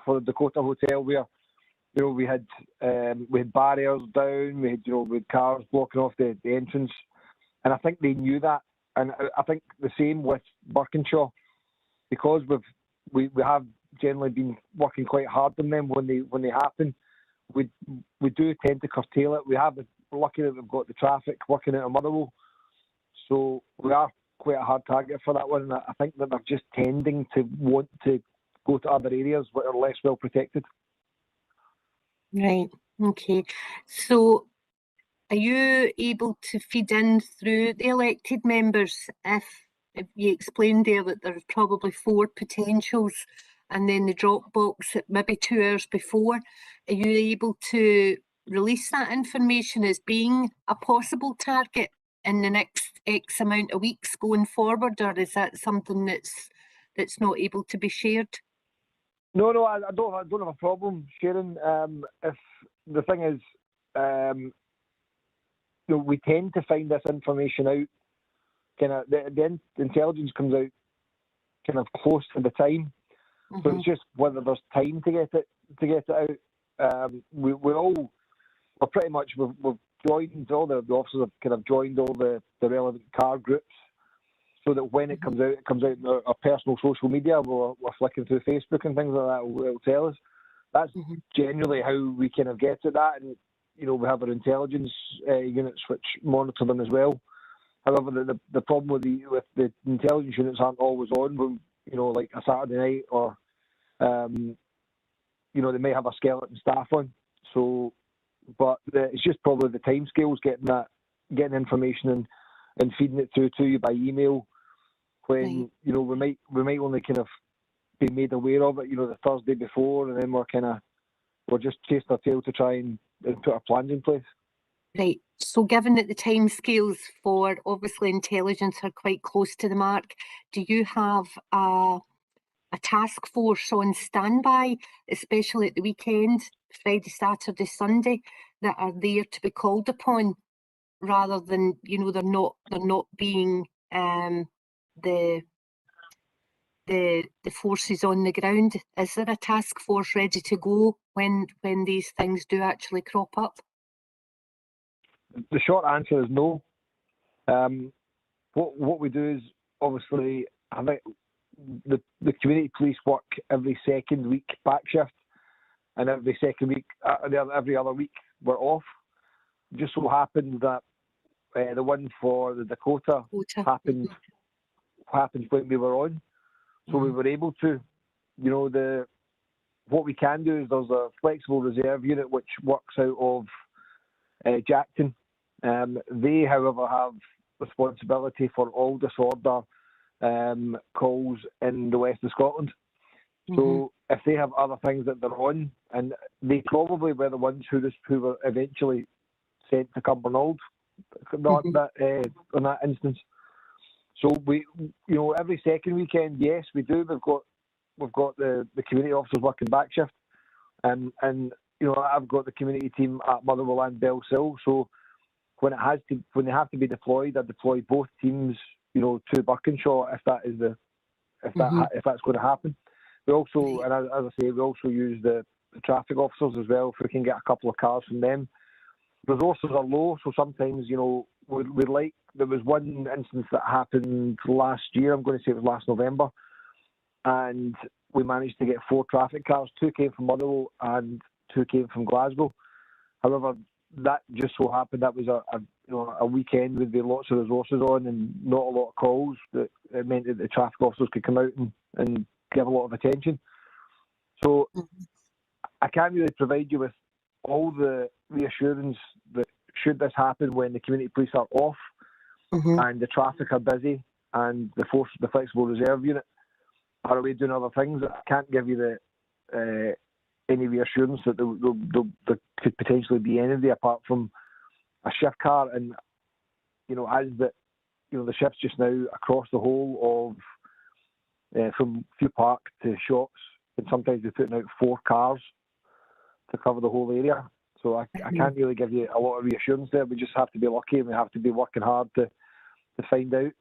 the Dakota Hotel, where we had barriers down, we had cars blocking off the entrance, and I think they knew that. And I think the same with Birkinshaw, because we have generally been working quite hard on them when they happen. We do tend to curtail it. We're lucky that we've got the traffic working out of Motherwell, so we are quite a hard target for that one. And I think that they're just tending to want to go to other areas that are less well protected. Right, okay. So are you able to feed in through the elected members if you explained there that there's probably 4 potentials and then the drop box at maybe 2 hours before? Are you able to release that information as being a possible target in the next X amount of weeks going forward, or is that something that's not able to be shared? No, I don't have a problem sharing. If the thing is, we tend to find this information out. Kind of the intelligence comes out kind of close to the time, so it's just whether there's time to get it out. We're pretty much we've joined, all the officers have kind of joined all the relevant car groups, so that when it comes out in our personal social media, we're flicking through Facebook and things like that, it'll tell us. That's generally how we kind of get to that, and we have our intelligence units which monitor them as well. However, the problem with the intelligence units aren't always on when, like a Saturday night, or they may have a skeleton staff on. So, but it's just probably the timescales getting information and feeding it through to you by email. When we might only kind of be made aware of it, the Thursday before, and then we're just chasing our tail to try and put our plans in place. Right. So given that the timescales for obviously intelligence are quite close to the mark, do you have a task force on standby, especially at the weekend, Friday, Saturday, Sunday, that are there to be called upon, rather than they're not being the forces on the ground? Is there a task force ready to go when these things do actually crop up? The short answer is no. What we do is, obviously, I think the community police work every second week back shift, and every second week, every other week we're off. Just so happened that the one for the Dakota happened when we were on, so we were able to. What we can do is there's a flexible reserve unit which works out of Jackton. They, however, have responsibility for all disorder calls in the west of Scotland. So if they have other things that they're on, and they probably were the ones who were eventually sent to Cumbernauld in that instance. So we, every second weekend, yes, we do. We've got the community officers working back shift, and I've got the community team at Motherwell and Bellshill. So when they have to be deployed, I deploy both teams, to Birkinshaw if that's going to happen. We also, and as I say, we also use the traffic officers as well, if we can get a couple of cars from them. Resources are low, so sometimes, we'd like, there was one instance that happened last year, I'm going to say it was last November, and we managed to get 4 traffic cars. 2 came from Motherwell and 2 came from Glasgow. However, that just so happened that was a weekend with lots of resources on and not a lot of calls. That it meant that the traffic officers could come out and give a lot of attention. So I can't really provide you with all the reassurance that should this happen when the community police are off and the traffic are busy and the flexible reserve unit are away doing other things, I can't give you any reassurance that the potentially be anybody apart from a shift car. And as the shifts just now across the whole of from Few Park to Shots, and sometimes they're putting out 4 cars to cover the whole area. So I can't really give you a lot of reassurance there. We just have to be lucky, and we have to be working hard to find out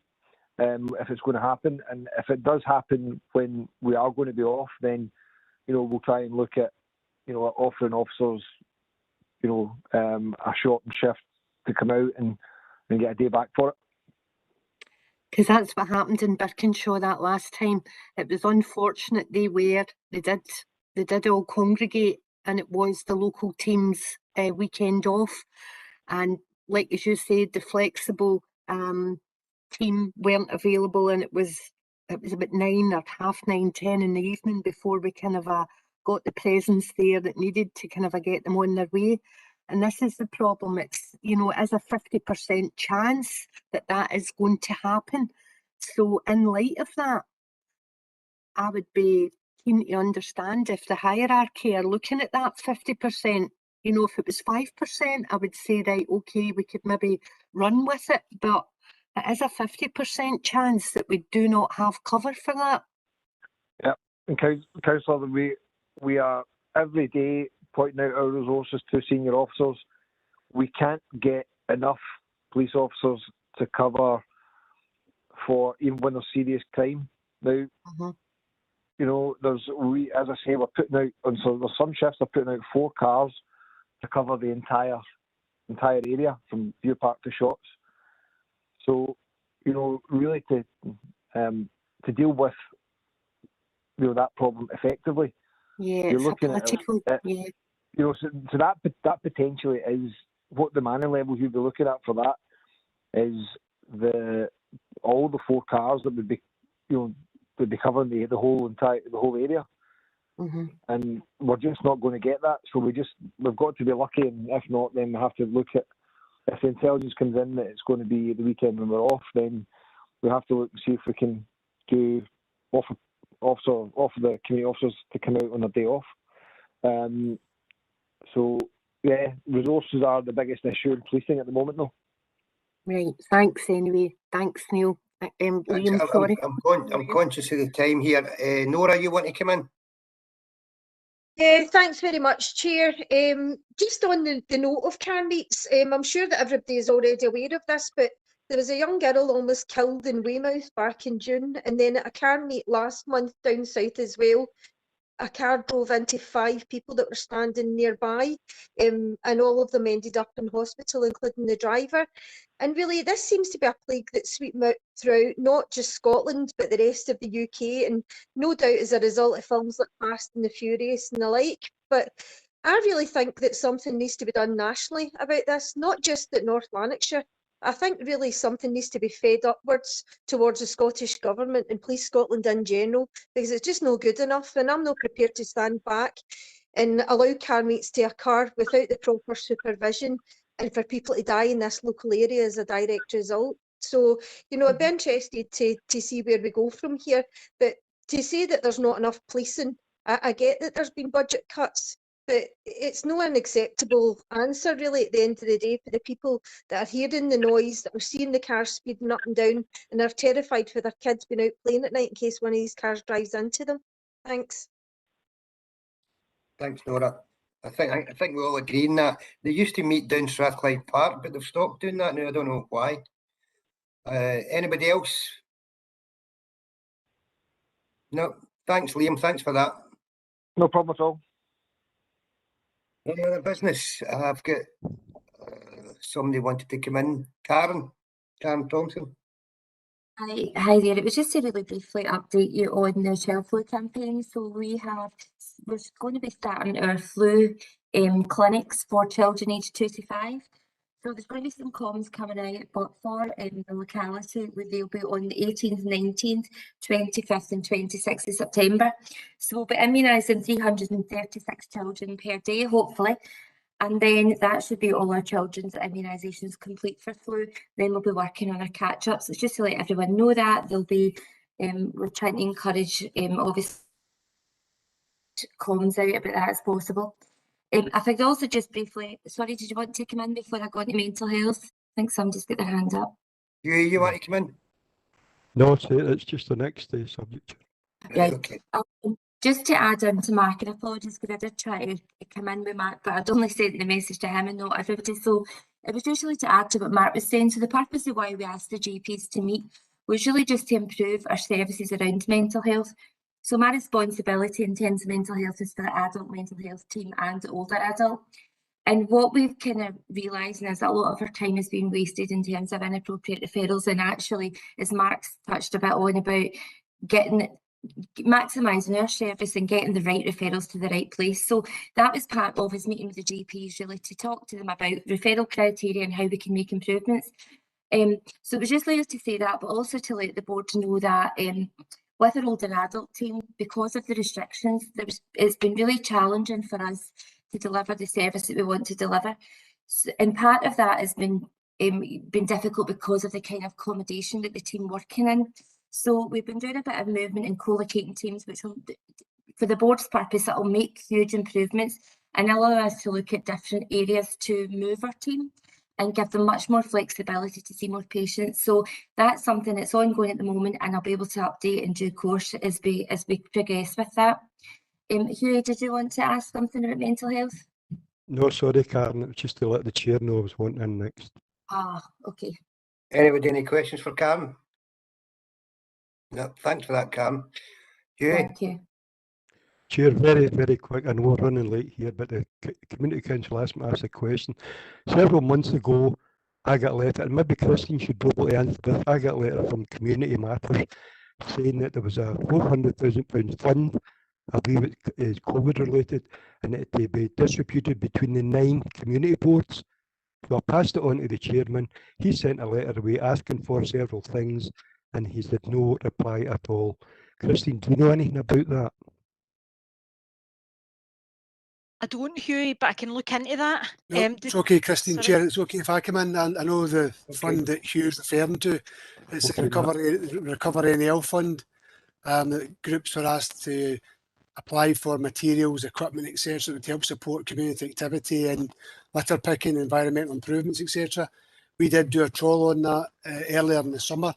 if it's going to happen. And if it does happen when we are going to be off, then we'll try and look at offering officers a shortened shift to come out and get a day back for it. Because that's what happened in Birkinshaw that last time. It was unfortunate they did all congregate, and it was the local team's weekend off. And like as you said, the flexible team weren't available, and it was about 9 or 9:30, 10 in the evening before we kind of got the presence there that needed to kind of get them on their way. And this is the problem. It's, as a 50% chance that is going to happen. So in light of that, I would be keen to understand if the hierarchy are looking at that 50%. If it was 5%, I would say, right, okay, we could maybe run with it. But it is a 50% chance that we do not have cover for that. Yeah, and Councillor, we are every day pointing out our resources to senior officers. We can't get enough police officers to cover for even when there's serious crime. Now, as I say, we're putting out, so there's some shifts they're putting out 4 cars to cover the entire area from View Park to Shots. So, really to deal with that problem effectively, you're looking at so that potentially is what the manning levels you'd be looking at for that is all the 4 cars that would be covering the whole area. And we're just not going to get that. So we've got to be lucky, and if not, then we have to look at, if the intelligence comes in that it's going to be the weekend when we're off, then we have to look and see if we can offer the community officers to come out on a day off. So yeah, resources are the biggest issue in policing at the moment, though. Right. Thanks anyway. Thanks, Neil. Liam, sorry. I'm conscious of the time here. Nora, you want to come in? Thanks very much, Chair. Just on the note of car meets, I'm sure that everybody is already aware of this, but there was a young girl almost killed in Weymouth back in June, and then at a car meet last month down south as well, a car drove into 5 people that were standing nearby, and all of them ended up in hospital, including the driver. And really, this seems to be a plague that's sweeping out throughout not just Scotland, but the rest of the UK, and no doubt as a result of films like Fast and the Furious and the like. But I really think that something needs to be done nationally about this, not just at North Lanarkshire. I think really something needs to be fed upwards towards the Scottish Government and Police Scotland in general, because it's just no good enough, and I'm not prepared to stand back and allow car meets to occur without the proper supervision and for people to die in this local area as a direct result. So, I'd be interested to see where we go from here, but to say that there's not enough policing, I get that there's been budget cuts, but it's not an acceptable answer really at the end of the day for the people that are hearing the noise, that are seeing the cars speeding up and down, and are terrified for their kids being out playing at night in case one of these cars drives into them. Thanks. Thanks, Nora. I think we all agree on that. They used to meet down Strathclyde Park, but they've stopped doing that now. I don't know why. Anybody else? No. Thanks, Liam. Thanks for that. No problem at all. Any other business? I've got somebody wanted to come in. Karen Thompson. Hi there. It was just to really briefly update you on the child flu campaign. So we're going to be starting our flu clinics for children aged 2 to 5. So there's going to be some comms coming out, but for the locality, they'll be on the 18th, 19th, 25th and 26th of September. So we'll be immunising 336 children per day, hopefully. And then that should be all our children's immunisations complete for flu. Then we'll be working on our catch-ups. It's just to let everyone know that. There'll be, we're trying to encourage, obviously, comms out about that as possible. If I could also just briefly, sorry, did you want to come in before I go into mental health? I think somebody's got their hand up. You want to come in? No, it's just the next subject. Right. Okay. Just to add on to Mark, and apologies because I did try to come in with Mark, but I'd only sent the message to him and not everybody. So it was usually to add to what Mark was saying. So the purpose of why we asked the GPs to meet was really just to improve our services around mental health. So my responsibility in terms of mental health is for the adult mental health team and the older adult. And what we've kind of realising is that a lot of our time has been wasted in terms of inappropriate referrals. And actually, as Mark's touched a bit on about maximising our service and getting the right referrals to the right place. So that was part of his meeting with the GPs, really to talk to them about referral criteria and how we can make improvements. So it was just later to say that, but also to let the board know that with our older adult team, because of the restrictions, it's been really challenging for us to deliver the service that we want to deliver. So, and part of that has been difficult because of the kind of accommodation that the team working in. So we've been doing a bit of movement in co-locating teams, which will, for the board's purpose, that will make huge improvements and allow us to look at different areas to move our team and give them much more flexibility to see more patients. So that's something that's ongoing at the moment, and I'll be able to update in due course as we progress with that. Hughie, did you want to ask something about mental health? No, sorry, Karen, it was just to let the chair know I was wanting in next. Ah, okay. Anybody, any questions for Karen? No, thanks for that, Karen. Hughie? Thank you. Chair, very, very quick. I know we're running late here, but the Community Council asked me to ask a question. Several months ago, I got a letter, and maybe Christine should probably answer this. I got a letter from Community Matters saying that there was a £400,000 fund, I believe it is COVID related, and it to be distributed between the 9 community boards. So I passed it on to the chairman. He sent a letter away asking for several things, and he said no reply at all. Christine, do you know anything about that? I don't, Hughie, but I can look into that. No, it's okay, Christine. Sorry. Chair, it's okay if I come in. And I know the fund that Hugh's referring to. It's the Recovery NL Fund. The groups were asked to apply for materials, equipment, etc. to help support community activity and litter picking, environmental improvements, etc. We did do a trawl on that earlier in the summer.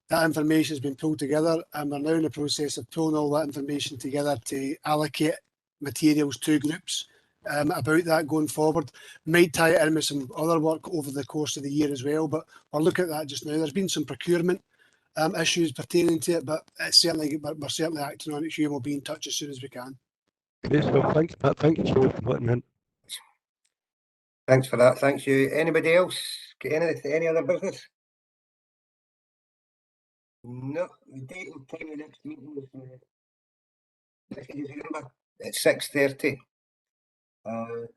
That information has been pulled together, and we're now in the process of pulling all that information together to allocate materials to groups about that going forward. Might tie it in with some other work over the course of the year as well, but we'll look at that just now. There's been some procurement issues pertaining to it, but it's certainly, we're certainly acting on it. Hugh, will be in touch as soon as we can. Great stuff. Thank you so much for letting me in. Thanks for that. Thanks, you. Anybody else? Any other business? No. The date and time of the next meeting is 2nd December at 6:30. So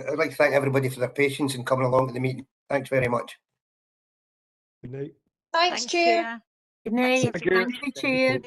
I'd like to thank everybody for their patience in coming along to the meeting. Thanks very much. Good night. Thanks, Chair. Good night. Thank you. Thank you, Chair.